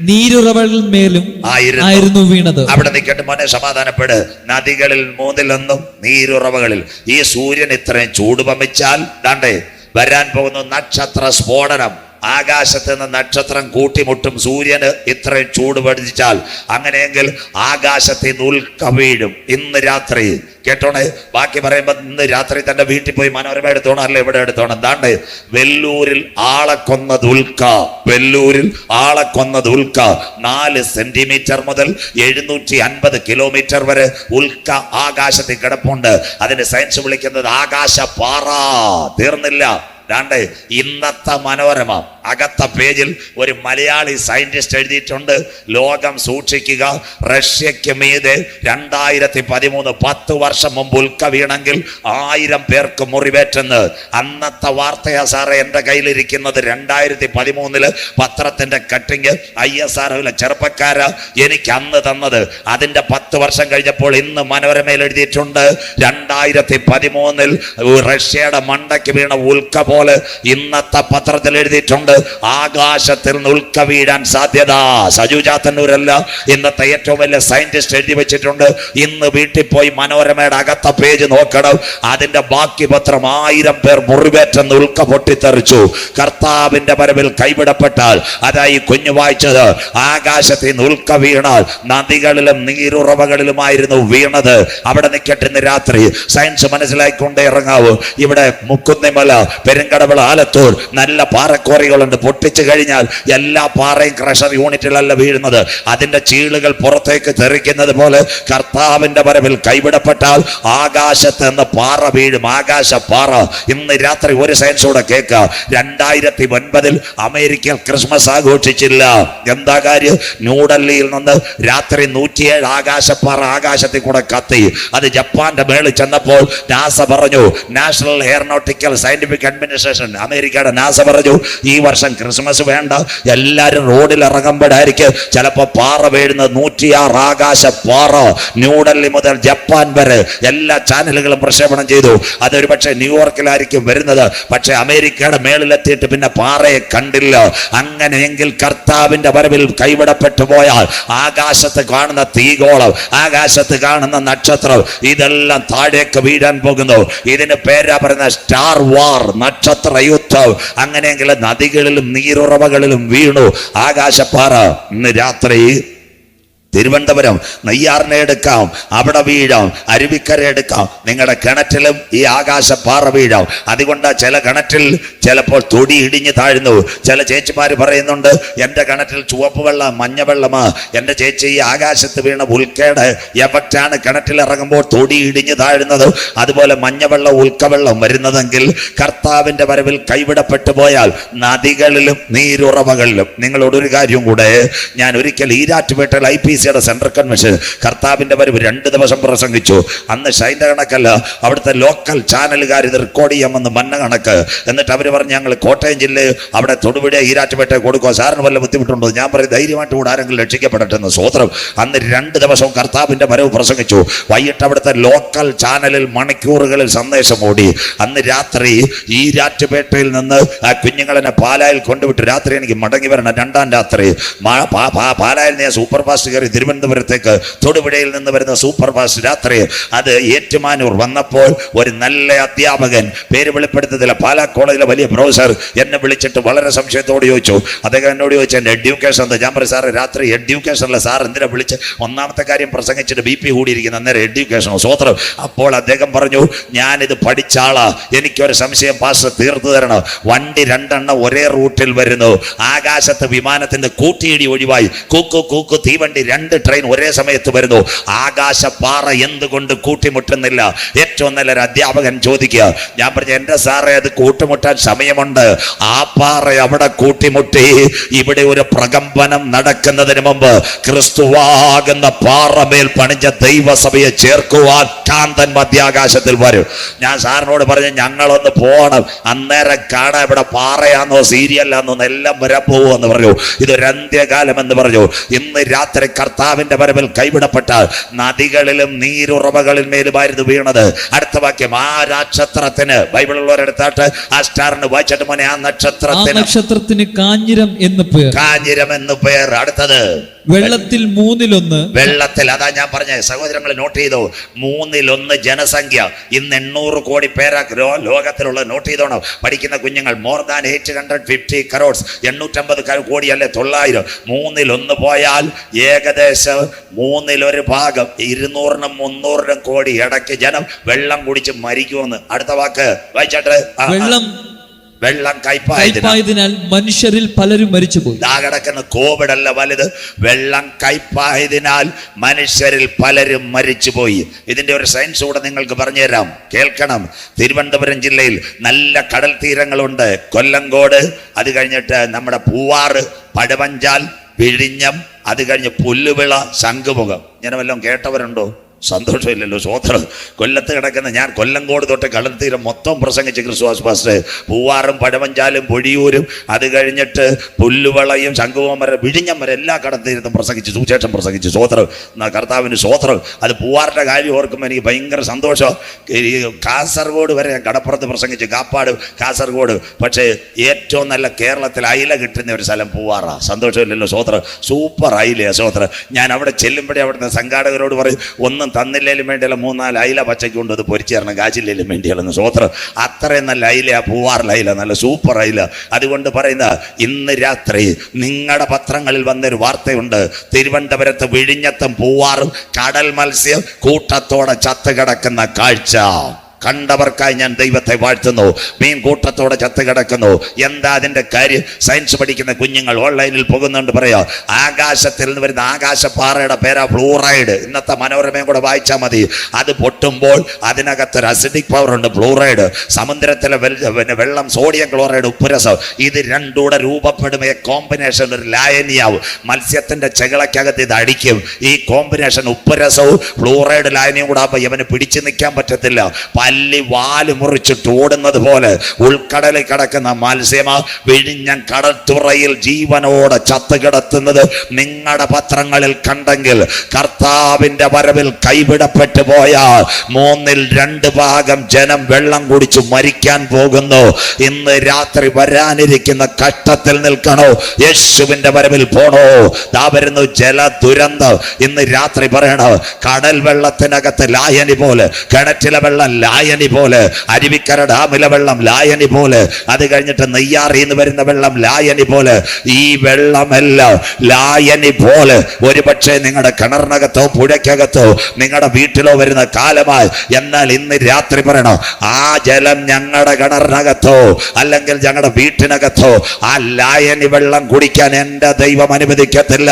നീരുറവകളിന്മേലും ആയിരുന്നു വീണത്. അവിടെ നിൽക്കട്ടെ മോനെ, സമാധാനപ്പെട്. നദികളിൽ 3-1 നീരുറവകളിൽ. ഈ സൂര്യൻ ഇത്രയും ചൂട് വമിച്ചാൽ ദാണ്ടേ വരാൻ പോകുന്ന നക്ഷത്ര സ്ഫോടനം. ആകാശത്ത് നിന്ന് നക്ഷത്രം കൂട്ടിമുട്ടും. സൂര്യന് ഇത്രയും ചൂട് പഠിച്ചാൽ അങ്ങനെയെങ്കിൽ ആകാശത്തിൽ നിന്ന് ഉൽക്ക വീഴും. ഇന്ന് രാത്രി കേട്ടോണേ. ബാക്കി പറയുമ്പോ ഇന്ന് രാത്രി തന്റെ വീട്ടിൽ പോയി മനോരമ എടുത്തോണം, അല്ല ഇവിടെ എടുത്തോണം. എന്താണ്ട് വെല്ലൂരിൽ ആളെ കൊന്നത് ഉൽക്ക 4 സെന്റിമീറ്റർ മുതൽ 750 കിലോമീറ്റർ വരെ ഉൽക്ക ആകാശത്തിൽ കിടപ്പുണ്ട്. അതിന് സയൻസ് വിളിക്കുന്നത് ആകാശപാറ. തീർന്നില്ല. ഇന്നത്തെ മനോരമ അകത്ത പേജിൽ ഒരു മലയാളി സയന്റിസ്റ്റ് എഴുതിയിട്ടുണ്ട്, ലോകം സൂക്ഷിക്കുക, റഷ്യക്ക് മീതെ 2013 10 വർഷം മുമ്പ് ഉൽക്ക വീണെങ്കിൽ 1000 പേർക്ക് മുറിവേറ്റെന്ന്. അന്നത്തെ വാർത്തയാ സാറേ എൻ്റെ കയ്യിലിരിക്കുന്നത്. 2013 പത്രത്തിന്റെ കട്ടിങ് ISROയിലെ ചെറുപ്പക്കാര എനിക്ക് അന്ന് തന്നത്. അതിന്റെ 10 വർഷം കഴിഞ്ഞപ്പോൾ ഇന്ന് മനോരമയിൽ എഴുതിയിട്ടുണ്ട്, 2013 റഷ്യയുടെ മണ്ടയ്ക്ക് വീണ ഉൽക്ക പറയുമ്പോൾ ഇന്നത്തെ പത്രത്തിൽ എഴുതിയിട്ടുണ്ട്, ആകാശത്തിൽ നിന്ന് ഉൽക്ക വീഴാൻ സാധ്യത. സജു ചാത്തന്നൂരല്ല, ഇന്നത്തെ ഏറ്റവും വലിയ സയന്റിസ്റ്റ് എഴുതി വെച്ചിട്ടുണ്ട്. ഇന്ന് വീട്ടിൽ പോയി മനോരമയുടെ അകത്ത പേജ് നോക്കണം, അതിന്റെ ബാക്കി പത്രം 1000 പേർ മുറിവേറ്റെന്ന് ഉൽക്ക പൊട്ടിത്തെറിച്ചു. കർത്താവിന്റെ വരവിൽ കൈവിടപ്പെട്ടാൽ, അതായി കുഞ്ഞു വായിച്ചത്, ആകാശത്തിൽ നിന്ന് ഉൽക്ക വീണാൽ നദികളിലും നീരുറവകളിലുമായിരുന്നു വീണത്. അവിടെ നിൽക്കട്ടെ, ഇന്ന് രാത്രി സയൻസ് മനസ്സിലാക്കിക്കൊണ്ടേ ഇറങ്ങാവൂ. ഇവിടെ മുക്കുന്നിമല, പെരുങ്കടവിള, ആലത്തൂർ നല്ല പാറക്കോറികളുണ്ട്. പൊട്ടിച്ചു കഴിഞ്ഞാൽ എല്ലാ പാറയും ക്രഷർ യൂണിറ്റിലല്ല വീഴുന്നത്, അതിന്റെ ചീളുകൾ പുറത്തേക്ക് തെറിക്കുന്നത് പോലെ കർത്താവിന്റെ വരവിൽ കൈവിടപ്പെട്ടാൽ ആകാശത്ത് നിന്ന് പാറ വീഴും. ആകാശ പാറ. ഇന്ന് രാത്രി ഒരു സയൻസ് കൂടെ കേൾക്കുക. 2009 അമേരിക്കയിൽ ക്രിസ്മസ് ആഘോഷിച്ചില്ല. എന്താ കാര്യം? ന്യൂഡൽഹിയിൽ നിന്ന് രാത്രി 107 ആകാശപ്പാറ ആകാശത്തിൽ കൂടെ കത്തി. അത് ജപ്പാന്റെ മേളിൽ ചെന്നപ്പോൾ നാസ പറഞ്ഞു, നാഷണൽ എയറോനോട്ടിക്കൽ സയന്റിഫിക് അഡ്മിനിസ്ട്രേഷൻ, അമേരിക്കയുടെ നാസ പറഞ്ഞു, ഈ വർഷം ക്രിസ്മസ് വേണ്ട, എല്ലാവരും റോഡിൽ ഇറങ്ങുമ്പോഴായിരിക്കും ചിലപ്പോൾ പാറ വീഴുന്നത്. 106 ആകാശപ്പാറ ന്യൂഡൽഹി മുതൽ ജപ്പാൻ വരെ എല്ലാ ചാനലുകളും പ്രക്ഷേപണം ചെയ്തു. അതൊരു പക്ഷേ ന്യൂയോർക്കിലായിരിക്കും വരുന്നത്, പക്ഷെ അമേരിക്കയുടെ മേളിലെത്തിയിട്ട് പിന്നെ പാറയെ കണ്ടില്ല. അങ്ങനെയെങ്കിൽ കർത്താവിന്റെ വരവിൽ കൈവിടപ്പെട്ടു പോയാൽ ആകാശത്ത് കാണുന്ന തീഗോളം, ആകാശത്ത് കാണുന്ന നക്ഷത്രം, ഇതെല്ലാം താഴേക്ക് വീഴാൻ പോകുന്നു. ഇതിന് പേരാ പറയുന്ന സ്റ്റാർ വാർ, നക്ഷത്ര യുദ്ധം. അങ്ങനെയെങ്കിൽ നദികളിലും നീരുറവകളിലും വീണു ആകാശപ്പാറ. ഇന്ന് രാത്രി തിരുവനന്തപുരം നെയ്യാറിനെ എടുക്കാം, അവിടെ വീഴാം. അരുവിക്കര എടുക്കാം, നിങ്ങളുടെ കിണറ്റിലും ഈ ആകാശപ്പാറ വീഴാം. അതുകൊണ്ട് ചില കിണറ്റിൽ ചിലപ്പോൾ തൊടി ഇടിഞ്ഞ് താഴ്ന്നു. ചില ചേച്ചിമാർ പറയുന്നുണ്ട്, എൻ്റെ കിണറ്റിൽ ചുവപ്പ് വെള്ളം, മഞ്ഞ വെള്ളമാ. എൻ്റെ ചേച്ചി, ഈ ആകാശത്ത് വീണ ഉൽക്കയുടെ എഫക്റ്റാണ് കിണറ്റിൽ ഇറങ്ങുമ്പോൾ തൊടി ഇടിഞ്ഞ് താഴുന്നത്. അതുപോലെ മഞ്ഞവെള്ളം, ഉൽക്കവെള്ളം വരുന്നതെങ്കിൽ കർത്താവിൻ്റെ വരവിൽ കൈവിടപ്പെട്ടു പോയാൽ നദികളിലും നീരുറവകളിലും. നിങ്ങളോടൊരു കാര്യം കൂടെ, ഞാൻ ഒരിക്കൽ ഈരാറ്റുപേട്ടയിൽ IPC സെൻട്രൽ കൺവെൻഷൻ കർത്താവിന്റെ വരവ് 2 ദിവസം പ്രസംഗിച്ചു. അന്ന് ഷൈൻ്റെ കണക്കല്ല, അവിടുത്തെ ലോക്കൽ ചാനലുകാർ ഇത് റെക്കോർഡ് ചെയ്യാമെന്ന് മന്ന കണക്ക്. എന്നിട്ട് അവർ പറഞ്ഞു, ഞങ്ങൾ കോട്ടയം ജില്ലയിൽ അവിടെ തൊടുപുഴ ഈരാറ്റുപേട്ട കൊടുക്കുക, സാറിന് വല്ല ബുദ്ധിമുട്ടുണ്ടോ? ഞാൻ പറയും, ധൈര്യമായിട്ട് കൂടെ ആരെങ്കിലും രക്ഷിക്കപ്പെടട്ടെ എന്ന്. സ്വോത്രം. അന്ന് 2 ദിവസവും കർത്താവിന്റെ വരവ് പ്രസംഗിച്ചു. വൈകിട്ട് അവിടുത്തെ ലോക്കൽ ചാനലിൽ മണിക്കൂറുകളിൽ സന്ദേശം ഓടി. അന്ന് രാത്രി ഈരാറ്റുപേട്ടയിൽ നിന്ന് ആ കുഞ്ഞുങ്ങളെന്നെ പാലായിൽ കൊണ്ടുവിട്ട് രാത്രി എനിക്ക് മടങ്ങി വരണം. 2ാം രാത്രി പാലായിൽ ഞാൻ സൂപ്പർ ഫാസ്റ്റ് കയറി തിരുവനന്തപുരത്തേക്ക്. തൊടുപുഴയിൽ നിന്ന് വരുന്ന സൂപ്പർ ഫാസ്റ്റ് രാത്രി അത് ഏറ്റുമാനൂർ വന്നപ്പോൾ ഒരു നല്ല അധ്യാപകൻ, പേര് വെളിപ്പെടുത്തത്തില്ല, പാലാ കോളേജിലെ വലിയ പ്രൊഫസർ എന്നെ വിളിച്ചിട്ട് വളരെ സംശയത്തോട് ചോദിച്ചു. അദ്ദേഹം എന്നോട് ചോദിച്ചു, എൻ്റെ എഡ്യൂക്കേഷൻ എന്താ? ഞാൻ പറയും, സാറ് രാത്രി എഡ്യൂക്കേഷനല്ല, സാർ എന്തിനാ വിളിച്ച്? ഒന്നാമത്തെ കാര്യം പ്രസംഗിച്ചിട്ട് BP കൂടിയിരിക്കുന്ന, അന്നേരം എഡ്യൂക്കേഷനോ? സ്വോത്രം. അപ്പോൾ അദ്ദേഹം പറഞ്ഞു, ഞാനിത് പഠിച്ച ആളാ, എനിക്കൊരു സംശയം പാസ്റ്റർ തീർത്തു തരണം. വണ്ടി 2 എണ്ണം ഒരേ റൂട്ടിൽ വരുന്നു. ആകാശത്ത് വിമാനത്തിന്റെ കൂട്ടിയിടി ഒഴിവായി. കൂക്കു കൂക്കു തീവണ്ടി 2 ട്രെയിൻ ഒരേ സമയത്ത് വരുന്നു. ആകാശപ്പാറ എന്തുകൊണ്ട് കൂട്ടിമുട്ടുന്നില്ല? ഏറ്റവും നല്ലൊരു അധ്യാപകൻ ചോദിക്കുക. ഞാൻ പറഞ്ഞു, എൻ്റെ സാറേ, അത് കൂട്ടിമുട്ടാൻ സമയമുണ്ട്. ആ പാറ അവിടെ കൂട്ടിമുട്ടി. ഇവിടെ ഒരു പ്രകമ്പനം നടക്കുന്നതിന് മുമ്പ് ക്രിസ്തുവാകുന്ന പാറമേൽ പണിഞ്ഞ ദൈവസഭയെ ചേർക്കുവാൻ കാന്തൻ മധ്യാകാശത്തിൽ വരും. ഞാൻ സാറിനോട് പറഞ്ഞു, ഞങ്ങളൊന്ന് പോകണം, അന്നേരം കാണാൻ ഇവിടെ പാറയാന്നോ സീരിയലാന്നോ എല്ലാം വരാൻ പോകുമെന്ന് പറഞ്ഞു. ഇതൊരു അന്ത്യകാലം എന്ന് പറഞ്ഞു. ഇന്ന് രാത്രി കർത്താവിന്റെ വരവിൽ കൈവിടപ്പെട്ടാൽ നദികളിലും നീരുറവകളിന്മേലുമായിരുന്നു വീണത്. അടുത്ത വാക്യം, ആ നക്ഷത്രത്തിന്, ബൈബിളുള്ളവരെടുത്താട്ട് ആ സ്റ്റാറിന് വായിച്ചിട്ട് മോനെ, ആ നക്ഷത്രത്തിന് കാഞ്ഞിരം എന്ന് പേർ. കാഞ്ഞിരം എന്ന് പേർ. അടുത്തത്, വെള്ളത്തിൽ 1/3. വെള്ളത്തിൽ, അതാ ഞാൻ പറഞ്ഞ സഹോദരങ്ങൾ നോട്ട് ചെയ്തോ, 1/3 ജനസംഖ്യ. ഇന്ന് 800 കോടി പേരാ ലോകത്തിലുള്ള. നോട്ട് ചെയ്തോണം പഠിക്കുന്ന കുഞ്ഞുങ്ങൾ. More than 850 crores, 850 കോടിയല്ലേ, 900. 1/3 പോയാൽ ഏകദേശം 1/3 ഭാഗം, 200-നും 300-നും കോടി ഇടയ്ക്ക് ജനം വെള്ളം കുടിച്ച് മരിക്കുമെന്ന്. അടുത്ത വാക്ക് വായിച്ചാട്ടെ. വെള്ളം കയ്പായതിനാൽ മനുഷ്യരിൽ പലരും മരിച്ചുപോയി. കിടക്കുന്ന കോവിഡ് അല്ല വലുത്, വെള്ളം കയ്പായതിനാൽ മനുഷ്യരിൽ പലരും മരിച്ചുപോയി. ഇതിന്റെ ഒരു സയൻസ് കൂടെ നിങ്ങൾക്ക് പറഞ്ഞു തരാം, കേൾക്കണം. തിരുവനന്തപുരം ജില്ലയിൽ നല്ല കടൽ തീരങ്ങളുണ്ട്. കൊല്ലങ്കോട്, അത് കഴിഞ്ഞിട്ട് നമ്മുടെ പൂവാറ്, പടുവഞ്ചാൽ, വിഴിഞ്ഞം, അത് കഴിഞ്ഞ് പുല്ലുവിള, ശംഖുമുഖം. ഇങ്ങനെ വല്ലതും കേട്ടവരുണ്ടോ? സന്തോഷമില്ലല്ലോ. സ്വോത്രം. കൊല്ലത്ത് കിടക്കുന്ന ഞാൻ കൊല്ലങ്കോട് തൊട്ട് കടൽത്തീരം മൊത്തം പ്രസംഗിച്ച് ക്രിസ്തുവാസ് പാസ്റ്റർ. പൂവാറും പഴവഞ്ചാലും പൊഴിയൂരും അത് കഴിഞ്ഞിട്ട് പുല്ലുവളയും ശംഖുവമര വിഴിഞ്ഞം വരെ എല്ലാ കടൽത്തീരത്തും പ്രസംഗിച്ച് സുവിശേഷം പ്രസംഗിച്ച്. സ്വോത്രം. കർത്താവിന് സ്വോത്രം. അത് പൂവാറിൻ്റെ കാര്യം ഓർക്കുമ്പോൾ എനിക്ക് ഭയങ്കര സന്തോഷം. ഈ കാസർഗോഡ് വരെ ഞാൻ കടപ്പുറത്ത് പ്രസംഗിച്ച്, കാപ്പാട് കാസർഗോഡ്. പക്ഷേ ഏറ്റവും നല്ല കേരളത്തിൽ അയില കിട്ടുന്ന ഒരു സ്ഥലം പൂവാറാ. സന്തോഷമില്ലല്ലോ. സ്വോത്രം. സൂപ്പർ അയിലയാണ്. സ്വോത്രം. ഞാൻ അവിടെ ചെല്ലുമ്പോഴേ അവിടുത്തെ സംഘാടകരോട് പറയും, ഒന്നും തന്നില്ലേലും വേണ്ടിയല്ല 3-4 അയില പച്ചയ്ക്ക് കൊണ്ട് അത് പൊരിച്ചു തരണം, കാശില്ലേലും വേണ്ടിയല്ലെന്ന്. സ്വോത്രം. അത്രയും നല്ല അയില പൂവാറിലെ അയില, നല്ല സൂപ്പർ അയില. അതുകൊണ്ട് പറയുന്ന ഇന്ന് രാത്രി നിങ്ങളുടെ പത്രങ്ങളിൽ വന്നൊരു വാർത്തയുണ്ട്. തിരുവനന്തപുരത്ത് വിഴിഞ്ഞത്തും പൂവാറും കടൽ മത്സ്യം കൂട്ടത്തോടെ ചത്ത് കിടക്കുന്ന കാഴ്ച കണ്ടവർക്കായി ഞാൻ ദൈവത്തെ വാഴ്ത്തുന്നു. മീൻ കൂട്ടത്തോടെ ചത്ത് കിടക്കുന്നു. എന്താ അതിൻ്റെ കാര്യം? സയൻസ് പഠിക്കുന്ന കുഞ്ഞുങ്ങൾ ഓൺലൈനിൽ പോകുന്നുണ്ട്. പറയാ ആകാശത്തിൽ നിന്ന് വരുന്ന ആകാശപ്പാറയുടെ പേരാ ഫ്ലൂറൈഡ്. ഇന്നത്തെ മനോരമയും കൂടെ വായിച്ചാൽ മതി. അത് പൊട്ടുമ്പോൾ അതിനകത്തൊരു അസിഡിക് പവർ ഉണ്ട്, ഫ്ലൂറൈഡ്. സമുദ്രത്തിലെ വെള്ളം സോഡിയം ക്ലോറൈഡ്, ഉപ്പുരസം. ഇത് രണ്ടൂടെ രൂപപ്പെടും കോമ്പിനേഷൻ ഒരു ലായനിയാവും. മത്സ്യത്തിന്റെ ചെകളക്കകത്ത് ഇത് അടിക്കും. ഈ കോമ്പിനേഷൻ ഉപ്പുരസവും ഫ്ലൂറൈഡ് ലായനിയും കൂടെ ആകുമ്പോൾ ഇവന് പിടിച്ചു നിൽക്കാൻ പറ്റത്തില്ല. പല്ലി വാല് മുറിച്ചിട്ട് ഓടുന്നത് പോലെ ഉൾക്കടലിൽ കിടക്കുന്ന മത്സ്യമ വിഴിഞ്ഞം കടൽത്തുറയിൽ ജീവനോടെ ചത്ത് കിടത്തുന്നത് നിങ്ങളുടെ പത്രങ്ങളിൽ കണ്ടെങ്കിൽ കർത്താവിന്റെ വരവിൽ കൈവിടപ്പെട്ടു പോയാൽ 2/3 ഭാഗം ജനം വെള്ളം കുടിച്ചു മരിക്കാൻ പോകുന്നു. ഇന്ന് രാത്രി വരാനിരിക്കുന്ന കഷ്ടത്തിൽ നിൽക്കണോ? യേശുവിന്റെ വരവിൽ പോണോ? ദാ വരുന്നു ജല ദുരന്തം. ഇന്ന് രാത്രി പറയണോ, കടൽ വെള്ളത്തിനകത്ത് ലായനി പോലെ, കിണറ്റിലെ വെള്ളം ലായനി പോലെ, അരുവിക്കര ഡാമിലെ വെള്ളം ലായനി പോലെ, അത് കഴിഞ്ഞിട്ട് നെയ്യാറിന്ന് വരുന്ന വെള്ളം ലായനി പോലെ. ഈ വെള്ളമെല്ലാം ലായനി പോലെ ഒരുപക്ഷെ നിങ്ങളുടെ കിണറിനകത്തോ പുഴയ്ക്കകത്തോ നിങ്ങളുടെ വീട്ടിലോ വരുന്ന കാലമായി. എന്നാൽ ഇന്ന് രാത്രി പറയണം, ആ ജലം ഞങ്ങളുടെ കിണറിനകത്തോ അല്ലെങ്കിൽ ഞങ്ങളുടെ വീട്ടിനകത്തോ ആ ലായനി വെള്ളം കുടിക്കാൻ എൻ്റെ ദൈവം അനുവദിക്കത്തില്ല.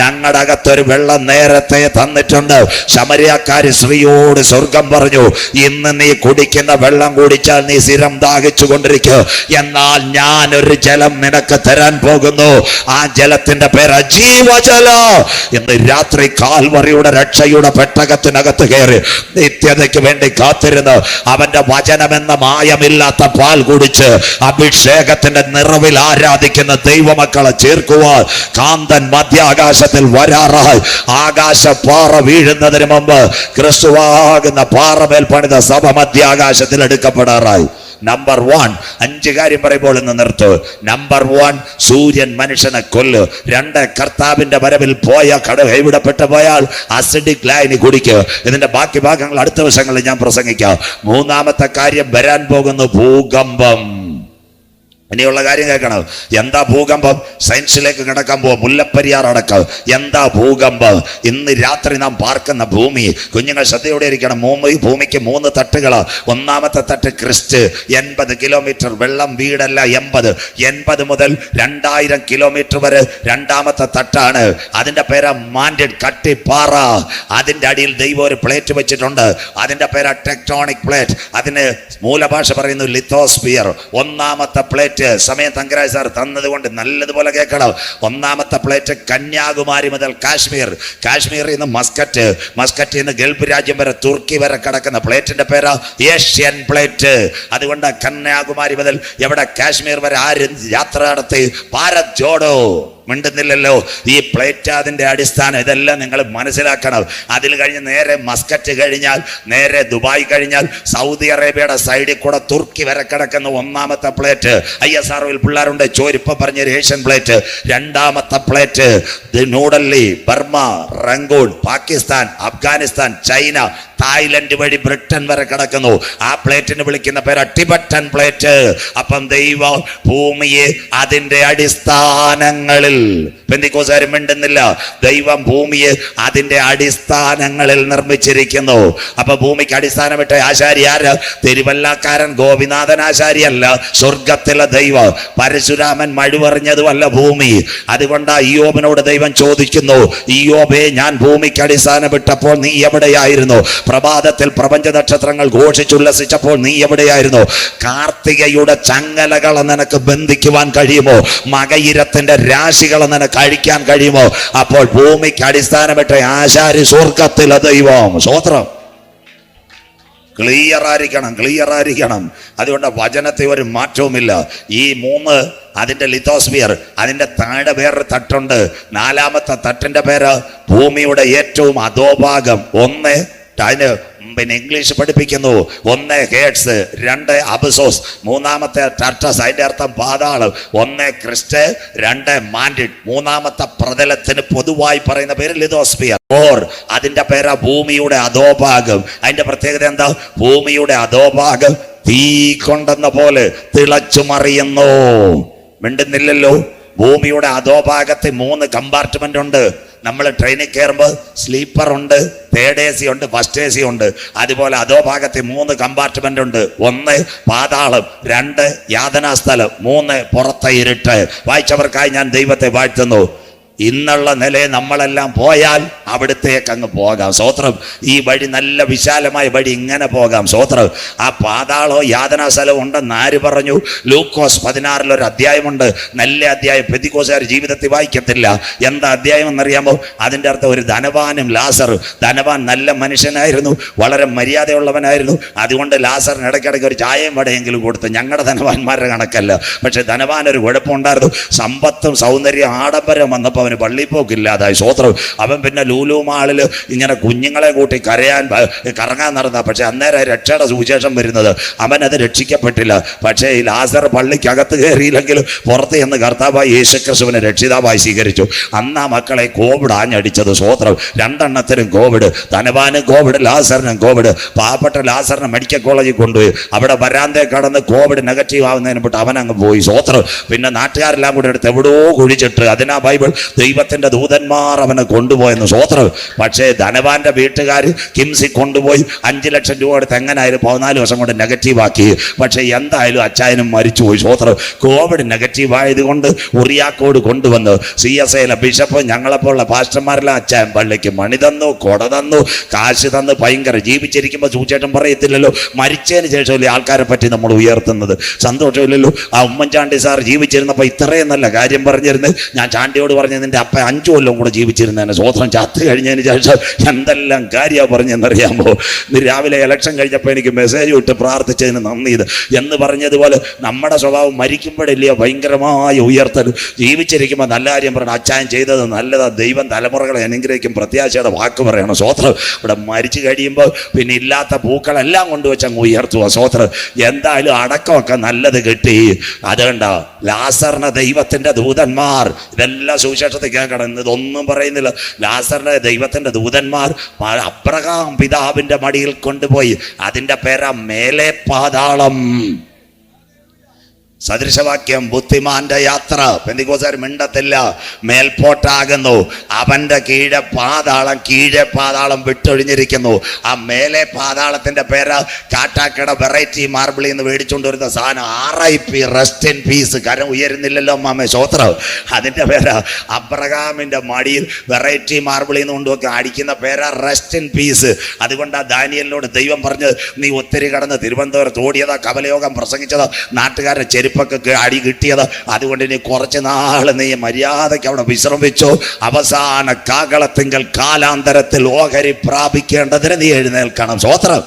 ഞങ്ങളുടെ അകത്തൊരു വെള്ളം നേരത്തെ തന്നിട്ടുണ്ട്. ശമരിയാക്കാരി സ്ത്രീയോട് സ്വർഗം പറഞ്ഞു, ഇന്ന് നീ കുടിക്കുന്ന വെള്ളം കുടിച്ചാൽ നീ സ്ഥിരം ദാഹിച്ചു കൊണ്ടിരിക്കുക. എന്നാൽ ഞാനൊരു ജലം നിനക്ക് തരാൻ പോകുന്നു. ആ ജലത്തിന്റെ പേര് ജീവജലം. ഇന്ന് രാത്രി കാൽവറിയുടെ രക്ഷയുടെ പെട്ടകത്തിനകത്ത് കയറി നിത്യതയ്ക്ക് വേണ്ടി കാത്തിരുന്ന് അവന്റെ വചനമെന്ന മായമില്ലാത്ത പാൽ കുടിച്ച് അഭിഷേകത്തിന്റെ നിറവിൽ ആരാധിക്കുന്ന ദൈവമക്കളെ ചേർക്കുവാൻ കാന്തൻ മധ്യാകാശത്തിൽ വരാറായി. ആകാശപ്പാറ വീഴുന്നതിന് മുമ്പ് ക്രിസ്തുവാകുന്ന പാറമേൽ പണിത സഭ മധ്യാകാശത്തിൽ എടുക്കപ്പെടാറായി. നമ്പർ 1, 5 കാര്യം പറയുമ്പോൾ ഇന്ന് നിർത്ത്. നമ്പർ 1, സൂര്യൻ മനുഷ്യനെ കൊല്ലു. 2, കർത്താവിന്റെ വരവിൽ പോയ കൈവിടപ്പെട്ടു പോയാൽ അസിഡിക് ലായനി കുടിക്കുക. ഇതിന്റെ ബാക്കി ഭാഗങ്ങൾ അടുത്ത ദിവസങ്ങളിൽ ഞാൻ പ്രസംഗിക്കാം. 3-ാമത്തെ കാര്യം വരാൻ പോകുന്നു ഭൂകമ്പം. ഇനിയുള്ള കാര്യം കേൾക്കണം. എന്താ ഭൂകമ്പം? സയൻസിലേക്ക് കിടക്കാൻ പോവാം. മുല്ലപ്പെരിയാർ അടക്കം. എന്താ ഭൂകമ്പം? ഇന്ന് രാത്രി നാം പാർക്കുന്ന ഭൂമി, കുഞ്ഞുങ്ങൾ ശ്രദ്ധയോടെ ഇരിക്കണം. ഭൂമിക്ക് 3 തട്ടുകളാണ്. 1-ാമത്തെ തട്ട് ക്രിസ്റ്റ്, 80 കിലോമീറ്റർ വെള്ളം വീടല്ല 80 മുതൽ 2000 കിലോമീറ്റർ വരെ 2-ാമത്തെ തട്ടാണ്. അതിന്റെ പേരാ മാൻഡഡ്, കട്ടിപ്പാറ. അതിന്റെ അടിയിൽ ദൈവം ഒരു പ്ലേറ്റ് വെച്ചിട്ടുണ്ട്. അതിന്റെ പേരാ ടെക്ടോണിക് പ്ലേറ്റ്. അതിന് മൂലഭാഷ പറയുന്നു ലിത്തോസ്ഫിയർ. 1-ാമത്തെ പ്ലേറ്റ് സമയം തങ്കരാജ് സാർ തന്നത് കൊണ്ട് നല്ലതുപോലെ കേൾക്കണം. 1-ാമത്തെ പ്ലേറ്റ് കന്യാകുമാരി മുതൽ കാശ്മീർ, കാശ്മീരിൽ നിന്ന് മസ്കറ്റ്, മസ്കറ്റിൽ നിന്ന് ഗൾഫ് രാജ്യം വരെ തുർക്കി വരെ കിടക്കുന്ന പ്ലേറ്റിന്റെ പേരാ ഏഷ്യൻ പ്ലേറ്റ്. അതുകൊണ്ട് കന്യാകുമാരി മുതൽ എവിടെ കാശ്മീർ വരെ ആരും യാത്ര നടത്തി ഭാരത് ജോഡോ മിണ്ടുന്നില്ലല്ലോ. ഈ പ്ലേറ്റ് അതിൻ്റെ അടിസ്ഥാനം. ഇതെല്ലാം നിങ്ങൾ മനസ്സിലാക്കണം. അതിൽ കഴിഞ്ഞ് നേരെ മസ്കറ്റ് കഴിഞ്ഞാൽ, നേരെ ദുബായ് കഴിഞ്ഞാൽ സൗദി അറേബ്യയുടെ സൈഡിൽ കൂടെ തുർക്കി വരെ കിടക്കുന്ന 1-ാമത്തെ പ്ലേറ്റ്. ISROയിൽ പിള്ളേരുണ്ട് ചോരിപ്പം പറഞ്ഞൊരു ഏഷ്യൻ പ്ലേറ്റ്. 2-ാമത്തെ plate New Delhi, Burma, Rangoon, Pakistan, Afghanistan, China, Thailand വഴി ബ്രിട്ടൻ വരെ കിടക്കുന്നു. ആ പ്ലേറ്റിന് വിളിക്കുന്ന പേര് ടിബറ്റൻ പ്ലേറ്റ്. അപ്പം ദൈവം ഭൂമിയെ അതിൻ്റെ അടിസ്ഥാനങ്ങളിൽ, പെന്തിക്കോസുകാരും മിണ്ടുന്നില്ല, ദൈവം ഭൂമിയെ അതിൻ്റെ അടിസ്ഥാനങ്ങളിൽ നിർമ്മിച്ചിരിക്കുന്നു. അപ്പൊ ഭൂമിക്ക് അടിസ്ഥാനമിട്ട ആശാരി ആര്? തിരുവല്ലക്കാരൻ ഗോപിനാഥൻ ആശാരിയല്ല, സ്വർഗത്തിലെ ദൈവം. പരശുരാമൻ മഴുവറിഞ്ഞതുമല്ല ഭൂമി. അതുകൊണ്ട് ഇയ്യോബിനോട് ദൈവം ചോദിക്കുന്നു, ഇയ്യോബേ, ഞാൻ ഭൂമിക്ക് അടിസ്ഥാനമിട്ടപ്പോൾ നീ എവിടെയായിരുന്നു? പ്രഭാതത്തിൽ പ്രപഞ്ച നക്ഷത്രങ്ങൾ ഘോഷിച്ചുല്ലസിച്ചപ്പോൾ നീ എവിടെയായിരുന്നു? കാർത്തികയുടെ ചങ്ങലകളെ നിനക്ക് ബന്ധിക്കുവാൻ കഴിയുമോ? മകയിരത്തിന്റെ രാശി ഇറച്ചികൾ നിനക്ക് കഴിക്കാൻ കഴിയുമോ? അപ്പോൾ ഭൂമിക്ക് അടിസ്ഥാനമിട്ട ആശാരി സ്വർഗത്തിലെ ദൈവം. സ്തോത്രം. ക്ലിയർ ആയിരിക്കണം. അതുകൊണ്ട് വചനത്തെ ഒരു മാറ്റവുമില്ല. ഈ 3 അതിന്റെ ലിത്തോസ്ഫിയർ, അതിന്റെ താഴെ വേറൊരു തട്ടുണ്ട്. 4ാമത്തെ തട്ടിന്റെ പേര് ഭൂമിയുടെ ഏറ്റവും അധോഭാഗം. 1 അതിന് പിന്നെ ഇംഗ്ലീഷ് പഠിപ്പിക്കുന്നു. 1 ഹേഡ്സ്, 2 അബസോസ്, 3ാമത്തെ ടർട്ടസ്, അതിന്റെ അർത്ഥം പാതാളം. 1 ക്രിസ്റ്റ്, 2 മാൻഡിഡ്. 3ാമത്തെ പ്രതലത്തിന് പൊതുവായി പറയുന്ന പേര് ലിതോസ്ഫിയർ. അതിന്റെ പേരാ ഭൂമിയുടെ അധോഭാഗം. അതിന്റെ പ്രത്യേകത എന്താ? ഭൂമിയുടെ അധോഭാഗം തീ കൊണ്ടെന്ന പോലെ തിളച്ചു മറിയുന്നു. മിണ്ടുന്നില്ലല്ലോ. ഭൂമിയുടെ അധോഭാഗത്ത് 3 കമ്പാർട്ട്മെന്റ് ഉണ്ട്. നമ്മൾ ട്രെയിനിൽ കയറുമ്പോൾ സ്ലീപ്പർ ഉണ്ട്, തേർഡ് AC ഉണ്ട്, ഫസ്റ്റ് AC ഉണ്ട്. അതുപോലെ അധോഭാഗത്ത് 3 കമ്പാർട്ട്മെന്റ് ഉണ്ട്. 1 പാതാളം, 2 യാതനാസ്ഥലം, 3 പുറത്തെ ഇരുട്ട്. വായിച്ചവർക്കായി ഞാൻ ദൈവത്തെ വാഴ്ത്തുന്നു. ഇന്നുള്ള നിലയിൽ നമ്മളെല്ലാം പോയാൽ അവിടത്തേക്ക് അങ്ങ് പോകാം. സ്തോത്രം. ഈ വഴി നല്ല വിശാലമായ വഴി, ഇങ്ങനെ പോകാം. സ്തോത്രം. ആ പാതാളോ യാതനാ സ്ഥലവും ഉണ്ടെന്ന് ആര് പറഞ്ഞു? ലൂക്കോസ് 16 ഒരു അധ്യായമുണ്ട്. നല്ല അധ്യായം. പെന്തിക്കോസുകാർ ജീവിതത്തിൽ വായിക്കത്തില്ല. എന്താ അധ്യായം എന്നറിയാമോ? അതിൻ്റെ അർത്ഥം ഒരു ധനവാനും ലാസറും. ധനവാൻ നല്ല മനുഷ്യനായിരുന്നു, വളരെ മര്യാദയുള്ളവനായിരുന്നു. അതുകൊണ്ട് ലാസറിന് ഇടയ്ക്കിടയ്ക്ക് ഒരു ചായയും വടയെങ്കിലും കൊടുത്ത്. ഞങ്ങളുടെ ധനവാന്മാരുടെ കണക്കല്ല. പക്ഷെ ധനവാൻ ഒരു കുഴപ്പമുണ്ടായിരുന്നു. സമ്പത്തും സൗന്ദര്യം ആഡംബരം വന്നപ്പോൾ അവന് പള്ളിപ്പോക്കില്ലാതായി. സ്തോത്രം. അവൻ പിന്നെ ലൂലു മാളിൽ ഇങ്ങനെ കുഞ്ഞുങ്ങളെ കൂട്ടി കറങ്ങാൻ നടന്ന. പക്ഷെ അന്നേരം രക്ഷയുടെ സുവിശേഷം വരുന്നത്. അവനത് രക്ഷിക്കപ്പെട്ടില്ല. പക്ഷേ ഈ ലാസർ പള്ളിക്കകത്ത് കയറിയില്ലെങ്കിലും പുറത്ത് ചെന്ന് കർത്താവായി യേശുക്രിസ്തുവിനെ രക്ഷിതാവായി സ്വീകരിച്ചു. അന്ന് ആ മക്കളെ കോവിഡ് ആഞ്ഞടിച്ചത്. സ്തോത്രം. 2 എണ്ണത്തിനും കോവിഡ്. ധനവാനും കോവിഡ്, ലാസറിനും കോവിഡ്. പാവപ്പെട്ട ലാസറിനെ മെഡിക്കൽ കോളേജിൽ കൊണ്ടുപോയി. അവിടെ വരാന്തേ കടന്ന് കോവിഡ് നെഗറ്റീവ് ആവുന്നതിന് മുട്ട് അവനങ്ങ് പോയി. സ്തോത്രം. പിന്നെ നാട്ടുകാരെല്ലാം കൂടെ എടുത്ത് എവിടെയോ കുഴിച്ചിട്ട്. അതിനാ ബൈബിൾ ദൈവത്തിന്റെ ദൂതന്മാർ അവനെ കൊണ്ടുപോയെന്ന്. സ്തോത്രം. പക്ഷേ ധനവാന്റെ വീട്ടുകാർ കിംസി കൊണ്ടുപോയി 5 ലക്ഷം രൂപ എടുത്ത് എങ്ങനായാലും 14 ദിവസം കൊണ്ട് നെഗറ്റീവ് ആക്കി. പക്ഷെ എന്തായാലും അച്ചായനും മരിച്ചുപോയി. സ്തോത്രം. കോവിഡ് നെഗറ്റീവ് ആയതുകൊണ്ട് ഉറിയാക്കോട് കൊണ്ടുവന്ന് CSIയിലെ ബിഷപ്പ് ഞങ്ങളെപ്പോലുള്ള പാസ്റ്റർമാരെല്ലാം അച്ചായൻ പള്ളിക്ക് മണി തന്നു, കൊട തന്നു, കാശ് തന്നു. ഭയങ്കര. ജീവിച്ചിരിക്കുമ്പോൾ സൂചേട്ടൻ പറയത്തില്ലല്ലോ, മരിച്ചതിന് ശേഷമല്ലേ ആൾക്കാരെ പറ്റി നമ്മൾ ഉയർത്തുന്നത്. സന്തോഷമില്ലല്ലോ. ആ ഉമ്മൻചാണ്ടി സാർ ജീവിച്ചിരുന്നപ്പോൾ ഇത്രയും നല്ല കാര്യം പറഞ്ഞിരുന്നത്. ഞാൻ ചാണ്ടിയോട് പറഞ്ഞു, നിന്റെ അപ്പ 5 കൊല്ലം കൂടെ ജീവിച്ചിരുന്നതിന്. സ്വോത്രം. ചത്ത് കഴിഞ്ഞതിന് ശേഷം എന്തെല്ലാം കാര്യമാണ് പറഞ്ഞെന്നറിയാമോ? രാവിലെ ഇലക്ഷൻ കഴിഞ്ഞപ്പോൾ എനിക്ക് മെസ്സേജ് വിട്ട് പ്രാർത്ഥിച്ചതിന് നന്ദി എന്ന് പറഞ്ഞതുപോലെ നമ്മുടെ സ്വഭാവം മരിക്കുമ്പോഴില്ലയോ ഭയങ്കരമായ ഉയർത്തൽ. ജീവിച്ചിരിക്കുമ്പോൾ നല്ല കാര്യം പറയണം. അച്ചായൻ ചെയ്തത് നല്ലതാ, ദൈവം തലമുറകളെ അനുഗ്രഹിക്കും, പ്രത്യാശയുടെ വാക്ക് പറയണം. സ്വോത്രം. ഇവിടെ മരിച്ചു കഴിയുമ്പോൾ പിന്നെ ഇല്ലാത്ത പൂക്കളെല്ലാം കൊണ്ടുവച്ച് അങ്ങ് ഉയർത്തുക. സ്വോത്രം. എന്തായാലും അടക്കമൊക്കെ നല്ലത് കിട്ടി. അതുകൊണ്ടാ ലാസറിന് ദൈവത്തിന്റെ ദൂതന്മാർ. ഇതെല്ലാം സുവിശേഷത്തിൽ കേൾക്കണം. ഇതൊന്നും പറയുന്നില്ല. ലാസറിനെ ദൈവത്തിന്റെ ദൂതന്മാർ അബ്രഹാം പിതാവിന്റെ മടിയിൽ കൊണ്ടുപോയി. അതിന്റെ പേരാ മേലെ പാതാളം. സദൃശവാക്യം ബുദ്ധിമാന്റെ യാത്ര. പെന്തിക്കോസ്തുകാർ മിണ്ടത്തില്ല. മേൽപോട്ടാകുന്നു. അവന്റെ കീഴെ പാതാളം വിട്ടൊഴിഞ്ഞിരിക്കുന്നു. ആ മേലെ പാതാളത്തിന്റെ പേര് കാട്ടാക്കട വെറൈറ്റി മാർബിളിൽ നിന്ന് മേടിച്ചുകൊണ്ട് വരുന്ന സാധനം. RIP, rest in peace. കരം ഉയരുന്നില്ലല്ലോ മാമേ. സ്തോത്രം. അതിന്റെ പേര് അബ്രഹാമിന്റെ മടിയിൽ വെറൈറ്റി മാർബിളിൽ നിന്ന് കൊണ്ടുവെക്കുക. അടിക്കുന്ന പേര് റെസ്റ്റ് ഇൻ പീസ്. അതുകൊണ്ട് ആ ദാനിയേലിനോട് ദൈവം പറഞ്ഞത്, നീ ഒത്തിരി കടന്ന് തിരുവനന്തപുരത്ത് ഓടിയതാ, കവലയോഗം പ്രസംഗിച്ചതാ, നാട്ടുകാരെ ചെരുപ്പൊക്കെ അടി കിട്ടിയത്. അതുകൊണ്ട് ഇനി കുറച്ച് നാൾ നീ മര്യാദയ്ക്ക് അവിടെ വിശ്രമിച്ചോ. അവസാന കാകളത്തിങ്കൽ കാലാന്തരത്തിൽ ഓഹരി പ്രാപിക്കേണ്ടതിന് നീ എഴുന്നേൽക്കണം. സ്തോത്രം.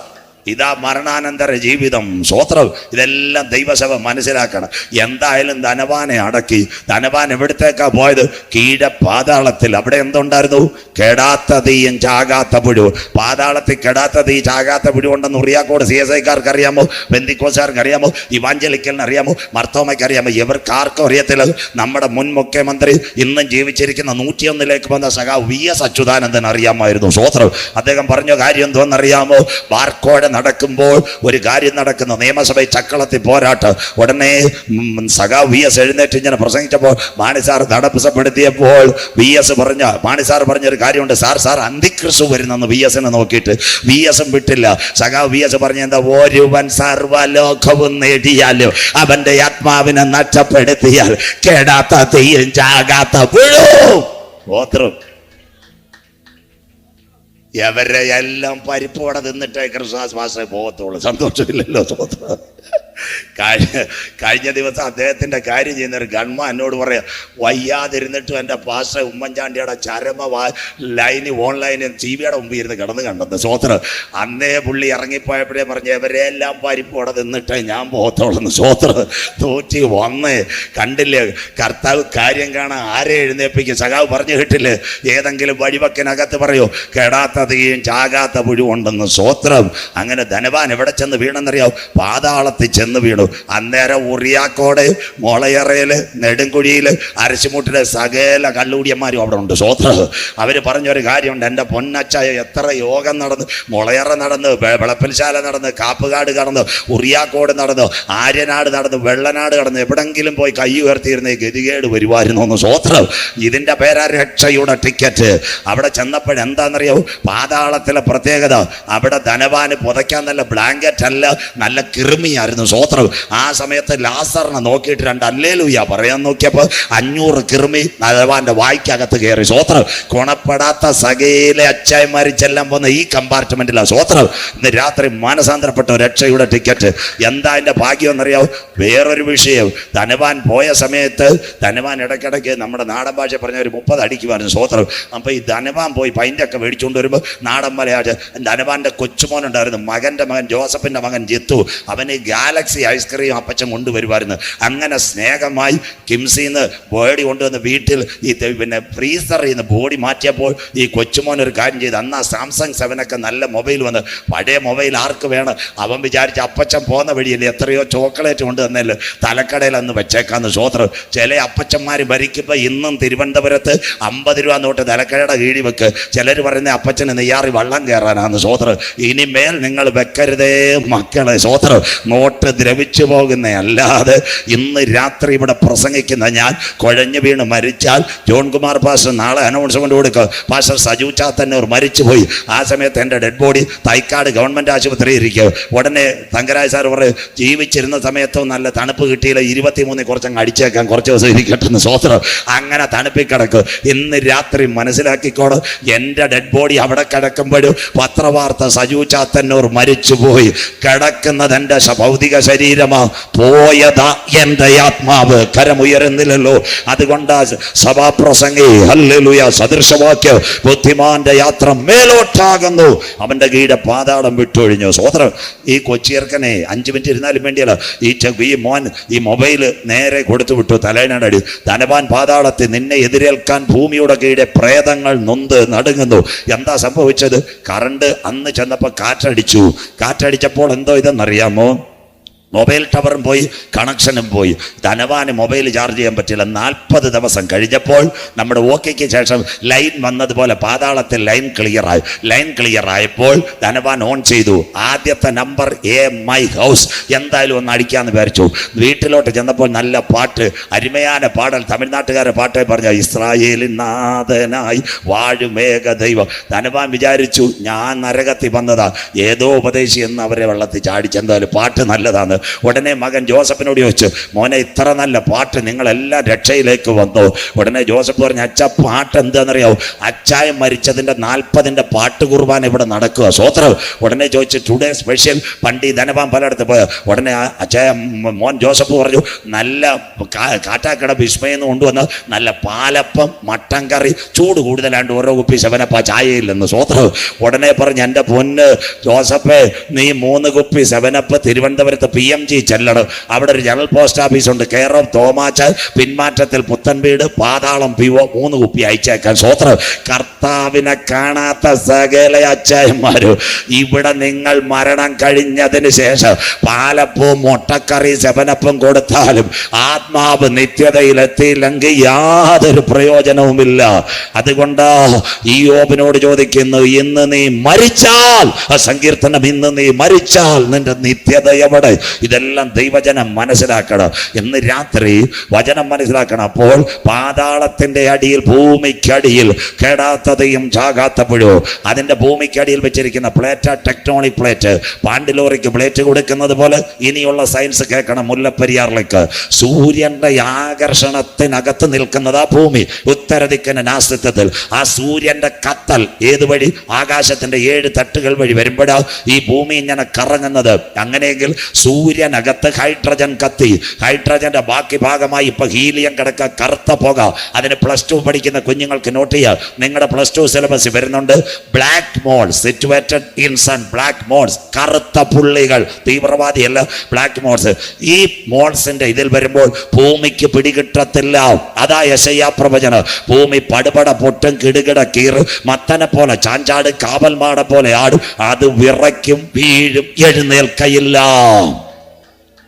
ഇതാ മരണാനന്തര ജീവിതം. സ്തോത്രം. ഇതെല്ലാം ദൈവസഭ മനസ്സിലാക്കണം. എന്തായാലും ധനവാനെ അടക്കി. ധനവാൻ എവിടത്തേക്കാ പോയത്? കീഴെ പാതാളത്തിൽ. അവിടെ എന്തുണ്ടായിരുന്നു? കെടാത്ത തീയും ചാകാത്ത പുഴു. പാതാളത്തിൽ കെടാത്ത തീ ചാകാത്ത പുഴു ഉണ്ടെന്ന് ഉറിയാക്കോട് CSIക്കാർക്ക് അറിയാമോ? ബെന്തിക്കോസുകാർക്ക് അറിയാമോ? ഇവാഞ്ചലിക്കലിന് അറിയാമോ? മർത്തോമയ്ക്ക് അറിയാമോ? ഇവർക്കാർക്കും അറിയത്തില്ല. നമ്മുടെ മുൻ മുഖ്യമന്ത്രി ഇന്നും ജീവിച്ചിരിക്കുന്ന 101 വന്ന സഖാവ് VS അച്യുതാനന്ദൻ അറിയാമായിരുന്നു. സ്തോത്രം. അദ്ദേഹം പറഞ്ഞ കാര്യം എന്തോന്നറിയാമോ? ബാർക്കോഴ നടക്കുമ്പോൾ ഒരു കാര്യം നടക്കുന്നു. നിയമസഭയിൽ ചക്കളത്തിൽ പോരാട്ട്. ഉടനെ സഖാവ് VS എഴുന്നേറ്റ് ഇങ്ങനെ പ്രസംഗിച്ചപ്പോൾ മാണിസാർ തടസ്സപ്പെടുത്തിയപ്പോൾ മാണിസാർ പറഞ്ഞൊരു കാര്യമുണ്ട്. സാർ അന്തിക്രിസ്തു വരുന്നെന്ന് VSനെ നോക്കിയിട്ട് VSും വിട്ടില്ല. സഖാവ് VS പറഞ്ഞ എന്താ? ഒരുവൻ സർവ്വലോകവും നേടിയാലും അവന്റെ ആത്മാവിനെ നഷ്ടപ്പെടുത്തിയാൽ കേടാത്ത തീയും ചാകാത്ത പുഴു. സ്തോത്രം. എവരെ എല്ലാം പരിപ്പോടെ തിന്നിട്ടേ ക്രിസ്മസ് മാസേ പോകത്തുള്ളൂ. സന്തോഷമില്ലല്ലോ. കഴിഞ്ഞ ദിവസം അദ്ദേഹത്തിൻ്റെ കാര്യം ചെയ്യുന്ന ഒരു ഗൺമാൻ എന്നോട് പറയാം, വയ്യാതിരുന്നിട്ടും എൻ്റെ പാസ്റ്റർ ഉമ്മൻചാണ്ടിയുടെ ചരമ ലൈന് ഓൺലൈനിൽ ടി വിയുടെ മുമ്പിൽ ഇരുന്ന് കിടന്ന് കണ്ടത്. സ്വോത്രം. അന്നേ പുള്ളി ഇറങ്ങിപ്പോയപ്പോഴേ പറഞ്ഞ് ഇവരെല്ലാം പരിപ്പോടെ നിന്നിട്ടേ ഞാൻ പോകത്തോളന്ന്. സ്വോത്രം. തോറ്റി വന്ന് കണ്ടില്ലേ കർത്താവ് കാര്യം കാണാൻ ആരെ എഴുന്നേപ്പിക്കും. സഖാവ് പറഞ്ഞു കേട്ടില്ലേ, ഏതെങ്കിലും വഴിവക്കിനകത്ത് പറയൂ കെടാത്ത തീയും ചാകാത്ത പുഴുവുണ്ടെന്ന്. സ്വോത്രം. അങ്ങനെ ധനവാൻ എവിടെ ചെന്ന് വീണെന്നറിയാവും? പാതാളത്തിൽ ചെന്ന് വീണു. അന്നേരം ഉറിയാക്കോട്, മുളയറയില്, നെടുങ്കുഴിയില്, അരശുമുട്ടിലെ സകല കള്ളുകൂടിയന്മാരും അവിടെ ഉണ്ട്. സ്വോത്രം. അവർ പറഞ്ഞൊരു കാര്യമുണ്ട്, എൻ്റെ പൊന്നച്ചായ എത്ര യോഗം നടന്ന്, മുളയറ നടന്ന്, വിളപ്പൽശാല നടന്ന്, കാപ്പുകാട് കടന്ന്, ഉറിയാക്കോട് നടന്ന്, ആര്യനാട് നടന്ന്, വെള്ളനാട് കടന്ന്, എവിടെങ്കിലും പോയി കൈ ഉയർത്തിയിരുന്ന ഗതികേട് വരുമായിരുന്നു എന്ന്. സ്വോത്രം. ഇതിൻ്റെ പേരാ രക്ഷയുടെ ടിക്കറ്റ്. അവിടെ ചെന്നപ്പോഴെന്താണെന്നറിയാവൂ? പാതാളത്തിലെ പ്രത്യേകത, അവിടെ ധനവാന് പുതയ്ക്കാൻ നല്ല ബ്ലാങ്കറ്റ് അല്ല, നല്ല കിറുമിയായിരുന്നു. സ്വോത്രം. ആ സമയത്ത് ലാസറിനെ നോക്കിയിട്ട് രണ്ട് ഹല്ലേലൂയ പറയാൻ നോക്കിയപ്പോൾ 500 കിറുമി ധനവാന്റെ വായ്ക്കകത്ത് കയറി. സ്വോത്രം. ഗുണപ്പെടാത്ത സകല അച്ചായന്മാർ ചെല്ലാൻ പോകുന്ന ഈ കമ്പാർട്ട്മെന്റിലാണ്. സ്വോത്രം. ഇന്ന് രാത്രി മാനസാന്തരപ്പെട്ട രക്ഷയുടെ ടിക്കറ്റ്. എന്താ എൻ്റെ ഭാഗ്യം എന്നറിയാവൂ? വേറൊരു വിഷയം, ധനവാൻ പോയ സമയത്ത് ധനവാൻ ഇടയ്ക്കിടയ്ക്ക് നമ്മുടെ നാടൻ ഭാഷ പറഞ്ഞ ഒരു 30 അടിക്കുമായിരുന്നു. സ്വോത്രം. അപ്പോൾ ഈ ധനവാൻ പോയി പൈൻ്റൊക്കെ മേടിച്ചുകൊണ്ട് വരുമ്പോൾ നാടൻ മലയാളം ധനവാന്റെ കൊച്ചുമോനുണ്ടായിരുന്നു, മകൻ്റെ മകൻ ജോസഫിൻ്റെ മകൻ ജിത്തു. അവന് ഗാലക്സി ഐസ്ക്രീം അപ്പച്ചൻ കൊണ്ടുവരുമായിരുന്നു. അങ്ങനെ സ്നേഹമായി കിംസിന്ന് ബോഡി കൊണ്ടുവന്ന് വീട്ടിൽ ഈ പിന്നെ ഫ്രീസറിൽ നിന്ന് ബോഡി മാറ്റിയപ്പോൾ ഈ കൊച്ചുമോൻ ഒരു കാര്യം ചെയ്ത്, അന്ന് ആ സാംസങ് 7 നല്ല മൊബൈൽ വന്ന്, പഴയ മൊബൈൽ ആർക്ക് വേണം? അവൻ വിചാരിച്ച അപ്പച്ചൻ പോകുന്ന വഴിയില്ലേ എത്രയോ ചോക്ലേറ്റ് കൊണ്ട് തന്നല്ലോ, തലക്കടയിൽ അന്ന് വെച്ചേക്കാന്ന്. സ്വോത്രം. ചില അപ്പച്ചന്മാർ ഭരിക്കുമ്പോൾ ഇന്നും തിരുവനന്തപുരത്ത് 50 രൂപ നോട്ട് തലക്കടയുടെ കീഴി വെക്ക്. ചിലർ പറയുന്ന അപ്പച്ചന് നെയ്യാറി വള്ളം കയറാനാന്ന്. സ്വോത്രം. ഇനിമേൽ നിങ്ങൾ വെക്കരുതേ മക്കളെ. സ്വോത്രം. നോട്ട് ദ്രവിച്ചു പോകുന്ന അല്ലാതെ ഇന്ന് രാത്രി ഇവിടെ പ്രസംഗിക്കുന്ന ഞാൻ കുഴഞ്ഞു വീണ് മരിച്ചാൽ ജോൺകുമാർ പാസ്റ്റർ നാളെ അനൗൺസ്മെന്റ് കൊടുക്കുക, പാസ്റ്റർ സജു ചാത്തന്നൂർ മരിച്ചുപോയി. ആ സമയത്ത് എൻ്റെ ഡെഡ് ബോഡി തൈക്കാട് ഗവൺമെൻറ് ആശുപത്രിയിൽ ഇരിക്കുക. ഉടനെ തങ്കരാജ് സാർ പറയും, ജീവിച്ചിരുന്ന സമയത്തും നല്ല തണുപ്പ് കിട്ടിയില്ല, 23 കുറച്ചങ്ങ് അടിച്ചേക്കാൻ, കുറച്ച് ദിവസം ഇരിക്കട്ടെന്ന്. സ്വോത്രം. അങ്ങനെ തണുപ്പിൽ കിടക്കും. ഇന്ന് രാത്രി മനസ്സിലാക്കിക്കോട്, എൻ്റെ ഡെഡ് ബോഡി അവിടെ കിടക്കുമ്പോഴും പത്രവാർത്ത സജു ചാത്തന്നൂർ മരിച്ചുപോയി. കിടക്കുന്നത് എൻ്റെ ഭൗതിക ശരീരമാ, പോയതാ എൻ്റെ ആത്മാവ്. കരമുയരുന്നില്ലല്ലോ. അതുകൊണ്ടാ സഭാപ്രസംഗി ഹല്ലേലൂയ സദൃശവാക്യം, ബുദ്ധിമാന്റെ യാത്ര മേലോട്ടാകുന്നു, അവന്റെ കീഴെ പാതാളം വിട്ടൊഴിഞ്ഞു. സ്വോത്രം. ഈ കൊച്ചിയർക്കനെ 5 മിനിറ്റ് ഇരുന്നാലും വേണ്ടിയല്ല ഈ മോൻ ഈ മൊബൈൽ നേരെ കൊടുത്തു വിട്ടു തലേനടി. ധനവാൻ പാതാളത്തിൽ നിന്നെ എതിരേൽക്കാൻ ഭൂമിയുടെ കീഴെ പ്രേതങ്ങൾ നൊന്ത് നടുങ്ങുന്നു. എന്താ സംഭവിച്ചത്? കറണ്ട് അന്ന് ചെന്നപ്പോൾ കാറ്റടിച്ചപ്പോൾ എന്തോ ഇതെന്നറിയാമോ? മൊബൈൽ ടവറും പോയി, കണക്ഷനും പോയി. ധനവാന് മൊബൈൽ ചാർജ് ചെയ്യാൻ പറ്റില്ല. 40 ദിവസം കഴിഞ്ഞപ്പോൾ നമ്മുടെ ഓക്കെക്ക് ശേഷം ലൈൻ വന്നതുപോലെ പാതാളത്തിൽ ലൈൻ ക്ലിയർ ആയപ്പോൾ ധനവാൻ ഓൺ ചെയ്തു. ആദ്യത്തെ നമ്പർ മൈ ഹൗസ്, എന്തായാലും ഒന്ന് അടിക്കാന്ന് വിചാരിച്ചു. വീട്ടിലോട്ട് ചെന്നപ്പോൾ നല്ല പാട്ട്, അരുമയാന പാടൽ, തമിഴ്നാട്ടുകാരുടെ പാട്ട് പറഞ്ഞ ഇസ്രായേലിൻ നാഥനായി വാഴുമേഘ ദൈവം. ധനവാൻ വിചാരിച്ചു ഞാൻ നരകത്തിൽ വന്നതാ, ഏതോ ഉപദേശി എന്ന് അവരെ വെള്ളത്തിൽ ചാടിച്ചെന്തായാലും പാട്ട് നല്ലതാണ്. ഉടനെ മകൻ ജോസഫിനോട് ചോദിച്ചു, മോനെ ഇത്ര നല്ല പാട്ട്, നിങ്ങളെല്ലാം രക്ഷയിലേക്ക് വന്നു. ഉടനെ ജോസഫ് പറഞ്ഞു, അച്ഛ പാട്ട് എന്താണെന്നറിയാവോ? അച്ചായം മരിച്ചതിൻ്റെ 40ന്റെ പാട്ട് കുർബാന ഇവിടെ നടക്കുക. സ്വോത്രം. ഉടനെ ചോദിച്ചു ടുഡേ സ്പെഷ്യൽ. പണ്ട് ഈ ധനവാൻ പലയിടത്ത് പോയ ഉടനെ അച്ചായ മോൻ ജോസഫ് പറഞ്ഞു, നല്ല കാറ്റാക്കട വിസ്മയെന്ന് കൊണ്ടുവന്ന് നല്ല പാലപ്പം, മട്ടൻ കറി, ചൂട് കൂടുതലാണ്ട് ഓരോ കുപ്പി 7 ചായയില്ലെന്ന്. സ്വോത്രം. ഉടനെ പറഞ്ഞു, എൻ്റെ പൊന്ന് ജോസഫേ, നീ 3 കുപ്പി 7 തിരുവനന്തപുരത്ത് PMG ചെല്ലണം. അവിടെ ഒരു ജനറൽ പോസ്റ്റ് ഓഫീസ് ഉണ്ട്, care of തോമാച്ച, പിന്മാറ്റത്തിൽ Puthenveedu, Pathalam PO, 3 കുപ്പി അയച്ചേക്കാൻ. സ്വോത്രം. കർത്താവിനെ കാണാത്ത സകല അച്ചായന്മാരും ഇവിടെ നിങ്ങൾ മരണം കഴിഞ്ഞതിന് ശേഷം പാലപ്പവും മുട്ടക്കറി 7 കൊടുത്താലും ആത്മാവ് നിത്യതയിലെത്തിയില്ലെങ്കിൽ യാതൊരു പ്രയോജനവുമില്ല. അതുകൊണ്ട് യോബിനോട് ചോദിക്കുന്നു, ഇന്ന് നീ മരിച്ചാൽ, സങ്കീർത്തനം, ഇന്ന് നീ മരിച്ചാൽ നിന്റെ നിത്യത എവിടെ? ഇതെല്ലാം ദൈവജനം മനസ്സിലാക്കണം. ഇന്ന് രാത്രി വചനം മനസ്സിലാക്കണം. അപ്പോൾ പാതാളത്തിന്റെ അടിയിൽ, ഭൂമിക്കടിയിൽ കേടാത്തതയും ചാകാത്തപ്പോഴോ അതിന്റെ ഭൂമിക്കടിയിൽ വെച്ചിരിക്കുന്ന പ്ലേറ്റ്, ടെക്ടോണിക് പ്ലേറ്റ്, പാണ്ടിലോറിക്ക് പ്ലേറ്റ് കൊടുക്കുന്നത് പോലെ ഇനിയുള്ള സയൻസ് കേൾക്കണം. മുല്ലപ്പെരിയാറിലേക്ക് സൂര്യന്റെ ആകർഷണത്തിനകത്ത് നിൽക്കുന്നതാ ഭൂമി, ഉത്തരദിക്കിന് നാസ്തിത്വത്തിൽ. ആ സൂര്യന്റെ കത്തൽ ഏത് വഴി? ആകാശത്തിന്റെ 7 തട്ടുകൾ വഴി വരുമ്പോഴാ ഈ ഭൂമി ഇങ്ങനെ കറങ്ങുന്നത്. അങ്ങനെയെങ്കിൽ സൂര്യനകത്ത് ഹൈഡ്രജൻ കത്തി, ഹൈഡ്രജന്റെ ബാക്കി ഭാഗമായി ഇപ്പൊ ഹീലിയം കിടക്ക, കറുത്ത പുക. അതിന് +2 പഠിക്കുന്ന കുഞ്ഞുങ്ങൾക്ക് നോട്ട് ചെയ്യുക, നിങ്ങളുടെ +2 സിലബസ് വരുന്നുണ്ട്. Black moles situated in sun, black moles കറുത്ത പുള്ളികൾ, തീവ്രവാദിയല്ല, ബ്ലാക്ക് മോൾസ്. ഈ മോൾസിന്റെ ഇതിൽ വരുമ്പോൾ ഭൂമിക്ക് പിടികിട്ടത്തില്ല. അതാ യെശയ്യാ പ്രവചനം. ഭൂമി പടുപട പൊട്ടും, കിടുകിട കീറും, മത്തനെ പോലെ ചാഞ്ചാട്, കാവൽമാട പോലെ ആടും, അത് വിറയ്ക്കും, വീഴും, എഴുന്നേൽക്കയില്ല.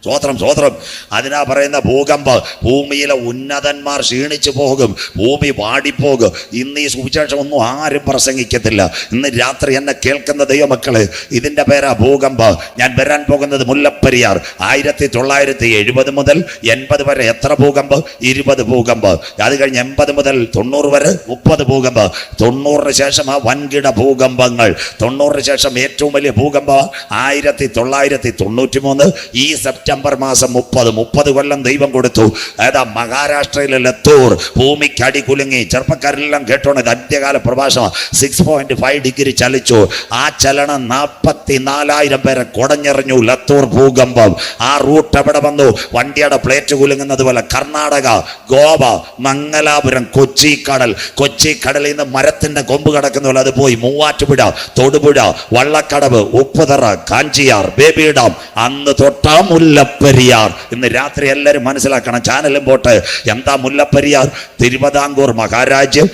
സ്വോത്രം സ്വോത്രം. അതിനാ പറയുന്ന ഭൂകമ്പം. ഭൂമിയിലെ ഉന്നതന്മാർ ക്ഷീണിച്ചു പോകും, ഭൂമി വാടിപ്പോകും. ഇന്ന് ഈ സുവിശേഷം ഒന്നും ആരും പ്രസംഗിക്കത്തില്ല. ഇന്ന് രാത്രി എന്നെ കേൾക്കുന്ന ദൈവമക്കള്, ഇതിന്റെ പേരാ ഭൂകമ്പം. ഞാൻ വരാൻ പോകുന്നത് മുല്ലപ്പെരിയാർ. 1970 മുതൽ 80 വരെ എത്ര ഭൂകമ്പം? 20 ഭൂകമ്പം. അത് കഴിഞ്ഞ് 80 മുതൽ 90 വരെ 30 ഭൂകമ്പം. 90-ന് ശേഷം ആ വൻകിട ഭൂകമ്പങ്ങൾ. 90-ന് ശേഷം ഏറ്റവും വലിയ ഭൂകമ്പം 1993. ഈ സെപ്റ്റംബർ മാസം 30 കൊല്ലം ദൈവം കൊടുത്തു. ഏതാ മഹാരാഷ്ട്രയിലെ ലത്തൂർ ഭൂമിക്കടി കുലുങ്ങി. ചെറുപ്പക്കാരെല്ലാം കേട്ടോണം, ഇത് അന്ത്യകാല പ്രഭാഷണം. 6.5 ഡിഗ്രി ചലിച്ചു. ആ ചലനം 44,000 പേരെ കുടഞ്ഞെറിഞ്ഞു. ലത്തൂർ ഭൂകമ്പം. ആ റൂട്ട് എവിടെ വന്നു? വണ്ടിയുടെ പ്ലേറ്റ് കുലുങ്ങുന്നത് പോലെ കർണാടക, ഗോവ, മംഗലാപുരം, കൊച്ചി കടലിൽ നിന്ന് മരത്തിന്റെ കൊമ്പ് കിടക്കുന്ന പോലെ അത് പോയി മൂവാറ്റുപുഴ, തൊടുപുഴ, വള്ളക്കടവ്, ഉപ്പുതറ, കാഞ്ചിയാർ, ബേബി ഡാം. അന്ന് തൊട്ടാ മുല്ലപ്പെരിയാർ. ഇന്ന് രാത്രി എല്ലാവരും മനസ്സിലാക്കണം, ചാനലും പോട്ടെ. എന്താ മുല്ലപ്പെരിയാർ? തിരുവിതാംകൂർ മഹാരാജ്യം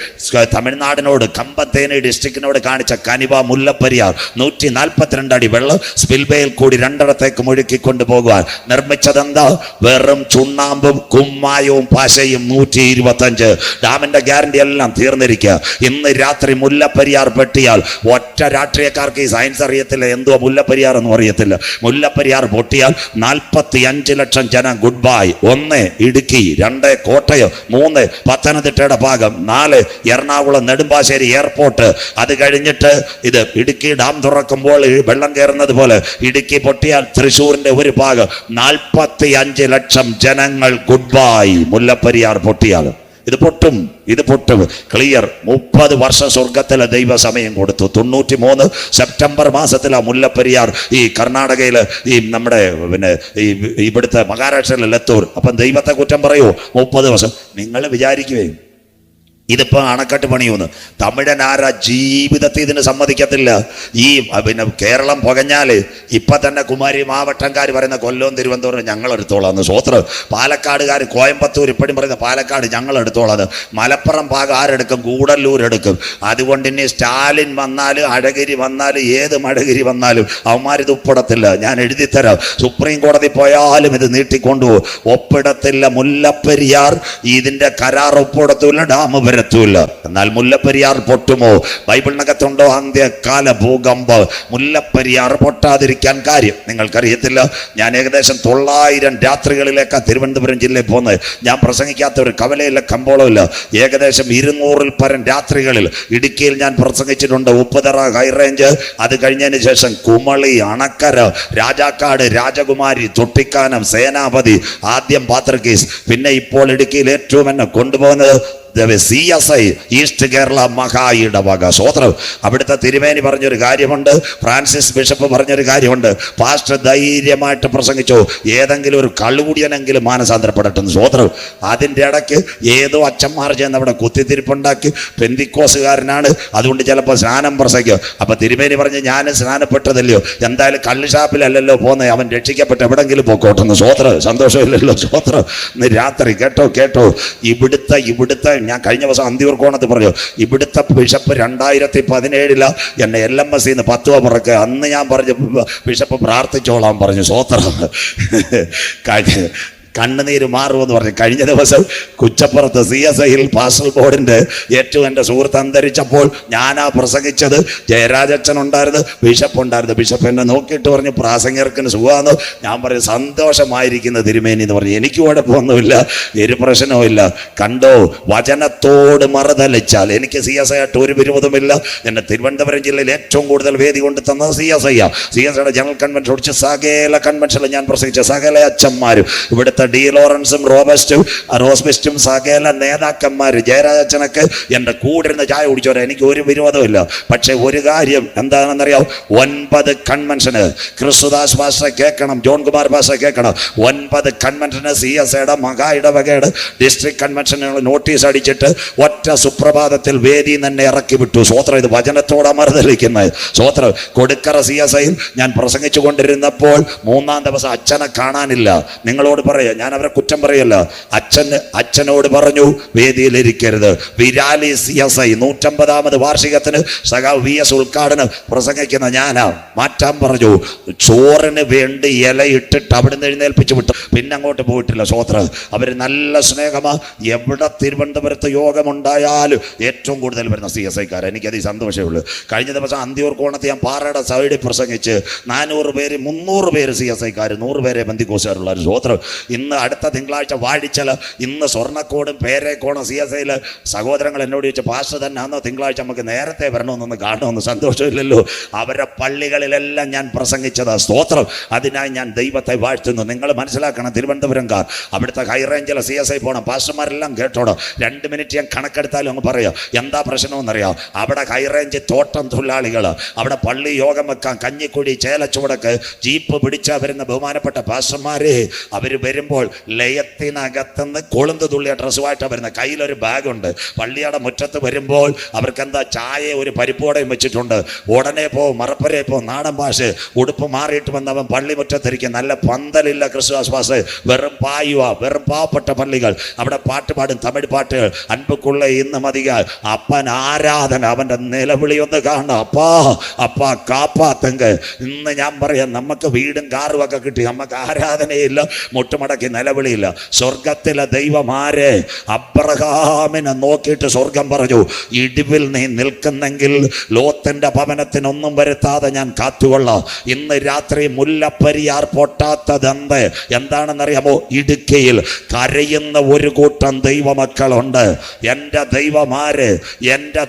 തമിഴ്നാടിനോട്, കമ്പത്തേനി ഡിസ്ട്രിക്റ്റിനോട് കാണിച്ച കനിവ മുല്ലപ്പെരിയാർ. 142 അടി വെള്ളം സ്പിൽവേയിൽ കൂടി രണ്ടിടത്തേക്ക് മുഴുക്കി കൊണ്ടുപോകുവാൻ നിർമ്മിച്ചതെന്താ? വെറും ചുണ്ണാമ്പും കുമ്മായവും പശയും. 125 ഡാമിന്റെ ഗ്യാരണ്ടി എല്ലാം തീർന്നിരിക്കുക. ഇന്ന് രാത്രി മുല്ലപ്പെരിയാർ പെട്ടിയാൽ ഒറ്റ രാഷ്ട്രീയക്കാർക്ക് ഈ സയൻസ് അറിയത്തില്ല, എന്തോ മുല്ലപ്പെരിയാർ എന്നും അറിയത്തില്ല. മുല്ലപ്പെരിയാർ പൊട്ടിയാൽ 45 ലക്ഷം ജനം ഗുഡ് ബൈ. 1 ഇടുക്കി, 2 കോട്ടയം, 3 പത്തനംതിട്ടയുടെ ഭാഗം, 4 എറണാകുളം നെടുമ്പാശ്ശേരി എയർപോർട്ട്. അത് കഴിഞ്ഞിട്ട് ഇത് ഇടുക്കി ഡാം തുറക്കുമ്പോൾ വെള്ളം കയറുന്നത് പോലെ ഇടുക്കി പൊട്ടിയാൽ തൃശ്ശൂരിന്റെ ഒരു ഭാഗം. 45 ലക്ഷം ജനങ്ങൾ ഗുഡ് ബൈ. മുല്ലപ്പെരിയാർ പൊട്ടിയാൽ ഇത് പൊട്ടും. ക്ലിയർ. 30 വർഷം സ്വർഗത്തിലെ ദൈവ സമയം കൊടുത്തു. 93 സെപ്റ്റംബർ മാസത്തിലാണ് മുല്ലപ്പെരിയാർ ഈ കർണാടകയില്, ഈ നമ്മുടെ ഇവിടുത്തെ മഹാരാഷ്ട്രയിലെ ലത്തൂർ. അപ്പം ദൈവത്തെ കുറ്റം പറയൂ? 30 വർഷം. നിങ്ങൾ വിചാരിക്കുവേ ഇതിപ്പോൾ അണക്കെട്ട് പണിയൂന്ന്. തമിഴനാര ജീവിതത്തിൽ ഇതിന് സമ്മതിക്കത്തില്ല. ഈ കേരളം പുകഞ്ഞാൽ ഇപ്പം തന്നെ കുമാരി മാവട്ടംകാർ പറയുന്ന കൊല്ലവും തിരുവനന്തപുരം ഞങ്ങൾ എടുത്തോളാന്ന്. സ്വോത്രം. പാലക്കാടുകാർ, കോയമ്പത്തൂർ ഇപ്പോഴും പറയുന്ന പാലക്കാട് ഞങ്ങൾ എടുത്തോളാന്ന്. മലപ്പുറം ഭാഗം ആരെടുക്കും? ഗൂഡല്ലൂർ എടുക്കും. അതുകൊണ്ട് ഇനി സ്റ്റാലിൻ വന്നാലും അഴഗിരി വന്നാലും ഏത് മഴഗിരി വന്നാലും അവന്മാരിത് ഒപ്പിടത്തില്ല. ഞാൻ എഴുതിത്തരാം. സുപ്രീം കോടതി പോയാലും ഇത് നീട്ടിക്കൊണ്ടുപോകും. ഒപ്പിടത്തില്ല. മുല്ലപ്പെരിയാർ ഇതിന്റെ കരാർ ഒപ്പിടത്തില്ല, ഡാം വരെ ൂല്ല. എന്നാൽ മുല്ലപ്പെരിയാർ പൊട്ടുമോ? ബൈബിളിനകത്തുണ്ടോ അന്ത്യകാല ഭൂകമ്പം? മുല്ലപ്പെരിയാർ പൊട്ടാതിരിക്കാൻ കാര്യം നിങ്ങൾക്കറിയത്തില്ല. ഞാൻ ഏകദേശം 900 രാത്രികളിലേക്കാണ് തിരുവനന്തപുരം ജില്ലയിൽ പോകുന്നത്. ഞാൻ പ്രസംഗിക്കാത്ത ഒരു കവലയില്ല, കമ്പോളമില്ല. ഏകദേശം 200-ൽ പരം രാത്രികളിൽ ഇടുക്കിയിൽ ഞാൻ പ്രസംഗിച്ചിട്ടുണ്ട്. ഉപ്പുതറ ഹൈറേഞ്ച്, അത് കഴിഞ്ഞതിന് ശേഷം കുമളി, അണക്കര, രാജാക്കാട്, രാജകുമാരി, തൊട്ടിക്കാനം, സേനാപതി, ആദ്യം പാത്രക്കീസ്, പിന്നെ ഇപ്പോൾ ഇടുക്കിയിൽ ഏറ്റവും എന്നെ കൊണ്ടുപോകുന്നത് CSI ഈസ്റ്റ് കേരള മഹായിടവക. സ്വോത്രം. അവിടുത്തെ തിരുമേനി പറഞ്ഞൊരു കാര്യമുണ്ട്, ഫ്രാൻസിസ് ബിഷപ്പ് പറഞ്ഞൊരു കാര്യമുണ്ട്. പാസ്റ്റർ ധൈര്യമായിട്ട് പ്രസംഗിച്ചു, ഏതെങ്കിലും ഒരു കള്ളുകുടിയനെങ്കിലും മാനസാന്തരപ്പെടട്ടെന്ന്. സ്വോത്രം. അതിൻ്റെ ഇടയ്ക്ക് ഏതോ അച്ഛന്മാർ ചെന്ന് അവിടെ കുത്തിത്തിരിപ്പുണ്ടാക്കി, പെന്തിക്കോസുകാരനാണ്, അതുകൊണ്ട് ചിലപ്പോൾ സ്നാനം പ്രസംഗിക്കും. അപ്പം തിരുമേനി പറഞ്ഞ് ഞാൻ സ്നാനപ്പെട്ടതല്ലയോ, എന്തായാലും കള്ള് ഷാപ്പിലല്ലല്ലോ പോകുന്നത്, അവൻ രക്ഷിക്കപ്പെട്ട് എവിടെങ്കിലും പോക്കോട്ടെന്ന്. സ്വോത്രം. സന്തോഷമില്ലല്ലോ. സ്വോത്രം. ഇന്ന് രാത്രി കേട്ടോ ഇവിടുത്തെ ഞാൻ കഴിഞ്ഞ ദിവസം അന്തിയൂർക്കോണത്ത് പറഞ്ഞു, ഇവിടുത്തെ ബിഷപ്പ് 2017 എന്നെ LMS 10 രൂപ പുറക്കുക. അന്ന് ഞാൻ പറഞ്ഞു ബിഷപ്പ് പ്രാർത്ഥിച്ചോളാൻ പറഞ്ഞു. സ്വോത്രം. കണ്ണുനീര് മാറുമെന്ന് പറഞ്ഞു. കഴിഞ്ഞ ദിവസം കുച്ചപ്പുറത്ത് CSIയിൽ പാസ്റ്റൽ ബോർഡിന്റെ ഏറ്റവും എൻ്റെ സുഹൃത്ത് അന്തരിച്ചപ്പോൾ ഞാനാ പ്രസംഗിച്ചത്. ജയരാജച്ചൻ ഉണ്ടായിരുന്നു, ബിഷപ്പ് ഉണ്ടായിരുന്നു. ബിഷപ്പ് എന്നെ നോക്കിയിട്ട് പറഞ്ഞു, പ്രാസംഗികർക്കിന് സുഖമാണെന്ന്. ഞാൻ പറഞ്ഞു, സന്തോഷമായിരിക്കുന്ന തിരുമേനി എന്ന് പറഞ്ഞു. എനിക്ക് കുഴപ്പമൊന്നുമില്ല, ഒരു പ്രശ്നവും ഇല്ല. കണ്ടോ, വചനത്തോട് മറുതലിച്ചാൽ എനിക്ക് CSI ആയിട്ട് ഒരു വിരോധമില്ല. എന്നെ തിരുവനന്തപുരം ജില്ലയിൽ ഏറ്റവും കൂടുതൽ വേദി കൊണ്ട് തന്നത് CSIയുടെ ജനറൽ കൺവെൻഷൻ ഒഴിച്ച് സകല കൺവെൻഷനിൽ ഞാൻ പ്രസംഗിച്ച സകല അച്ഛന്മാരും ഇവിടുത്തെ ഇവിടുത്തെ ഡി ലോറൻസും റോസ്ബെസ്റ്റും സകല നേതാക്കന്മാര് ജയരാജനൊക്കെ എൻ്റെ കൂടെ ഇരുന്ന് ചായ കുടിച്ചോരെ, എനിക്ക് ഒരു വിരോധമില്ല. പക്ഷെ ഒരു കാര്യം എന്താണെന്നറിയാം, 9 കൺവെൻഷന് ക്രിസ്തുദാസ് പാസ്റ്ററെ കേൾക്കണം, ജോൺ കുമാർ പാസ്റ്ററെ കേൾക്കണം. 9 കൺവെൻഷന് CSIയുടെ മഹാ ഇടവകയുടെ ഡിസ്ട്രിക്ട് കൺവെൻഷനുകൾ നോട്ടീസ് അടിച്ചിട്ട് ഒറ്റ സുപ്രഭാതത്തിൽ വേദി തന്നെ ഇറക്കി വിട്ടു. സ്വോത്രം, ഇത് വചനത്തോടെ മറുതലിക്കുന്നത്. സ്വോത്രം, കൊടുക്കറ CSIയിൽ ഞാൻ പ്രസംഗിച്ചു കൊണ്ടിരുന്നപ്പോൾ 3-ാം ദിവസം അച്ഛനെ കാണാനില്ല. നിങ്ങളോട് പറയാ, ഞാൻ അവരെ കുറ്റം പറയല്ല. അച്ഛനോട് പറഞ്ഞു വേദിയിലിരിക്കരുത്. വിരാലി CSI 150ാമത് വാർഷികത്തിന് സഖാവ് VS ഉദ്ഘാടനം പ്രസംഗിക്കുന്ന ഞാനാ മാറ്റാൻ പറഞ്ഞു. ചോറിന് വേണ്ടി ഇലയിട്ടിട്ട് അവിടുന്ന് എഴുന്നേൽപ്പിച്ചു വിട്ടു. പിന്നെ അങ്ങോട്ട് പോയിട്ടില്ല. സ്വോത്രം, അവർ നല്ല സ്നേഹമാ. എവിടെ തിരുവനന്തപുരത്ത് യോഗമുണ്ടായാലും ഏറ്റവും കൂടുതൽ വരുന്ന CSIക്കാർ. എനിക്കത് സന്തോഷമേ ഉള്ളൂ. കഴിഞ്ഞ ദിവസം അന്തിയൂർക്കോണത്ത് ഞാൻ പാറയുടെ സൈഡിൽ പ്രസംഗിച്ച് 400 പേര് 300 പേര് CSIക്കാർ, 100 പേരെ ബന്ധിക്കോസുകാരുള്ള ഒരു സ്വോത്രം. ഇന്ന് അടുത്ത തിങ്കളാഴ്ച വാഴിച്ചല, ഇന്ന് സ്വർണ്ണക്കോടും പേരേക്കോണം CSIയിൽ സഹോദരങ്ങൾ എന്നോട് ചോദിച്ചു, പാസ്റ്റർ തന്നെ അന്ന് തിങ്കളാഴ്ച നമുക്ക് നേരത്തെ വരണമെന്നൊന്ന് കാണണമെന്ന്. സന്തോഷമില്ലല്ലോ. അവരുടെ പള്ളികളിലെല്ലാം ഞാൻ പ്രസംഗിച്ചതാ. സ്തോത്രം. അതിനായി ഞാൻ ദൈവത്തെ വാഴ്ത്തുന്നു. നിങ്ങൾ മനസ്സിലാക്കണം, തിരുവനന്തപുരംകാർ അവിടുത്തെ ഹൈ റേഞ്ചിലെ CSI പോകണം. പാസ്റ്റർമാരെല്ലാം കേട്ടോണം. 2 മിനിറ്റ് ഞാൻ കണക്കെടുത്താലും അങ്ങ് പറയാം എന്താ പ്രശ്നമെന്നറിയാം. അവിടെ ഹൈ റേഞ്ച് തോട്ടം തൊഴിലാളികൾ, അവിടെ പള്ളി യോഗം വെക്കാൻ കഞ്ഞിക്കുടി ചേലച്ചുവടക്ക് ജീപ്പ് പിടിച്ചാൽ വരുന്ന ബഹുമാനപ്പെട്ട പാസ്റ്റർമാരെ, അവർ വരുമ്പോൾ ലയത്തിനകത്തുനിന്ന് കൊളുന്ത് തുള്ളിയ ഡ്രസ്സുമായിട്ടാണ് വരുന്നത്. കയ്യിലൊരു ബാഗുണ്ട്. പള്ളിയുടെ മുറ്റത്ത് വരുമ്പോൾ അവർക്ക് എന്താ ചായ ഒരു പരിപ്പോടയും വെച്ചിട്ടുണ്ട്. ഉടനെ പോകും, മറപ്പരെ പോകും. നാടൻ ഭാഷ ഉടുപ്പ് മാറിയിട്ട് വന്നവൻ പള്ളി മുറ്റത്തിരിക്കും. നല്ല പന്തലില്ല ക്രിസ്തുവാസ്, വെറും പായുക. വെറും പാവപ്പെട്ട പള്ളികൾ. അവിടെ പാട്ട് പാടും, തമിഴ് പാട്ടുകൾ. അൻപുക്കുള്ള ഇന്ന് മതിക അപ്പൻ ആരാധന, അവൻ്റെ നിലവിളി ഒന്ന് കാണണം. അപ്പാ അപ്പാ കാപ്പാത്തെങ്ക്. ഇന്ന് ഞാൻ പറയാം, നമുക്ക് വീടും കാറും ഒക്കെ കിട്ടി, നമുക്ക് ആരാധനയില്ല, മുട്ടുമടക്കി നിലവിളിയില്ല. സ്വർഗത്തിലെ ദൈവമാരെ അബ്രഹാമിനെ നോക്കിയിട്ട് സ്വർഗം പറഞ്ഞു, ഇടിവിൽ നീ നിൽക്കുന്നെങ്കിൽ ലോത്തിന്റെ ഭവനത്തിനൊന്നും വരുത്താതെ ഞാൻ കാത്തുകൊള്ളാം. ഇന്ന് രാത്രി മുല്ലപ്പെരിയാർ പൊട്ടാത്തതെന്ത് എന്താണെന്നറിയാമോ? ഇടുക്കിയിൽ കരയുന്ന ഒരു കൂട്ടം ദൈവമക്കളുണ്ട്. എൻ്റെ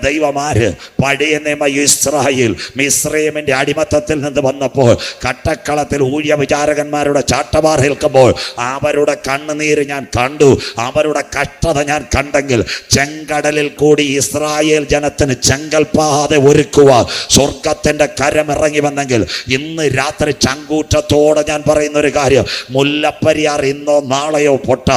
ദൈവമാര് പഴയ നിയമ ഇസ്രായേൽ മിസ്രൈമിന്റെ അടിമത്തത്തിൽ നിന്ന് വന്നപ്പോൾ കട്ടക്കളത്തിൽ ഊഴിയ വിചാരകന്മാരുടെ ചാട്ടവാർ ഏൽക്കുമ്പോൾ അവരുടെ കണ്ണുനീര് ഞാൻ കണ്ടു, അവരുടെ കഷ്ടത ഞാൻ കണ്ടെങ്കിൽ ചെങ്കടലിൽ കൂടി ഇസ്രായേൽ ജനത്തിന് ചെങ്കൽപ്പാതെ ഒരുക്കുക സ്വർഗത്തിന്റെ കരമിറങ്ങി വന്നെങ്കിൽ ഇന്ന് രാത്രി ചങ്കൂറ്റത്തോടെ ഞാൻ പറയുന്ന ഒരു കാര്യം, മുല്ലപ്പെരിയാർ ഇന്നോ നാളെയോ പൊട്ട,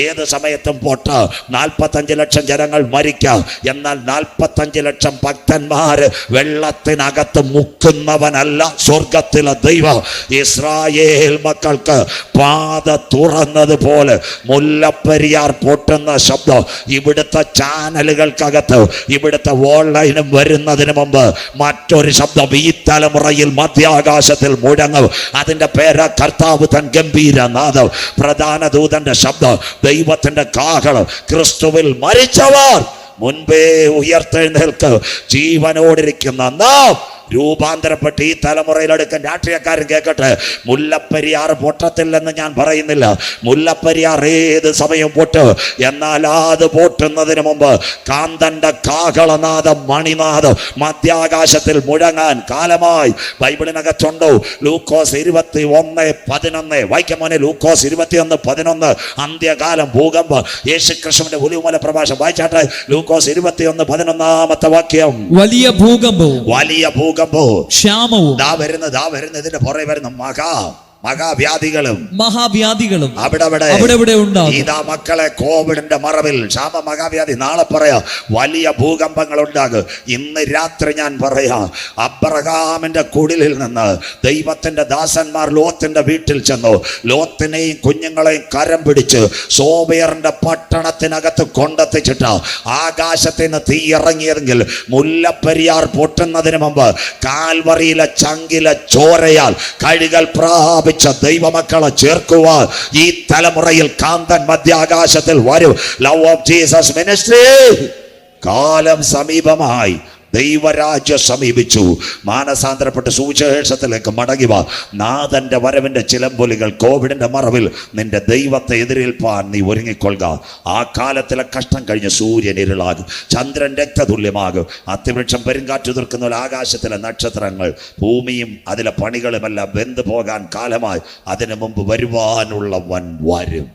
ഏത് സമയത്തും പൊട്ട. 45 ലക്ഷം ജനങ്ങൾ മരിക്കാം, എന്നാൽ 45 ലക്ഷം ഭക്തന്മാര് വെള്ളത്തിനകത്ത് മുക്കുന്നവനല്ല സ്വർഗത്തിലെ ദൈവം. ഇസ്രായേൽ മക്കൾക്ക് പാത തുറന്നതുപോലെ മുല്ലപ്പെരിയാർ പൊട്ടുന്ന ശബ്ദം ഇവിടുത്തെ ചാനലുകൾക്കകത്ത്, ഇവിടുത്തെ ഓൺലൈനും വരുന്നതിന് മുമ്പ് മറ്റൊരു ശബ്ദം ഈ തലമുറയിൽ മധ്യാകാശത്തിൽ മുഴങ്ങും. അതിൻ്റെ പേര് കർത്താവ് തൻ ഗംഭീരനാദം, പ്രധാന ദൂതന്റെ ശബ്ദം, ദൈവത്തിന്റെ കാഹളം. ക്രിസ്തുവിൽ മരിച്ചവർ മുൻപേ ഉയർത്തെഴുന്നേൽക്ക്. ജീവനോടിരിക്കുന്ന നാം രൂപാന്തരപ്പെട്ട് ഈ തലമുറയിലെടുക്കാൻ രാഷ്ട്രീയക്കാരൻ കേൾക്കട്ടെ. മുല്ലപ്പെരിയാർ പൊട്ടത്തില്ലെന്ന് ഞാൻ പറയുന്നില്ല. മുല്ലപ്പെരിയാർ ഏത് സമയം പൊട്ട്. എന്നാൽ അത് പൊട്ടുന്നതിന് മുമ്പ് കാന്തന്റെ കാഹളനാദം, മണിനാദം മധ്യാകാശത്തിൽ മുഴങ്ങാൻ കാലമായി. ബൈബിളിനകത്തുണ്ടോ? ലൂക്കോസ് 21:11 വായിക്കാമോനെ. ലൂക്കോസ് 21:11 അന്ത്യകാലം, ഭൂകമ്പം. യേശുക്രിസ്തുവിന്റെ ഒലിവുമല പ്രഭാഷണം വായിച്ചാട്ടെ. ലൂക്കോസ് 21:11 വാക്യം. വലിയ ഭൂകമ്പവും ക്ഷാമവും ദാ വരുന്ന ഇതിന്റെ പുറകെ വരുന്ന മഹാവ്യാധികളും അവിടെ ഉണ്ടാകും. ഇതാ മക്കളെ, കോവിഡിന്റെ മറവിൽ ക്ഷാമ, മഹാവ്യാധി. നാളെ പറയാം വലിയ ഭൂകമ്പങ്ങൾ ഉണ്ടാകും. ഇന്ന് രാത്രി ഞാൻ പറയാം, അബ്രഹാമിന്റെ കുടിലിൽ നിന്ന് ദൈവത്തിന്റെ ദാസന്മാർ ലോത്തിന്റെ വീട്ടിൽ ചെന്നു. ലോത്തിനെയും കുഞ്ഞുങ്ങളെയും കരം പിടിച്ച് സോബയറിന്റെ പട്ടണത്തിനകത്ത് കൊണ്ടെത്തിച്ചിട്ട് ആകാശത്തിൽ നിന്ന് തീ ഇറങ്ങിയതെങ്കിൽ മുല്ലപ്പെരിയാർ പൊട്ടുന്നതിന് മുമ്പ് കാൽവറിയിലെ ചങ്കിലെ ചോരയാൽ കഴുകൽ പ്രാപിച്ച ദൈവമക്കളെ ചേർക്കുവാൻ ഈ തലമുറയിൽ കാന്തൻ മധ്യാകാശത്തിൽ വരും. Love of Jesus ministry. കാലം സമീപമായി, ദൈവരാജ്യം സമീപിച്ചു. മാനസാന്തരപ്പെട്ട് സുവിശേഷത്തിലേക്ക് മടങ്ങിവ. നാഥന്റെ വരവിന്റെ ചിലമ്പൊലികൾ, കോവിഡിന്റെ മറവിൽ നിന്റെ ദൈവത്തെ എതിരേൽപ്പാൻ നീ ഒരുങ്ങിക്കൊള്ളുക. ആ കാലത്തിലെ കഷ്ടം കഴിഞ്ഞ് സൂര്യൻ ഇരുളാകും, ചന്ദ്രൻ രക്തതുല്യമാകും, അത്തിവൃക്ഷം പെരുങ്കാറ്റു തീർക്കുന്ന ആകാശത്തിലെ നക്ഷത്രങ്ങൾ, ഭൂമിയും അതിലെ പണികളുമെല്ലാം വെന്തു പോകാൻ കാലമായി. അതിനു മുമ്പ് വരുവാനുള്ളവൻ വരും.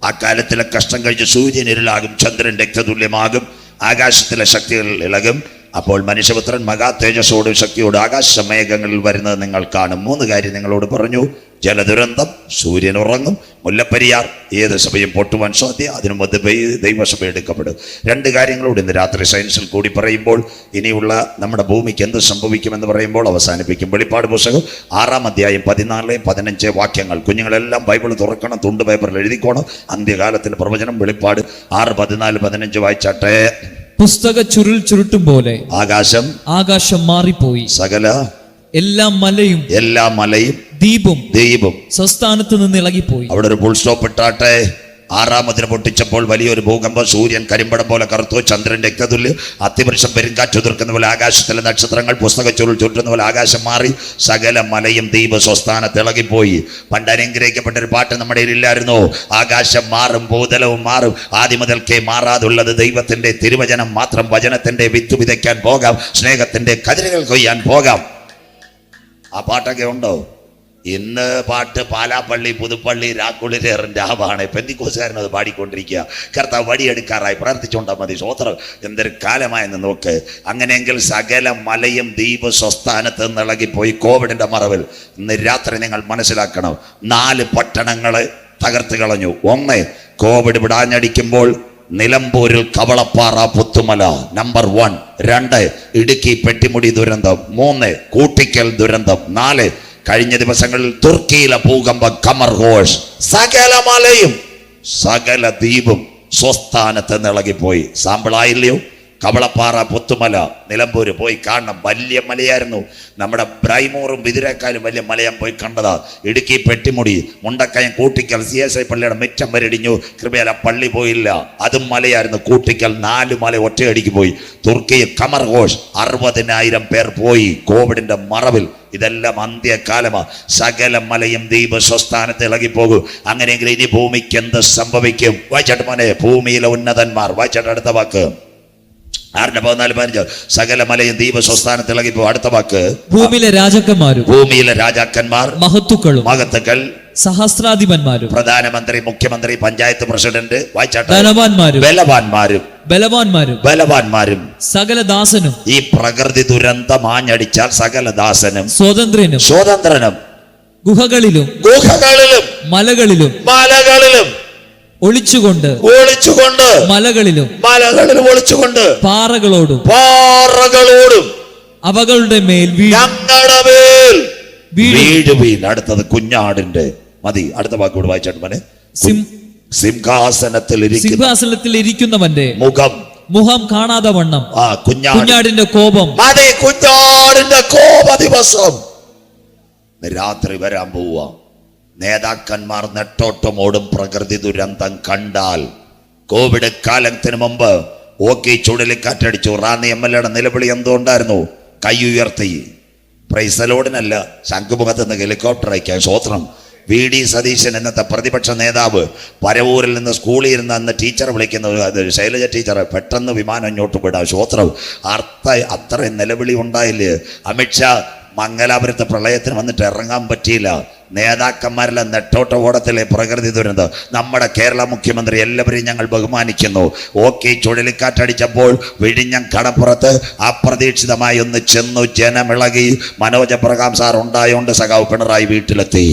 ആ കാലത്തിലെ കഷ്ടം കഴിച്ച് സൂര്യൻ ഇരുളാകും, ചന്ദ്രൻ രക്തതുല്യമാകും, ആകാശത്തിലെ ശക്തികൾ ഇളകും. അപ്പോൾ മനുഷ്യപുത്രൻ മഹാ തേജസ്സോടും ശക്തിയോടും ആകാശമേഘങ്ങളിൽ വരുന്നത് നിങ്ങൾ കാണും. 3 കാര്യം നിങ്ങളോട് പറഞ്ഞു. ജലദുരന്തം, സൂര്യൻ ഉറങ്ങും, മുല്ലപ്പെരിയാർ ഏത് സഭയും പൊട്ടുവാൻ സാധ്യത, അതിനു മുമ്പ് ദൈവസഭ എടുക്കപ്പെടും. 2 കാര്യങ്ങളോട് ഇന്ന് രാത്രി സയൻസിൽ കൂടി പറയുമ്പോൾ ഇനിയുള്ള നമ്മുടെ ഭൂമിക്ക് എന്ത് സംഭവിക്കുമെന്ന് പറയുമ്പോൾ അവസാനിപ്പിക്കും. വെളിപ്പാട് പുസ്തകം 6-ാം അധ്യായം 14-15 വാക്യങ്ങൾ. കുഞ്ഞുങ്ങളെല്ലാം ബൈബിൾ തുറക്കണം, തുണ്ട് പേപ്പറിൽ എഴുതിക്കോണം. അന്ത്യകാലത്തിന്റെ പ്രവചനം വെളിപ്പാട് 6, 14, 15 വായിച്ചാട്ടെ. പുസ്തക ചുരുൾ ചുരുട്ടും പോലെ ആകാശം മാറിപ്പോയി, സകല എല്ലാ മലയും ദ്വീപും സ്വസ്ഥാനത്ത് നിന്ന് ഇളകിപ്പോയി. അവിടെ ഒരു ഫുൾ സ്റ്റോപ്പ് ഇട്ടാട്ടെ. 6-ാം മുദ്ര പൊട്ടിച്ചപ്പോൾ വലിയൊരു ഭൂകമ്പം. സൂര്യൻ കരിമ്പടം പോലെ കറുത്തു, ചന്ദ്രൻ രക്തതുല്യം, അത്തിവൃക്ഷം പെരുങ്കാറ്റ് ഉതിർക്കുന്ന പോലെ ആകാശത്തിലെ നക്ഷത്രങ്ങൾ പുസ്തക ചുരുൾ ചുരുട്ടുന്ന പോലെ ആകാശം മാറി, സകല മലയും ദ്വീപ് സ്വസ്ഥാനത്ത് ഇളകിപ്പോയി. പണ്ട് അനുഗ്രഹിക്കപ്പെട്ട ഒരു പാട്ട് നമ്മുടെ ഇല്ലായിരുന്നു. ആകാശം മാറും, ഭൂതലവും മാറും, ആദ്യം മുതൽക്കേ മാറാതുള്ളത് ദൈവത്തിന്റെ തിരുവചനം മാത്രം. വചനത്തിന്റെ വിത്ത് വിതയ്ക്കാൻ പോകാം, സ്നേഹത്തിന്റെ കതിരുകൾ കൊയ്യാൻ പോകാം. ആ പാട്ടൊക്കെ ഉണ്ടോ? ഇന്ന് പാട്ട് പാലാപ്പള്ളി, പുതുപ്പള്ളി, രാക്കുളിരേറിന്റെ ആവാണ്. പെന്തിക്കോസുകാരനത് പാടിക്കൊണ്ടിരിക്കുക. കർത്താവ് വടിയെടുക്കാറായി, പ്രാർത്ഥിച്ചുകൊണ്ടാൽ മതി. സ്വോത്രം, എന്തൊരു കാലമായെന്ന് നോക്ക്. അങ്ങനെയെങ്കിൽ സകല മലയും ദ്വീപ് സ്വസ്ഥാനത്ത് നിന്ന് ഇളകിപ്പോയി. കോവിഡിന്റെ മറവിൽ ഇന്ന് രാത്രി നിങ്ങൾ മനസ്സിലാക്കണം, 4 പട്ടണങ്ങളെ തകർത്ത് കളഞ്ഞു. 1, കോവിഡ് വിടാഞ്ഞടിക്കുമ്പോൾ നിലമ്പൂരിൽ കവളപ്പാറ പുത്തുമല നമ്പർ 1. 2, ഇടുക്കി പെട്ടിമുടി ദുരന്തം. 3, കൂട്ടിക്കൽ ദുരന്തം. 4, കഴിഞ്ഞ ദിവസങ്ങളിൽ തുർക്കിയിലെ ഭൂകമ്പം കമർ ഘോഷ്. സകല മലയും സകല ദ്വീപും സ്വസ്ഥാനത്ത് നിളകിപ്പോയി. സാമ്പിളായില്ലയോ? കവളപ്പാറ, പുത്തുമല, നിലമ്പൂര് പോയി കാണണം. വലിയ മലയായിരുന്നു. നമ്മുടെ ബ്രൈമൂറും ബിദിരേക്കാളും വലിയ മലയാൻ പോയി കണ്ടതാ. ഇടുക്കി പെട്ടിമുടി, മുണ്ടക്കയം, കൂട്ടിക്കൽ, CSI പള്ളിയുടെ മിറ്റം വരടിഞ്ഞു. കൃപയാല പള്ളി പോയില്ല, അതും മലയായിരുന്നു. കൂട്ടിക്കൽ 4 മല ഒറ്റയടിക്ക് പോയി. തുർക്കിയിൽ കമർ ഘോഷ് 60,000 പേർ പോയി കോവിഡിന്റെ മറവിൽ. ഇതെല്ലാം അന്ത്യകാലമാ. സകല മലയും ദ്വീപ് സ്വസ്ഥാനത്ത് ഇളകിപ്പോകും. അങ്ങനെയെങ്കിൽ ഇനി ഭൂമിക്ക് എന്ത് സംഭവിക്കും? വായിച്ചാട്ട് മോനെ, ഭൂമിയിലെ ഉന്നതന്മാർ. വായിച്ചാട്ട് അടുത്ത വാക്ക് 6-14-15. സകല മലയും ദ്വീപ് സ്വസ്ഥാനത്ത് ഇളകിപ്പോ. അടുത്ത വാക്ക്, ഭൂമിയിലെ രാജാക്കന്മാർ, മഹത്തുക്കൾ, സഹസ്രാധിപന്മാരും, പ്രധാനമന്ത്രി, മുഖ്യമന്ത്രി, പഞ്ചായത്ത് പ്രസിഡന്റ്. വായിച്ചാട്ടെ. ബലവാന്മാരും സകല ദാസനും. ഈ പ്രകൃതി ദുരന്തം ആഞ്ഞടിച്ചാൽ സകല ദാസനും സ്വതന്ത്രനും ഗുഹകളിലും മലകളിലും ഒളിച്ചുകൊണ്ട് മലകളിലും ഒളിച്ചുകൊണ്ട് പാറകളോടും അവകളുടെ മേൽ വീഴുവീൻ. അടുത്തത് കുഞ്ഞാടിന്റെ. മതി, അടുത്ത വാക്കോട് വായിച്ചാട്ട് മോനെ. സിംഹാസനത്തിൽ ഇരിക്കുന്നവന്റെ മുഖം കാണാതെ വണ്ണം കുഞ്ഞാടിന്റെ കോപം. മതി, കുഞ്ഞാടിന്റെ കോപ ദിവസം രാത്രി വരാൻ പോവാ. നേതാക്കന്മാർ നെട്ടോട്ടമോടും. പ്രകൃതി ദുരന്തം കണ്ടാൽ. കോവിഡ് കാലത്തിന് മുമ്പ് ഓക്കി ചുഴലിക്കാറ്റടിച്ചു. റാന്നി MLA നിലവിളി എന്തുകൊണ്ടായിരുന്നു? കൈ ഉയർത്തി. പ്രൈസലോടിനല്ല, ശംഖുമുഖത്ത് നിന്ന് ഹെലികോപ്റ്റർ അയക്കാൻ. സ്വോത്രം. VD സതീശൻ എന്നത്തെ പ്രതിപക്ഷ നേതാവ് പരവൂരിൽ നിന്ന് സ്കൂളിൽ ഇരുന്ന് അന്ന് ടീച്ചറെ വിളിക്കുന്നത്, ശൈലജ ടീച്ചറെ, പെട്ടെന്ന് വിമാനം ഇങ്ങോട്ട് വിടാം. സ്വോത്രം. അത്രയും നിലവിളി ഉണ്ടായില്ലേ? അമിത്ഷാ മംഗലാപുരത്തെ പ്രളയത്തിന് വന്നിട്ട് ഇറങ്ങാൻ പറ്റിയില്ല. നേതാക്കന്മാരെല്ലാം നെട്ടോട്ട ഓടത്തിലെ പ്രകൃതി ദുരന്തം. നമ്മുടെ കേരള മുഖ്യമന്ത്രി എല്ലാവരെയും ഞങ്ങൾ ബഹുമാനിക്കുന്നു. ഓക്കെ, ചുഴലിക്കാറ്റടിച്ചപ്പോൾ വിഴിഞ്ഞം കടപ്പുറത്ത് അപ്രതീക്ഷിതമായി ഒന്ന് ചെന്നു. ജനമിളകി. മനോജ് എബ്രഹാം സാർ ഉണ്ടായോണ്ട് സഖാവ് പിണറായി വീട്ടിലെത്തി.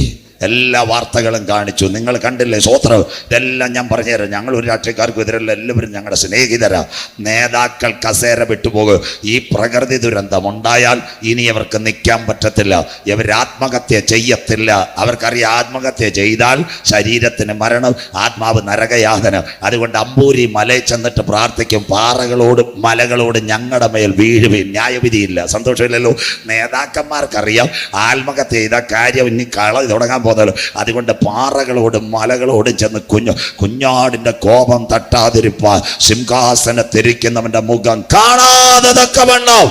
എല്ലാ വാർത്തകളും കാണിച്ചു. നിങ്ങൾ കണ്ടില്ലേ? സ്വോത്രം. ഇതെല്ലാം ഞാൻ പറഞ്ഞുതരാം. ഞങ്ങൾ ഒരു രാഷ്ട്രീയക്കാർക്കും എതിരല്ല, എല്ലാവരും ഞങ്ങളുടെ സ്നേഹിതരാ. നേതാക്കൾ കസേര വിട്ടുപോകും. ഈ പ്രകൃതി ദുരന്തം ഉണ്ടായാൽ ഇനി അവർക്ക് നിൽക്കാൻ പറ്റത്തില്ല. ഇവർ ആത്മഹത്യ ചെയ്യത്തില്ല. അവർക്കറിയാം, ആത്മഹത്യ ചെയ്താൽ ശരീരത്തിന് മരണം, ആത്മാവ് നരകയാതന. അതുകൊണ്ട് അമ്പൂരി മലയിൽ ചെന്നിട്ട് പ്രാർത്ഥിക്കും, പാറകളോടും മലകളോടും ഞങ്ങളുടെ മേൽ വീഴുവീൻ. ന്യായവിധിയില്ല. സന്തോഷമില്ലല്ലോ? നേതാക്കന്മാർക്കറിയാം ആത്മഹത്യ ചെയ്ത കാര്യം ഇനി തുടങ്ങാൻ. അതുകൊണ്ട് പാറകളോടും മലകളോടും ചെന്ന് കുഞ്ഞാടിന്റെ കോപം തട്ടാതിരിപ്പാൻ സിംഹാസനത്തിരിക്കുന്നവന്റെ മുഖം കാണാതെ തക്കവണ്ണം.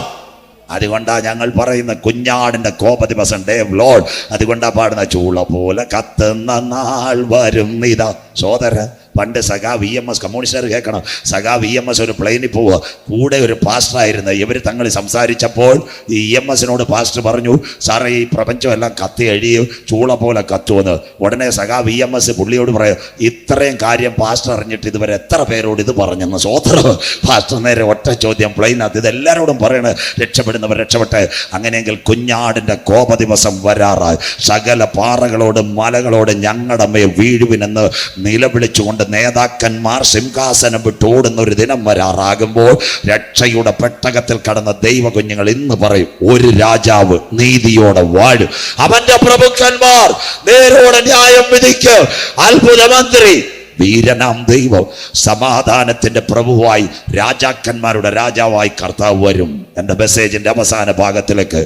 അതുകൊണ്ടാ ഞങ്ങൾ പറയുന്ന കുഞ്ഞാടിന്റെ കോപ ദിവസം, ഡേ ഓഫ് ലോർഡ്. അതുകൊണ്ടാ പാടുന്ന, ചൂള പോലെ കത്തുന്ന നാൾ വരും ഇതാ. സോദര, പണ്ട് സഖാ VMS, കമ്മ്യൂണിസ്റ്റുകാർ കേൾക്കണം, സഖാ VMS ഒരു പ്ലെയിനിൽ പോവുക, കൂടെ ഒരു പാസ്റ്ററായിരുന്നു. ഇവർ തങ്ങൾ സംസാരിച്ചപ്പോൾ ഈ EMSനോട് പാസ്റ്റർ പറഞ്ഞു, സാറേ ഈ പ്രപഞ്ചം എല്ലാം കത്തി അഴിയും ചൂള പോലെ കത്തുമെന്ന്. ഉടനെ സഖാ VMS പുള്ളിയോട് പറയാം, ഇത്രയും കാര്യം പാസ്റ്റർ അറിഞ്ഞിട്ട് ഇതുവരെ എത്ര പേരോട് ഇത് പറഞ്ഞെന്ന്. സ്വോത്രം. പാസ്റ്റർ നേരെ ഒറ്റ ചോദ്യം പ്ലെയിനകത്ത്, ഇതെല്ലാവരോടും പറയണ രക്ഷപ്പെടുന്നവർ രക്ഷപ്പെട്ടെ. അങ്ങനെയെങ്കിൽ കുഞ്ഞാടിൻ്റെ കോപ ദിവസം വരാറായി. സകല പാറകളോടും മലകളോടും ഞങ്ങളുടെ മേൽ വീഴുവിനെന്ന് നിലവിളിച്ചുകൊണ്ട് നേതാക്കന്മാർ സിംഹാസനം വിട്ടോടുന്ന ഒരു ദിനം വരാറാകുമ്പോൾ രക്ഷയുടെ പെട്ടകത്തിൽ കടന്ന ദൈവ കുഞ്ഞുങ്ങൾ ഇന്ന് പറയും, ഒരു രാജാവ് നീതിയോടെ വാഴും, അവന്റെ പ്രഭുക്കന്മാർ നേരോടെ ന്യായം വിധിക്കും, അത്ഭുത മന്ത്രി വീരനാം ദൈവം സമാധാനത്തിന്റെ പ്രഭുവായി രാജാക്കന്മാരുടെ രാജാവായി കർത്താവ് വരും. എൻ്റെ മെസ്സേജിന്റെ അവസാന ഭാഗത്തിലേക്ക്,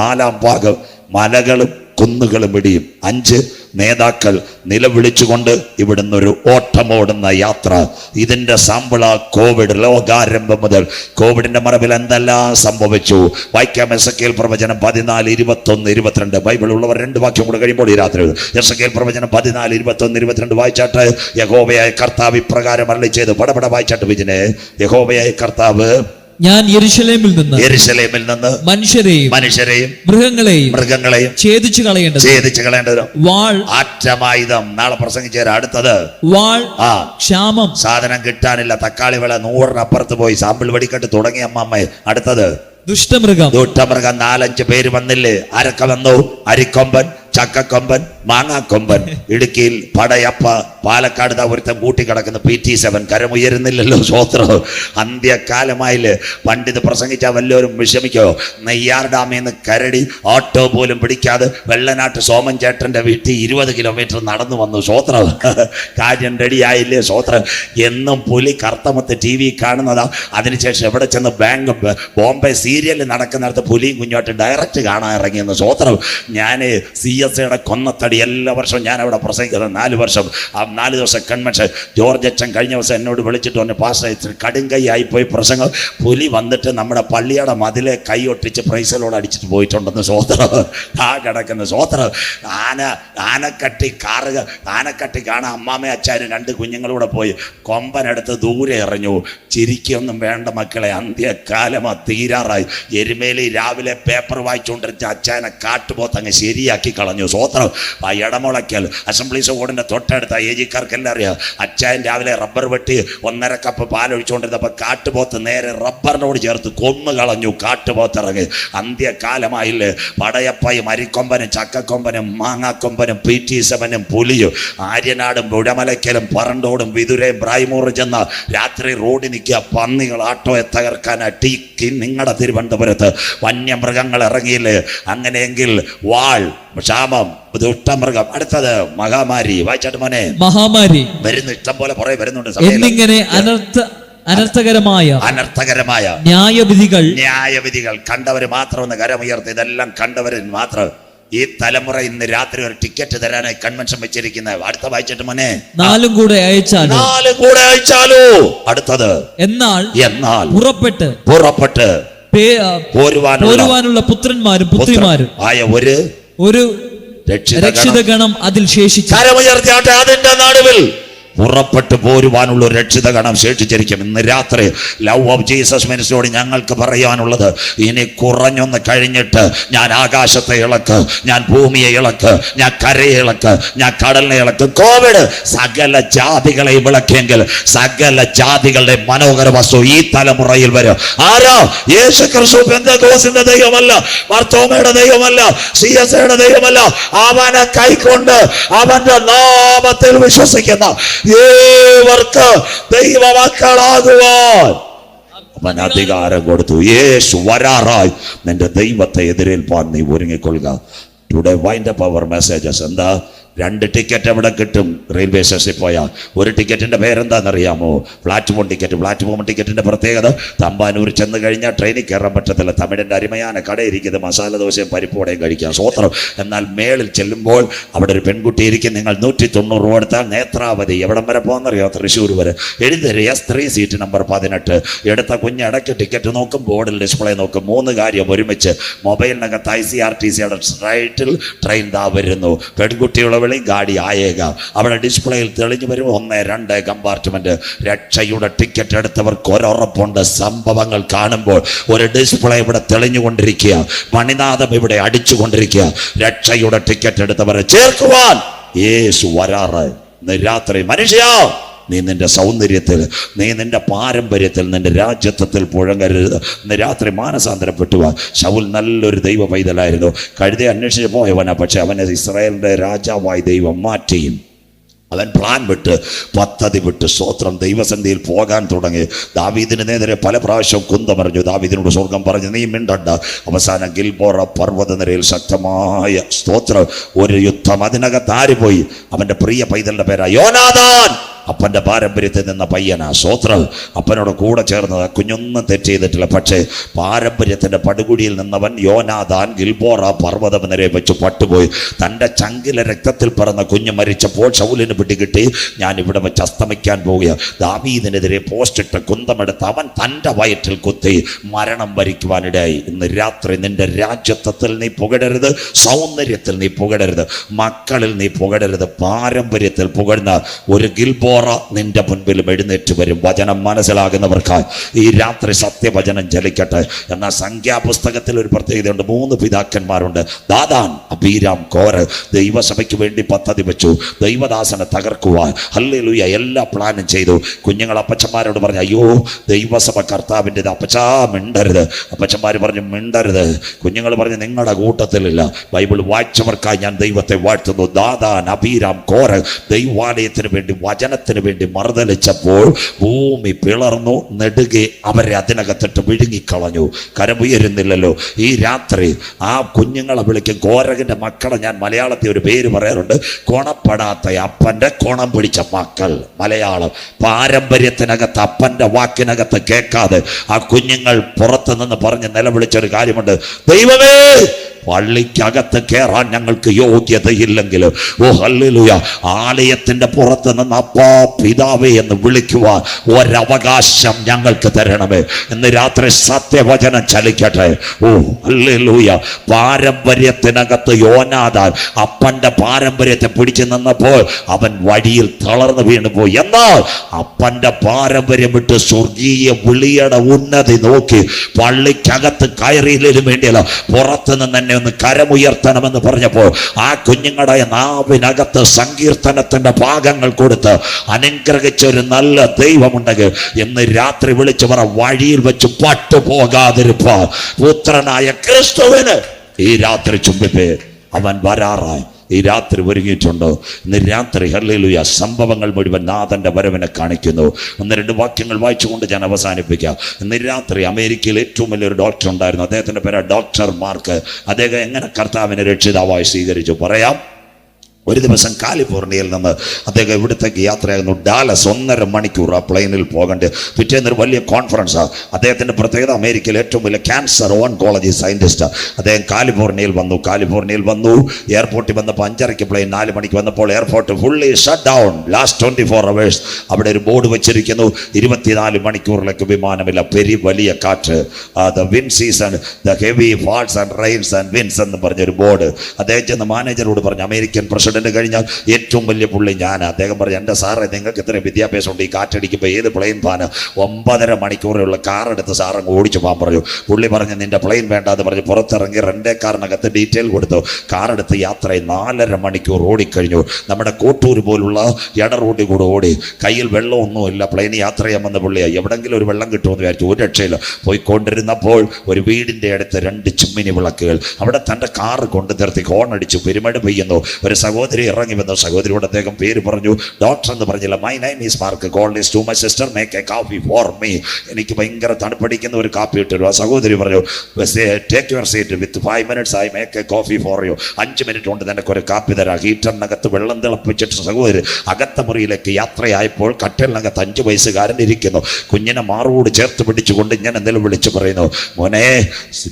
4-ാം ഭാഗം, മലകളും കുന്നുകളും ഇടിയും. 5 നേതാക്കൾ നിലവിളിച്ചുകൊണ്ട് ഇവിടുന്ന് ഒരു ഓട്ടമോടുന്ന യാത്ര. ഇതിന്റെ സാമ്പിള കോവിഡ്. ലോകാരംഭം മുതൽ കോവിഡിന്റെ മറവിൽ എന്തെല്ലാം സംഭവിച്ചു. വായിക്കാം എസെക്കിയേൽ പ്രവചനം 14, 21, 22. ബൈബിൾ ഉള്ളവർ 2 വാക്യം കൂടെ കഴിയുമ്പോൾ ഈ രാത്രി എസെക്കിയേൽ പ്രവചനം 14, 21, 22 വായിച്ചാട്ട്, യഹോവയായ കർത്താവ് ഇപ്രകാരം അരുളി ചെയ്തു. പടപട വായിച്ചാട്ട് വിജനെ. യഹോവയായ കർത്താവ്, ഞാൻ യെരൂശലേമിൽ നിന്ന് മനുഷ്യരെയും മൃഗങ്ങളെയും ഛേദിച്ചു കളയേണ്ടത് വാൾ, ആറ്റമായുധം. നാളെ പ്രസംഗിച്ച അടുത്തത് വാൾ, ക്ഷാമം, സാധനം കിട്ടാനില്ല, തക്കാളി വില 100-അപ്പുറത്ത് പോയി, സാമ്പിൾ വെടിക്കെട്ട് തുടങ്ങിയ അമ്മമ്മ. അടുത്തത് ദുഷ്ടമൃഗം. 4-5 പേര് വന്നില്ലേ? ആരൊക്കെ വന്നു? അരിക്കൊമ്പൻ, ചക്കക്കൊമ്പൻ, മാങ്ങാക്കൊമ്പൻ. ഇടുക്കിയിൽ പടയപ്പ, പാലക്കാട് ഒരുത്തം കൂട്ടിക്കിടക്കുന്ന PT7 കരമുയരുന്നില്ലല്ലോ. സ്വോത്രം. അന്ത്യകാലമായില്ലേ? പണ്ടിത് പ്രസംഗിച്ചാൽ വല്ലവരും വിഷമിക്കോ? നെയ്യാർ ഡാമിൽ നിന്ന് കരടി ഓട്ടോ പോലും പിടിക്കാതെ വെള്ളനാട്ട് സോമൻ ചേട്ടന്റെ വീട്ടിൽ 20 കിലോമീറ്റർ നടന്നു വന്നു. സ്വോത്രം. കാര്യം റെഡിയായില്ലേ? സ്വോത്രം. എന്നും പുലി കർത്തമത്ത് TV കാണുന്നതാ. അതിനുശേഷം എവിടെ ചെന്ന് ബോംബെ സീരിയൽ നടക്കുന്നിടത്ത് പുലിയും കുഞ്ഞോട്ട് ഡയറക്റ്റ് കാണാൻ ഇറങ്ങിയെന്ന്. സ്വോത്രം. ഞാൻ CSAയുടെ കൊന്നത്തടി എല്ലാ വർഷവും ഞാൻ അവിടെ പ്രസംഗിക്കുന്നത് 4 വർഷം. ആ 4 ദിവസം കൺവെൻഷൻ. ജോർജ് അച്ഛൻ കഴിഞ്ഞ ദിവസം എന്നോട് വിളിച്ചിട്ട് പറഞ്ഞു, പാസ്റ്റർ ഇത്തിരി കടുങ്കൈയായി പോയി പ്രസംഗം. പുലി വന്നിട്ട് നമ്മുടെ പള്ളിയുടെ മതിലെ കൈ ഒട്ടിച്ച് പ്രൈസലോട് അടിച്ചിട്ട് പോയിട്ടുണ്ടെന്ന്. സ്വോത്രം. ആ കിടക്കുന്ന സ്വോത്രം. ആനക്കട്ടി കാണാൻ അമ്മാമ്മ അച്ചാരും 2 കുഞ്ഞുങ്ങളൂടെ പോയി കൊമ്പനെടുത്ത് ദൂരെ എറിഞ്ഞു. ചിരിക്കൊന്നും വേണ്ട മക്കളെ, അന്ത്യകാലമാ തീരാറായി. എരുമേലി രാവിലെ പേപ്പർ വായിച്ചുകൊണ്ടിരുന്ന അച്ചാനെ കാട്ടുപോത്തങ്ങ് ശരിയാക്കി കളഞ്ഞു. സ്വോത്രം. ആ ഇടമുളയ്ക്കൽ അസംബ്ലീസ് ഓടിന്റെ തൊട്ടടുത്ത ഏജിക്കാർക്കെല്ലാം അറിയാം. അച്ചായൻ രാവിലെ റബ്ബർ വെട്ടി 1.5 കപ്പ് പാലൊഴിച്ചുകൊണ്ടിരുന്നപ്പോൾ കാട്ടുപോത്ത് നേരെ റബ്ബറിനോട് ചേർത്ത് കൊന്നു കളഞ്ഞു. കാട്ടുപോത്തിറങ്ങി. അന്ത്യകാലമായില്ലേ? പടയപ്പയും അരിക്കൊമ്പനും ചക്കക്കൊമ്പനും മാങ്ങാക്കൊമ്പനും PT7 പുലിയും ആര്യനാടും മുഴമലയ്ക്കലും പറണ്ടോടും വിതുരയും ബ്രൈമൂറ് ചെന്ന രാത്രി റോഡിൽ നിൽക്കുക പന്നികൾ ആട്ടോയെ തകർക്കാൻ ടീക്കി. നിങ്ങളുടെ തിരുവനന്തപുരത്ത് വന്യമൃഗങ്ങൾ ഇറങ്ങിയില്ലേ? അങ്ങനെയെങ്കിൽ വാൾ, ക്ഷാമം, ദുഷ്ടമൃഗം. അടുത്തത് മഹാമാരി. വായിച്ചാട്ട് മോനെ. മഹാമാരി വരുന്നു. ഇഷ്ടം പോലെ പുറകെ വരുന്നുണ്ട്. എന്നിങ്ങനെ അനർത്ഥകരമായ ന്യായവിധികൾ കണ്ടവര് മാത്രം ഒന്ന് കരമുയർത്തി. ഇതെല്ലാം കണ്ടവര് മാത്രം. ഈ തലമുറ ഇന്ന് രാത്രി ഒരു ടിക്കറ്റ് തരാനായി കൺവെൻഷൻ വെച്ചിരിക്കുന്നത്. അടുത്ത വായിച്ചിട്ട് മോനെ. 4 കൂടെ അയച്ചാലോ. അടുത്തത് എന്നാൽ പുറപ്പെട്ട് പോരുവാനുള്ള പുത്രന്മാരും പുത്രിമാരും ആയ ഒരു രക്ഷിതഗണം അതിൽ ശേഷിച്ചു. കരമുയർത്തിയാട്ടെ. അതിന്റെ നടുവിൽ പുറപ്പെട്ടു പോരുവാനുള്ള ഒരു രക്ഷിത ഗണം ശേഷിച്ചിരിക്കും. ഇന്ന് രാത്രി ലവ് ഓഫ് ജീസസ് മിനിസ്ട്രിയോട് ഞങ്ങൾക്ക് പറയാനുള്ളത്, ഇനി കുറഞ്ഞൊന്ന് കഴിഞ്ഞിട്ട് ഞാൻ ആകാശത്തെ ഇളക്ക്, ഞാൻ ഭൂമിയെ ഇളക്ക്, ഞാൻ കരയെ ഇളക്ക്, ഞാൻ കടലിനെ ഇളക്ക്. കോവിഡ് സകല ജാതികളെ വിളക്കിയെങ്കിൽ സകല ജാതികളുടെ മനോഹര വസ്തു ഈ തലമുറയിൽ വരും. ആരാ? യേശു ക്രിസ്തു പെന്തക്കോസ്തിന്റെ ദൈവമല്ല, മർത്തോമയുടെ ദൈവമല്ല, CSAയുടെ ദൈവമല്ല. അവനെ കൈക്കൊണ്ട് അവന്റെ നാമത്തിൽ വിശ്വസിക്കുന്ന ഏവർക്ക് ദൈവമക്കളാകുവാൻ അവൻ അധികാരം കൊടുത്തു. യേശു വരാറായി. നിന്റെ ദൈവത്തെ എതിരേൽപ്പാൻ നീ ഒരുങ്ങിക്കൊള്ളുക. Today wind up our messages. എന്താ? 2 ടിക്കറ്റ് എവിടെ കിട്ടും? റെയിൽവേ സ്റ്റേഷനിൽ പോയാൽ. ഒരു ടിക്കറ്റിന്റെ പേരെന്താണെന്നറിയാമോ? Platform ticket. പ്ലാറ്റ്ഫോം ടിക്കറ്റിന്റെ പ്രത്യേകത, തമ്പാനൂർ ചെന്ന് കഴിഞ്ഞാൽ ട്രെയിനിൽ കയറാൻ പറ്റത്തില്ല. തമിഴിന്റെ അരിമയാന കടയിരിക്കുന്നത് മസാല ദോശയും പരിപ്പോടെയും കഴിക്കാം. സ്വോത്രം. എന്നാൽ മേളിൽ ചെല്ലുമ്പോൾ അവിടെ ഒരു പെൺകുട്ടി ഇരിക്കും. നിങ്ങൾ 190 രൂപ എടുത്താൽ നേത്രാവതി. എവിടം വരെ പോകുന്നറിയോ? തൃശ്ശൂർ വരെ. എഴുതി S3 സീറ്റ് നമ്പർ 18. എടുത്ത കുഞ്ഞടയ്ക്ക് ടിക്കറ്റ് നോക്കും, ബോർഡിൽ ഡിസ്പ്ലേ നോക്കും. 3 കാര്യം ഒരുമിച്ച്. മൊബൈലിനകത്ത് ICRTCയുടെ റൈറ്റിൽ ട്രെയിൻ ദാ വരുന്നു. പെൺകുട്ടിയുള്ള വെളി ഗാഡി ആയേക അവിടെ ഡിസ്പ്ലേയിൽ തെളിഞ്ഞു വരും 1, 2 കമ്പാർട്ട്മെന്റ്. രക്ഷയുടെ ടിക്കറ്റ് എടുത്തവർക്ക് ഒരുറപ്പുണ്ട്, സംഭവങ്ങൾ കാണുമ്പോൾ ഒരു ഡിസ്പ്ലേ ഇവിടെ തെളിഞ്ഞുകൊണ്ടിരിക്കുക, മണിനാഥം ഇവിടെ അടിച്ചുകൊണ്ടിരിക്കുക. രക്ഷയുടെ ടിക്കറ്റ് എടുത്തവരെ ചേർക്കുവാൻ യേശു വരാറ്. ഇന്ന് രാത്രി മനുഷ്യ, നീ നിന്റെ സൗന്ദര്യത്തിൽ, നീ നിന്റെ പാരമ്പര്യത്തിൽ, നിന്റെ രാജ്യത്വത്തിൽ പുഴങ്ങരുത്. ഇന്ന് രാത്രി മാനസാന്തരപ്പെട്ടു. ശൗൽ നല്ലൊരു ദൈവ പൈതലായിരുന്നു, കഴുതെ അന്വേഷിച്ച് പോയവനാ. പക്ഷെ അവനെ ഇസ്രായേലിന്റെ രാജാവായി ദൈവം മാറ്റിയും അവൻ പ്ലാൻ വിട്ട്, പദ്ധതി വിട്ട്, സ്തോത്രം, ദൈവസന്നിധിയിൽ പോകാൻ തുടങ്ങി. ദാവീദിന് നേരെ പല പ്രാവശ്യവും കുന്തമറിഞ്ഞു. ദാവീദിനോട് സ്വർഗം പറഞ്ഞു, നീ മിണ്ടണ്ട. അവസാനം ഗിൽബോറ പർവ്വതനിരയിൽ ശക്തമായ സ്തോത്രം ഒരു യുദ്ധം. അതിനകത്ത് ആര് പോയി? അവന്റെ പ്രിയ പൈതലിന്റെ പേരാ യോനാഥാൻ. അപ്പൻ്റെ പാരമ്പര്യത്തിൽ നിന്ന പയ്യനാ. സ്തോത്രം. അപ്പനോട് കൂടെ ചേർന്നത്, കുഞ്ഞൊന്നും തെറ്റ് ചെയ്തിട്ടില്ല. പക്ഷേ പാരമ്പര്യത്തിൻ്റെ പടുകുടിയിൽ നിന്നവൻ യോനാഥാൻ ഗിൽബോറ പർവ്വതനിരയെ വെച്ച് പട്ടുപോയി. തൻ്റെ ചങ്കിലെ രക്തത്തിൽ പിറന്ന കുഞ്ഞ് മരിച്ചപ്പോൾ ശൗലിന് പിടികിട്ടി, ഞാൻ ഇവിടെ വെച്ച് അസ്തമിക്കാൻ പോവുക. ദാവീദിനെതിരെ പോസ്റ്റിട്ട് കുന്തമെടുത്ത് അവൻ തൻ്റെ വയറ്റിൽ കുത്തി മരണം വരിക്കുവാനിടയായി. ഇന്ന് രാത്രി നിന്റെ രാജ്യത്വത്തിൽ നീ പുകഴരുത്, സൗന്ദര്യത്തിൽ നീ പുകഴരുത്, മക്കളിൽ നീ പുകഴരുത്. പാരമ്പര്യത്തിൽ പുകഴ്ന്ന ഒരു ഗിൽബോറ നിന്റെ മുൻപിലും എഴുന്നേറ്റ് വരും. വചനം മനസ്സിലാകുന്നവർക്കായി ഈ രാത്രി സത്യവചനം ജലിക്കട്ടെ. എന്നാൽ സംഖ്യാപുസ്തകത്തിൽ ഒരു പ്രത്യേകതയുണ്ട്. 3 പിതാക്കന്മാരുണ്ട്. ദാദാൻ, അബീരാം, കോര്. ദൈവസഭയ്ക്ക് വേണ്ടി പദ്ധതി വെച്ചു, ദൈവദാസനെ തകർക്കുവാൻ. ഹല്ലേലൂയ, എല്ലാ പ്ലാനും ചെയ്തു. കുഞ്ഞുങ്ങൾ അപ്പച്ചന്മാരോട് പറഞ്ഞു, അയ്യോ ദൈവസഭ കർത്താവിൻ്റെത്, അപ്പച്ചാ മിണ്ടരുത്. അപ്പച്ചന്മാർ പറഞ്ഞു, മിണ്ടരുത്. കുഞ്ഞുങ്ങൾ പറഞ്ഞു, നിങ്ങളുടെ കൂട്ടത്തിലില്ല. ബൈബിൾ വായിച്ചവർക്കായി ഞാൻ ദൈവത്തെ വാഴ്ത്തുന്നു. ദാദാൻ, അബീരാം, കോര് ദൈവാലയത്തിന് വേണ്ടി, വചനത്തിന് വേണ്ടി മറുതലിച്ചപ്പോൾ ഭൂമി പിളർന്നു, നെടുകെ അവരെ അതിനകത്തിട്ട് വിഴുങ്ങിക്കളഞ്ഞു. കരമുയരുന്നില്ലല്ലോ. ഈ രാത്രി ആ കുഞ്ഞുങ്ങളെ വിളിക്കും. കോരകിന്റെ മക്കളെ ഞാൻ മലയാളത്തിൽ ഒരു പേര് പറയാറുണ്ട്, കൊണപ്പെടാത്ത അപ്പൻ്റെ കൊണം പിടിച്ച മക്കൾ. മലയാളം പാരമ്പര്യത്തിനകത്ത്, അപ്പൻ്റെ വാക്കിനകത്ത് കേൾക്കാതെ ആ കുഞ്ഞുങ്ങൾ പുറത്തു നിന്ന് പറഞ്ഞ് നിലവിളിച്ചൊരു കാര്യമുണ്ട്, ദൈവമേ പള്ളിക്കകത്ത് കയറാൻ ഞങ്ങൾക്ക് യോഗ്യതയില്ലെങ്കിലും, ഓ ഹല്ലേലൂയ, ആലയത്തിന്റെ പുറത്ത് നിന്ന് അപ്പാ പിതാവേ എന്ന് വിളിക്കുവാൻ ഒരവകാശം ഞങ്ങൾക്ക് തരണമേ. ഇന്ന് രാത്രി സത്യവചനം ചലിക്കട്ടെ. ഓ ഹല്ലേലൂയ. പാരമ്പര്യത്തിനകത്ത് യോനാഥാൻ അപ്പന്റെ പാരമ്പര്യത്തെ പിടിച്ചു നിന്നപ്പോൾ അവൻ വഴിയിൽ തളർന്നു വീണുപോയി. എന്നാൽ അപ്പന്റെ പാരമ്പര്യം വിട്ട് സ്വർഗീയ വിളിയുടെ ഉന്നതി നോക്കി പള്ളിക്കകത്ത് കയറിയില്ലും വേണ്ടിയല്ല, പുറത്തു നിന്ന് തന്നെ ഒന്ന് കരമുയർത്തണമെന്ന് പറഞ്ഞപ്പോൾ ആ കുഞ്ഞുങ്ങളുടെ നാവിനകത്ത് സങ്കീർത്തനത്തിന്റെ ഭാഗങ്ങൾ കൊടുത്ത് അനുഗ്രഹിച്ച ഒരു നല്ല ദൈവമുണ്ടെങ്കിൽ ഇന്ന് രാത്രി വിളിച്ചു പറ, വഴിയിൽ വെച്ച് പട്ടുപോകാതിരുപ്പാൻ പുത്രനായ ക്രിസ്തുവിന് ഈ രാത്രി ചുംബിപ്പേ. അവൻ വരാറായി. ഈ രാത്രി ഒരുങ്ങിയിട്ടുണ്ടോ? ഇന്ന് രാത്രി ഹല്ലേലൂയ സംഭവങ്ങൾ മുഴുവൻ നാഥന്റെ വരവിനെ കാണിക്കുന്നു. 1-2 വാക്യങ്ങൾ വായിച്ചുകൊണ്ട് ഞാൻ അവസാനിപ്പിക്കാം. ഇന്ന് രാത്രി അമേരിക്കയിൽ ഏറ്റവും വലിയൊരു ഡോക്ടർ ഉണ്ടായിരുന്നു. അദ്ദേഹത്തിന്റെ പേര് ഡോക്ടർ മാർക്ക്. അദ്ദേഹം എങ്ങനെ കർത്താവിനെ രക്ഷിതാവായി സ്വീകരിച്ചു പറയാം. ഒരു ദിവസം കാലിഫോർണിയയിൽ നിന്ന് അദ്ദേഹം ഇവിടത്തേക്ക് യാത്രയായിരുന്നു. ഡാലസ് 1.5 മണിക്കൂർ ആ പ്ലെയിനിൽ പോകേണ്ട. പിറ്റേന്നൊരു വലിയ കോൺഫറൻസാണ്. അദ്ദേഹത്തിൻ്റെ പ്രത്യേകത, അമേരിക്കയിൽ ഏറ്റവും വലിയ ക്യാൻസർ ഓൺകോളജി സയൻറ്റിസ്റ്റ്. അദ്ദേഹം കാലിഫോർണിയയിൽ വന്നു. എയർപോർട്ടിൽ വന്നപ്പോൾ 5:30 പ്ലെയിൻ, 4 മണിക്ക് വന്നപ്പോൾ airport fully shut down. Last 24 hours. അവിടെ ഒരു ബോർഡ് വെച്ചിരിക്കുന്നു, 24 മണിക്കൂറിലേക്ക് വിമാനമില്ല. വലിയ കാറ്റ്, the wind season, the heavy falls and rains and winds എന്ന് പറഞ്ഞൊരു ബോർഡ്. അദ്ദേഹം ചെന്ന് മാനേജറോട് പറഞ്ഞു, അമേരിക്കൻ പ്രസിഡന്റ് കഴിഞ്ഞാൽ ഏറ്റവും വലിയ പുള്ളി ഞാൻ. അദ്ദേഹം പറഞ്ഞു, എൻ്റെ സാറേ നിങ്ങൾക്ക് ഇത്രയും വിദ്യാഭ്യാസം ഉണ്ട്, ഈ കാറ്റടിക്കുമ്പോൾ ഏത് പ്ലെയിൻ പാന് 9.5 മണിക്കൂറുള്ള കാർ എടുത്ത് സാറങ്ങ് ഓടിച്ചു പോകാൻ പറഞ്ഞു. പുള്ളി പറഞ്ഞു, നിന്റെ പ്ലെയിൻ വേണ്ടാന്ന് പറഞ്ഞ് പുറത്തിറങ്ങി റെൻ്റെ കാറിനകത്ത് ഡീറ്റെയിൽ കൊടുത്തു. കാറെടുത്ത് യാത്രയിൽ 4.5 മണിക്കൂർ ഓടിക്കഴിഞ്ഞു. നമ്മുടെ കോട്ടൂർ പോലുള്ള ഇട റോഡിൽ കൂടെ ഓടി. കയ്യിൽ വെള്ളമൊന്നുമില്ല, പ്ലെയിൻ യാത്ര ചെയ്യാമെന്ന് പുള്ളിയായി. എവിടെങ്കിലും ഒരു വെള്ളം കിട്ടുമെന്ന് വിചാരിച്ചു. ഒരു രക്ഷയില്ല. പോയിക്കൊണ്ടിരുന്നപ്പോൾ ഒരു വീടിൻ്റെ അടുത്ത് 2 ചിമ്മിനി വിളക്കുകൾ. അവിടെ തൻ്റെ കാറ് കൊണ്ടു നിർത്തി ഹോൺ അടിച്ചു. പെരുമഴ പെയ്യുന്നു. ഒരു സഹോദരി ഇറങ്ങി വന്നു. സഹോദരിയോട് അദ്ദേഹം പേര് പറഞ്ഞു. ഡോക്ടർ എന്ന് പറഞ്ഞില്ല. My name is Mark. Cold is to my sister, make a coffee for me. എനിക്ക് ഭയങ്കര തണുപ്പടിക്കുന്ന ഒരു കാപ്പി ഇട്ടു. ആ സഹോദരി പറഞ്ഞു, take your seat, with 5 minutes I make a coffee for you. 5 minute കൊണ്ട് നിനക്ക് ഒരു കാപ്പി തരാം. ഹീറ്ററിനകത്ത് വെള്ളം തിളപ്പിച്ചിട്ട് സഹോദരി അകത്ത മുറിയിലേക്ക് യാത്രയായപ്പോൾ കട്ടിലിനകത്ത് 5 വയസ്സുകാരൻ ഇരിക്കുന്നു. കുഞ്ഞിനെ മാറോട് ചേർത്ത് പിടിച്ചുകൊണ്ട് ഇങ്ങനെ നിലവിളിച്ച് പറയുന്നു, മോനെ,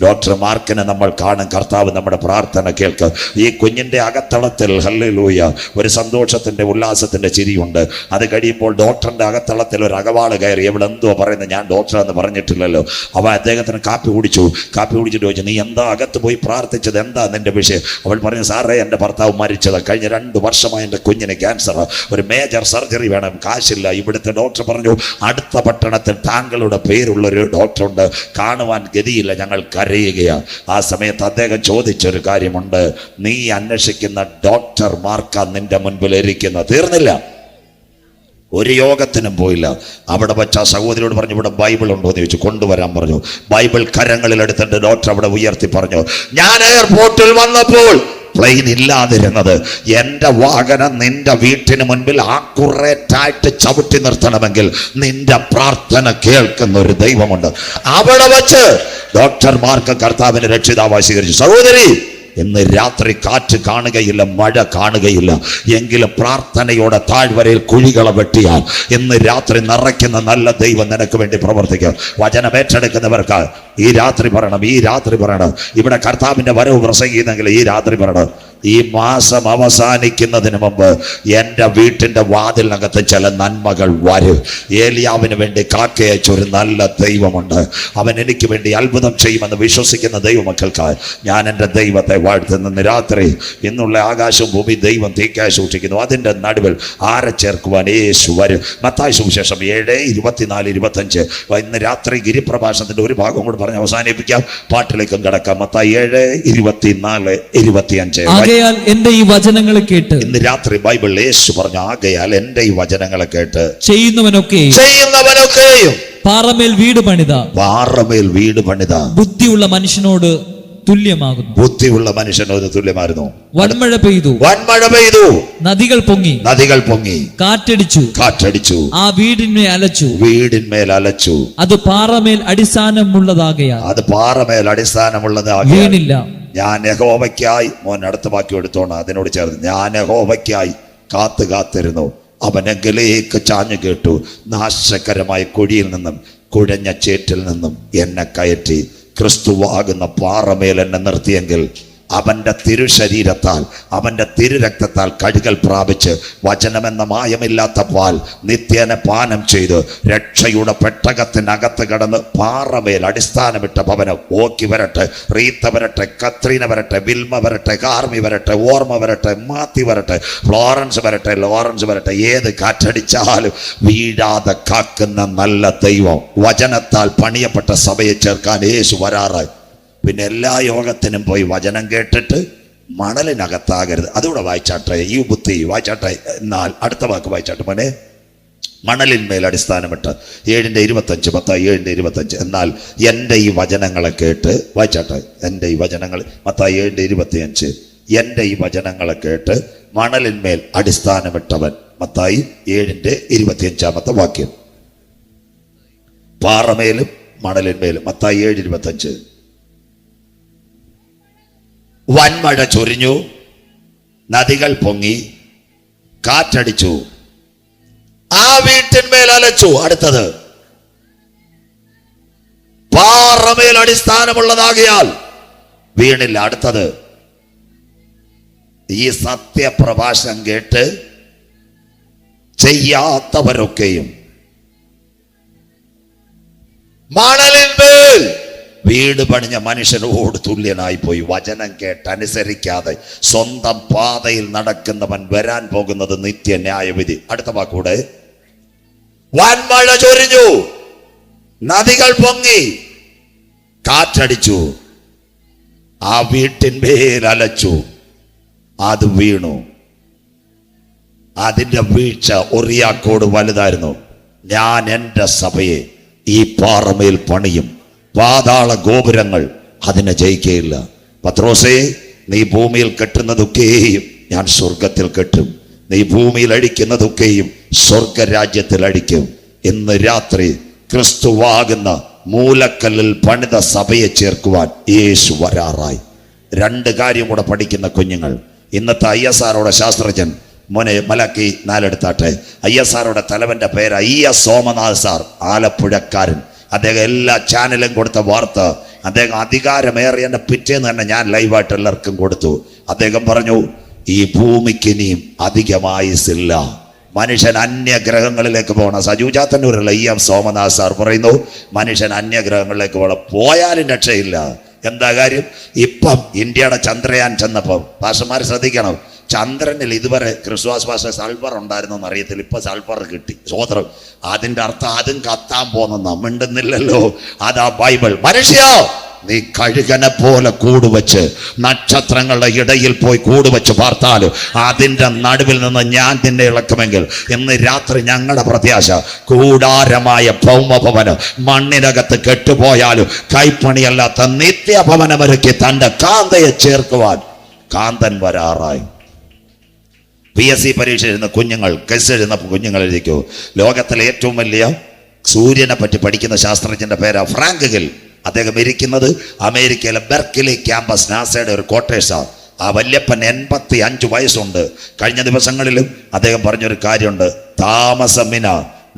ഡോക്ടർ മാർക്കിനെ നമ്മൾ കാണും. കർത്താവ് നമ്മുടെ പ്രാർത്ഥന കേൾക്കും. ഈ കുഞ്ഞിൻ്റെ അകത്തളത്തിൽ ഹല്ലേലൂയ. ഒരു സന്തോഷത്തിന്റെ ഉല്ലാസത്തിന്റെ ചിരിയുണ്ട്. അത് കഴിയുമ്പോൾ ഡോക്ടറിന്റെ അകത്തളത്തിൽ ഒരു അകവാള് കയറി. എവിടെ എന്തോ പറയുന്നത്, ഞാൻ ഡോക്ടർ എന്ന് പറഞ്ഞിട്ടില്ലല്ലോ. അവ അദ്ദേഹത്തിന് കാപ്പി കുടിച്ചിട്ട് ചോദിച്ചു, നീ എന്താ അകത്ത് പോയി പ്രാർത്ഥിച്ചത്, എന്താ നിന്റെ വിഷയം? അവൾ പറഞ്ഞു, സാറേ എൻ്റെ ഭർത്താവ് മരിച്ചത്, കഴിഞ്ഞ 2 വർഷമായി എൻ്റെ കുഞ്ഞിന് ക്യാൻസർ, ഒരു മേജർ സർജറി വേണം, കാശില്ല. ഇവിടുത്തെ ഡോക്ടർ പറഞ്ഞു, അടുത്ത പട്ടണത്തിൽ താങ്കളുടെ പേരുള്ളൊരു ഡോക്ടറുണ്ട്, കാണുവാൻ ഗതിയില്ല, ഞങ്ങൾ കരയുകയാണ്. ആ സമയത്ത് അദ്ദേഹം ചോദിച്ചൊരു കാര്യമുണ്ട്, നീ അന്വേഷിക്കുന്ന ഡോക്ടർമാർക്കാ നിന്റെ മുൻപിൽ ഇരിക്കുന്നത്. തീർന്നില്ല, ഒരു യോഗത്തിനും പോയില്ല. അവിടെ വെച്ച് ആ സഹോദരിയോട് പറഞ്ഞു, ഇവിടെ ബൈബിൾ ഉണ്ടോ എന്ന് ചോദിച്ചു. കൊണ്ടുവരാൻ പറഞ്ഞു. ബൈബിൾ കരങ്ങളിൽ എടുത്തിട്ട് ഡോക്ടർ അവിടെ ഉയർത്തി പറഞ്ഞു, ഞാൻ എയർപോർട്ടിൽ വന്നപ്പോൾ പ്ലെയിൻ ഇല്ലാതിരുന്നത്, എൻ്റെ വാഹനം നിന്റെ വീട്ടിന് മുൻപിൽ ആക്കുറേറ്റായിട്ട് ചവിട്ടി നിർത്തണമെങ്കിൽ നിന്റെ പ്രാർത്ഥന കേൾക്കുന്ന ഒരു ദൈവമുണ്ട്. അവിടെ വച്ച് ഡോക്ടർമാർക്ക് കർത്താവിനെ രക്ഷിതാവായി സ്വീകരിച്ചു. സഹോദരി, ഇന്ന് രാത്രി കാറ്റ് കാണുകയില്ല, മഴ കാണുകയില്ല, എങ്കിലും പ്രാർത്ഥനയോടെ താഴ്വരയിൽ കുഴികളെ വെട്ടിയാൽ ഇന്ന് രാത്രി നിറയ്ക്കുന്ന നല്ല ദൈവം നിനക്ക് വേണ്ടി പ്രവർത്തിക്കും. വചനം ഏറ്റെടുക്കുന്നവർക്ക് ഈ രാത്രി പറയണം, ഇവിടെ കർത്താവിന്റെ വരവ് പ്രസംഗിക്കുന്നെങ്കിൽ ഈ രാത്രി പറയണം, ഈ മാസം അവസാനിക്കുന്നതിന് മുമ്പ് എൻ്റെ വീട്ടിൻ്റെ വാതിലിനകത്ത് ചില നന്മകൾ വരും. ഏലിയാവിന് വേണ്ടി കാക്കയച്ചൊരു നല്ല ദൈവമുണ്ട്. അവൻ എനിക്ക് വേണ്ടി അത്ഭുതം ചെയ്യുമെന്ന് വിശ്വസിക്കുന്ന ദൈവമക്കൾക്ക് ഞാൻ എൻ്റെ ദൈവത്തെ വാഴ്ത്തുന്ന രാത്രി. ഇന്നുള്ള ആകാശവും ഭൂമി ദൈവം തീക്കായി സൂക്ഷിക്കുന്നു. അതിൻ്റെ നടുവിൽ ആരെ ചേർക്കുവാൻ യേശു വരും. മത്തായി സുവിശേഷം 7:24-25. ഇന്ന് രാത്രി ഗിരിപ്രഭാഷണത്തിന്റെ ഒരു ഭാഗം കൂടി പറഞ്ഞ് അവസാനിപ്പിക്കാം, പാട്ടിലേക്കും കിടക്കാം. മത്തായി 7:24-25. ആകയാൽ എന്റെ ഈ വചനങ്ങളെ കേട്ട്, ഇന്ന് രാത്രി ബൈബിൾ യേശു പറഞ്ഞു, ആകയാൽ എന്റെ ഈ വചനങ്ങളെ കേട്ട് ചെയ്യുന്നവനൊക്കെയും പാറമേൽ വീട് പണിത ബുദ്ധിയുള്ള മനുഷ്യനോട് തുല്യമായിരുന്നു. വൻമഴ പെയ്തു, നദികൾ പൊങ്ങി, കാറ്റടിച്ചു, ആ വീടിന്മേൽ അലച്ചു. അത് പാറമേൽ അടിസ്ഥാനമുള്ളതാകയാൽ വീണില്ല. ഞാൻ യഹോവയ്ക്കായി, മോൻ അടുത്ത വാക്യം എടുത്തോണം, അതിനോട് ചേർന്ന്, ഞാൻ യഹോവയ്ക്കായി കാത്തിരുന്നു, അവനെങ്കിലേക്ക് ചാഞ്ഞു കേട്ടു, നാശകരമായ കുഴിയിൽ നിന്നും കുഴഞ്ഞ ചേറ്റിൽ നിന്നും എന്നെ കയറ്റി. ക്രിസ്തുവാകുന്ന പാറമേൽ എന്നെ നിർത്തിയെങ്കിൽ അവന്റെ തിരുശരീരത്താൽ, അവന്റെ തിരുരക്തത്താൽ കഴുകൽ പ്രാപിച്ച് വചനമെന്ന മായമില്ലാത്ത പാൽ നിത്യേന പാനം ചെയ്ത് രക്ഷയുടെ പെട്ടകത്തിനകത്ത് കടന്ന് പാറമേൽ അടിസ്ഥാനമിട്ട ഭവനം ഓക്കി വരട്ടെ, റീത്ത വരട്ടെ, കത്രീന വരട്ടെ, വിൽമ വരട്ടെ, കാർമി വരട്ടെ, ഓർമ്മ വരട്ടെ, മാത്തി വരട്ടെ, ലോറൻസ് വരട്ടെ, ഏത് കാറ്റടിച്ചാലും വീഴാതെ കാക്കുന്ന നല്ല ദൈവം. വചനത്താൽ പണിയപ്പെട്ട സഭയെ ചേർക്കാൻ യേശു വരാറായി. പിന്നെ എല്ലാ യോഗത്തിനും പോയി വചനം കേട്ടിട്ട് മണലിനകത്താകരുത്. അതുകൂടെ വായിച്ചാട്ടെ, ഈ ബുദ്ധി വായിച്ചാട്ടെ. എന്നാൽ അടുത്ത വാക്ക് വായിച്ചാട്ടെ മോനെ. മണലിന്മേൽ അടിസ്ഥാനമിട്ട് 7:25, മത്തായി 7:25. എന്നാൽ എൻ്റെ ഈ വചനങ്ങളെ കേട്ട്, വായിച്ചാട്ടെ, എൻ്റെ ഈ വചനങ്ങൾ, മത്തായി 7:25. എൻ്റെ ഈ വചനങ്ങളെ കേട്ട് മണലിന്മേൽ അടിസ്ഥാനമിട്ടവൻ, മത്തായി 7:25 വാക്യം. പാറമേലും മണലിന്മേലും, മത്തായി 7:25. വൻമഴ ചൊരിഞ്ഞു, നദികൾ പൊങ്ങി, കാറ്റടിച്ചു, ആ വീട്ടിന്മേൽ അലച്ചു. അടുത്തത്, പാറമേൽ അടിസ്ഥാനമുള്ളതാകിയാൽ വീണില്ല. അടുത്തത്, ഈ സത്യപ്രഭാഷണം കേട്ട് ചെയ്യാത്തവരൊക്കെയും മണലിന്മേൽ വീട് പണിഞ്ഞ മനുഷ്യനോട് തുല്യനായി പോയി. വചനം കേട്ടനുസരിക്കാതെ സ്വന്തം പാതയിൽ നടക്കുന്നവൻ വരാൻ പോകുന്നത് നിത്യ ന്യായവിധി. അടുത്ത വാക്കൂടെ, വൻമഴ ചൊരിഞ്ഞു, നദികൾ പൊങ്ങി, കാറ്റടിച്ചു, ആ വീട്ടിന്മേൽ അലച്ചു, അത് വീണു. അതിന്റെ വീഴ്ച ഒറിയാക്കോട് വലുതായിരുന്നു. ഞാൻ എൻ്റെ സഭയെ ഈ പാറമേൽ പണിയും, പാതാള ഗോപുരങ്ങൾ അതിനെ ജയിക്കുകയില്ല. പത്രോസേ, നീ ഭൂമിയിൽ കെട്ടുന്നതൊക്കെയും ഞാൻ സ്വർഗത്തിൽ കെട്ടും, നീ ഭൂമിയിൽ അടിക്കുന്നതൊക്കെയും സ്വർഗരാജ്യത്തിൽ അടിക്കും. ഇന്ന് രാത്രി ക്രിസ്തുവാകുന്ന മൂലക്കല്ലിൽ പണിത സഭയെ ചേർക്കുവാൻ യേശു വരാറായി. 2 കാര്യം കൂടെ പഠിക്കുന്ന കുഞ്ഞുങ്ങൾ. ഇന്നത്തെ ISROയുടെ ശാസ്ത്രജ്ഞൻ, മോനെ മലക്കി 4 എടുത്താട്ടെ. ISROയുടെ തലവന്റെ പേര് IS സോമനാഥ് സാർ, ആലപ്പുഴക്കാരൻ. അദ്ദേഹം എല്ലാ ചാനലും കൊടുത്ത വാർത്ത, അദ്ദേഹം അധികാരമേറിയ പിറ്റേന്ന് തന്നെ ഞാൻ ലൈവായിട്ട് എല്ലാവർക്കും കൊടുത്തു. അദ്ദേഹം പറഞ്ഞു, ഈ ഭൂമിക്ക് ഇനിയും അധികമായുസില്ല. മനുഷ്യൻ അന്യഗ്രഹങ്ങളിലേക്ക് പോകണം. സജുജാത്തന്നൂരുള്ള EM സോമനാഥ് സാർ പറയുന്നു, മനുഷ്യൻ അന്യഗ്രഹങ്ങളിലേക്ക് പോകണം. പോയാലും രക്ഷയില്ല. എന്താ കാര്യം? ഇപ്പം ഇന്ത്യയുടെ ചന്ദ്രയാൻ ചെന്നപ്പം പാസ്റ്റർമാർ ശ്രദ്ധിക്കണം, ചന്ദ്രനിൽ ഇതുവരെ ക്രിസ്തുവാസ് പാസ്റ്റർ സൾഫർ ഉണ്ടായിരുന്നെന്ന് അറിയത്തില്ല, ഇപ്പൊ സൾഫർ കിട്ടി. സ്വോത്രം. അതിന്റെ അർത്ഥം അതും കത്താൻ പോകുന്ന മിണ്ടുന്നില്ലല്ലോ. അതാ ബൈബിൾ. മനുഷ്യ, നീ കഴുകനെ പോലെ കൂടുവെച്ച് നക്ഷത്രങ്ങളുടെ ഇടയിൽ പോയി കൂടുവെച്ച് പാർത്താലും അതിൻ്റെ നടുവിൽ നിന്ന് ഞാൻ നിന്നെ ഇളക്കുമെങ്കിൽ, ഇന്ന് രാത്രി ഞങ്ങളുടെ പ്രത്യാശ കൂടാരമായ ഭൗമഭവനം മണ്ണിനകത്ത് കെട്ടുപോയാലും കൈപ്പണിയല്ലാത്ത നിത്യഭവനമൊരുക്കി തൻ്റെ കാന്തയെ ചേർക്കുവാൻ കാന്തൻ വരാറായി. PSC പരീക്ഷ എഴുതുന്ന കുഞ്ഞുങ്ങൾ, കെസ് എഴുതുന്ന കുഞ്ഞുങ്ങൾ എഴുതിക്കോ, ലോകത്തിലെ ഏറ്റവും വലിയ സൂര്യനെ പറ്റി പഠിക്കുന്ന ശാസ്ത്രജ്ഞന്റെ പേരാ ഫ്രാങ്ക് ഗിൽ. അദ്ദേഹം ഇരിക്കുന്നത് അമേരിക്കയിലെ ബെർക്കിലി ക്യാമ്പസ്, നാസയുടെ ഒരു ക്വാർട്ടേഴ്സാണ്. ആ വല്യപ്പൻ 85 വയസ്സുണ്ട്. കഴിഞ്ഞ ദിവസങ്ങളിലും അദ്ദേഹം പറഞ്ഞൊരു കാര്യമുണ്ട്, താമസമിന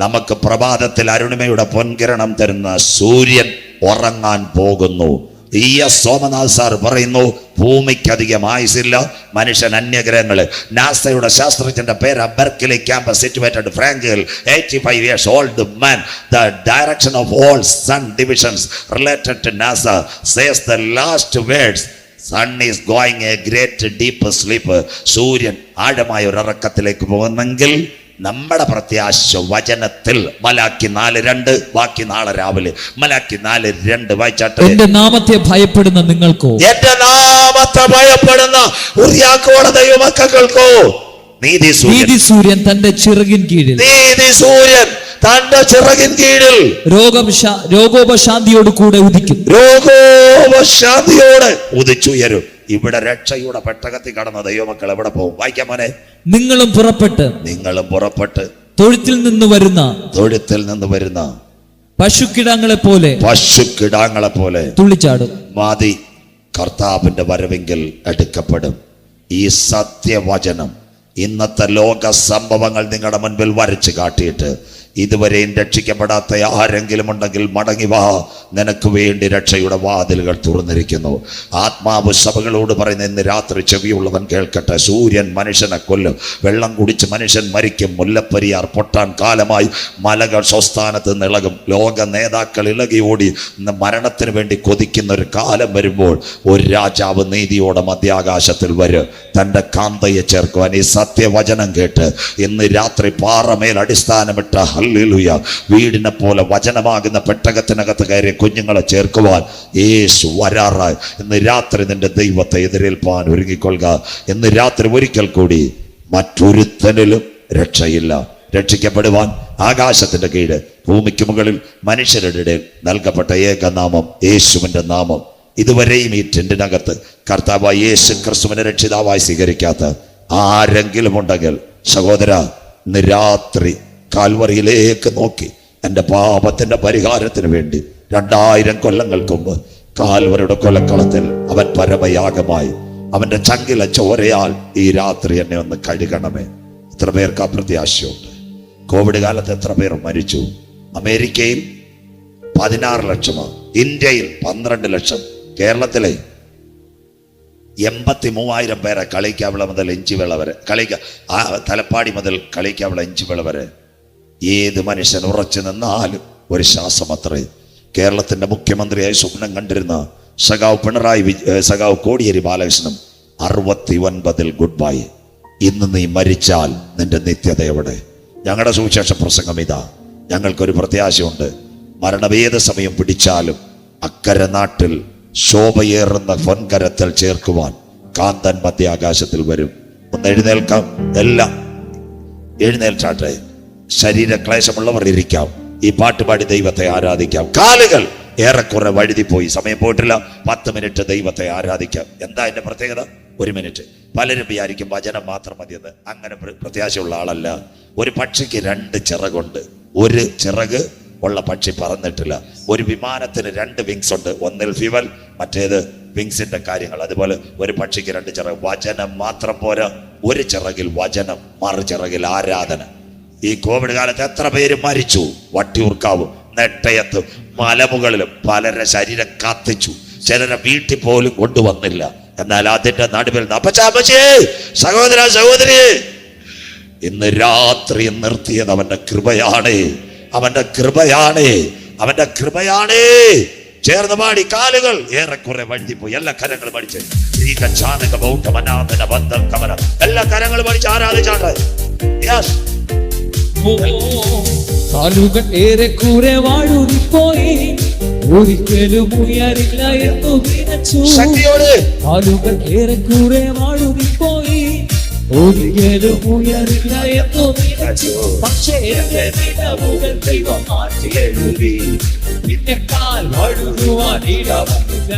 നമുക്ക് പ്രഭാതത്തിൽ അരുണിമയുടെ പൊൻകിരണം തരുന്ന സൂര്യൻ ഉറങ്ങാൻ പോകുന്നു. ES സോമനാഥ് സാർ പറയുന്നു, ഭൂമിക്കധികം ആയുസില്ല, മനുഷ്യൻ അന്യഗ്രഹങ്ങള്. നാസയുടെ ശാസ്ത്രജ്ഞന്റെ പേര് Berkeley campus situated Frank Gill, 85 years old man. The direction of all sun divisions related to NASA says the last words, sun is going a great deep sleep. സൂര്യൻ ആഴമായ ഒരു ഇറക്കത്തിലേക്ക് പോകുന്നെങ്കിൽ നമ്മുടെ പ്രത്യാശ വചനത്തിൽ. മലാക്കി 4:2, ബാക്കി നാളെ രാവിലെ. മലാക്കി 4:2 വായിച്ചാട്ടെ. എന്റെ നാമത്തെ ഭയപ്പെടുന്ന നിങ്ങൾക്കോ, എന്റെ നാമത്തെ ഭയപ്പെടുന്ന ഉറിയാക്കോടെ ദൈവമക്കൾക്കോ, നീതി സൂര്യൻ തന്റെ ചിറകിൻ കീഴിൽ, നീതി സൂര്യൻ തന്റെ ചിറകിൻ കീഴിൽ രോഗോപശാന്തിയോട് കൂടെ ഉദിക്കും. രോഗോപശാന്തിയോടെ ഉദിച്ചുയരും. ഇവിടെ രക്ഷയുടെ പെട്ടകത്തിൽ കടന്ന ദൈവമക്കൾ എവിടെ പോകും? വായിക്കാം മോനെ. നിങ്ങളും പുറപ്പെട്ട് തൊഴുത്തിൽ നിന്ന് വരുന്ന പശുക്കിടാങ്ങളെ പോലെ തുള്ളിച്ചാടും. മാതി കർത്താവിന്റെ വരവെങ്കിൽ എടുക്കപ്പെടും. ഈ സത്യവചനം ഇന്നത്തെ ലോക സംഭവങ്ങൾ നിങ്ങളുടെ മുൻപിൽ വരച്ചു കാട്ടിയിട്ട് ഇതുവരെയും രക്ഷിക്കപ്പെടാത്ത ആരെങ്കിലും ഉണ്ടെങ്കിൽ മടങ്ങി വാ, നിനക്ക് വേണ്ടി രക്ഷയുടെ വാതിലുകൾ തുറന്നിരിക്കുന്നു. ആത്മാവ് സഭകളോട് പറയുന്ന ഇന്ന് രാത്രി ചെവിയുള്ളവൻ കേൾക്കട്ടെ. സൂര്യൻ മനുഷ്യനെ കൊല്ലും, വെള്ളം കുടിച്ച് മനുഷ്യൻ മരിക്കും. മുല്ലപ്പെരിയാർ പൊട്ടാൻ കാലമായി, മലകൾ സ്വസ്ഥാനത്ത് നിളകും. ലോക നേതാക്കൾ ഇളകി ഓടി മരണത്തിന് വേണ്ടി കൊതിക്കുന്ന ഒരു കാലം വരുമ്പോൾ ഒരു രാജാവ് നീതിയോടെ മധ്യാകാശത്തിൽ വരും, തൻ്റെ കാന്തയെ ചേർക്കുവാൻ. ഈ സത്യവചനം കേട്ട് ഇന്ന് രാത്രി പാറമേൽ അടിസ്ഥാനമിട്ട ഹല്ലേലൂയ വീടിനെ പോലെ വചനമാകുന്ന പെട്ടകത്തിനകത്ത് കയറി കുഞ്ഞുങ്ങളെ ചേർക്കുവാൻ യേശു വരാറായി. ഇന്ന് രാത്രി നിന്റെ ദൈവത്തെ എതിരേൽപ്പാൻ ഒരുങ്ങിക്കൊള്ളുക. ഇന്ന് രാത്രി ഒരിക്കൽ കൂടി മറ്റൊരുത്തനിലും രക്ഷയില്ല. രക്ഷിക്കപ്പെടുവാൻ ആകാശത്തിന്റെ കീഴ് ഭൂമിക്ക് മുകളിൽ മനുഷ്യരുടെ ഇടയിൽ നൽകപ്പെട്ട ഏകനാമം യേശുവിന്റെ നാമം. ഇതുവരെയും ഈ ടെന്റിനകത്ത് കർത്താവായ യേശു ക്രിസ്തുവിനെ രക്ഷിതാവായി സ്വീകരിക്കാത്ത ആരെങ്കിലും ഉണ്ടെങ്കിൽ സഹോദര, ഇന്ന് രാത്രി കാൽവറിയിലേക്ക് നോക്കി എൻ്റെ പാപത്തിന്റെ പരിഹാരത്തിന് വേണ്ടി 2000 കൊല്ലങ്ങൾക്ക് മുമ്പ് കാൽവറിയുടെ കൊലക്കളത്തിൽ അവൻ പരമയാഗമായി അവന്റെ ചങ്കിലെ ചോരയാൽ ഈ രാത്രി എന്നെ ഒന്ന് കഴുകണമേ. എത്ര പേർക്ക് ആ പ്രത്യാശയുണ്ട്? കോവിഡ് കാലത്ത് എത്ര പേർ മരിച്ചു? അമേരിക്കയിൽ 16 ലക്ഷമാണ്, ഇന്ത്യയിൽ 12 ലക്ഷം, കേരളത്തിലെ 83,000 പേരെ കളിക്കാവിള മുതൽ ഇഞ്ചിവിള വരെ, തലപ്പാടി മുതൽ കളിക്കാവിള ഇഞ്ചിവിള വരെ ഏത് മനുഷ്യൻ ഉറച്ചു നിന്നാലും ഒരു ശ്വാസം അത്രേ. കേരളത്തിന്റെ മുഖ്യമന്ത്രിയായി സ്വപ്നം കണ്ടിരുന്ന സഖാവ് കോടിയേരി ബാലകൃഷ്ണൻ 69 ഗുഡ് ബൈ. ഇന്ന് നീ മരിച്ചാൽ നിന്റെ നിത്യത എവിടെ? ഞങ്ങളുടെ സുവിശേഷ പ്രസംഗം ഇതാ. ഞങ്ങൾക്കൊരു പ്രത്യാശയുണ്ട്. മരണം ഏത് സമയം പിടിച്ചാലും അക്കരെ നാട്ടിൽ ശോഭയേറുന്ന പൊൻകരത്തിൽ ചേർക്കുവാൻ കാന്തൻ മധ്യാകാശത്തിൽ വരും. ഒന്ന് എഴുന്നേൽക്കാം, എല്ലാം എഴുന്നേൽച്ചാട്ടെ. ശരീരക്ലേശമുള്ളവർ ഇരിക്കാം. ഈ പാട്ടുപാടി ദൈവത്തെ ആരാധിക്കാം. കാലുകൾ ഏറെക്കുറെ വഴുതിപ്പോയി, സമയം പോയിട്ടില്ല. 10 മിനിറ്റ് ദൈവത്തെ ആരാധിക്കാം. എന്താ എന്റെ പ്രത്യേകത? 1 മിനിറ്റ്. പലരും വിചാരിക്കും വചനം മാത്രം മതിയെന്ന്. അങ്ങനെ പ്രത്യാശയുള്ള ആളല്ല. ഒരു പക്ഷിക്ക് 2 ചിറകുണ്ട്. ഒരു ചിറക് ഉള്ള പക്ഷി പറന്നിട്ടില്ല. ഒരു വിമാനത്തിന് 2 വിങ്സ് ഉണ്ട്. ഒന്നിൽ ഫ്യുവൽ, മറ്റേത് വിങ്സിന്റെ കാര്യങ്ങൾ. അതുപോലെ ഒരു പക്ഷിക്ക് 2 ചിറക്. വചനം മാത്രം പോരാ. ഒരു ചിറകിൽ വചനം, മറു ചിറകിൽ ആരാധന. ഈ കോവിഡ് കാലത്ത് എത്ര പേര് മരിച്ചു? വട്ടിയൂർക്കാവും, നെട്ടയത്തും, മലമുകളിലും പലരുടെ ശരീരം കത്തിച്ചു. ചിലരെ വീട്ടിൽ പോലും കൊണ്ടുവന്നില്ല. എന്നാൽ അതിന്റെ നടുവിൽ അപ്പച്ചേ സഹോദര സഹോദരി, ഇന്ന് രാത്രി നിർത്തിയത് അവന്റെ കൃപയാണ്, അവന്റെ കൃപയാണ്, അവന്റെ കൃപയാണ്. ചേർന്ന് പാടി. കാലുകൾ ഏറെക്കുറെ വഴുതിപ്പോയി. എല്ലാ കരങ്ങളും പഠിച്ച് എല്ലാ കരങ്ങളും പഠിച്ച് ആരാധിച്ചാണ്. കാലുകൾ ഏറെക്കുറെ വഴുതിപ്പോയി, ഒരിക്കലും ഉയരില്ല എന്നു വിനച്ചു. ശക്തിയോട്. കാലുകൾ ഏറെക്കുറെ വഴുതിപ്പോയി, ഒരിക്കലും ഉയരില്ല എന്നു വിനച്ചു. പക്ഷേ എന്റെ നിലവുകൾ ദൈവം മാറ്റി എഴുതി, പിന്നെ കാൽ വഴുതുവാൻ ഇടവന്നില്ല.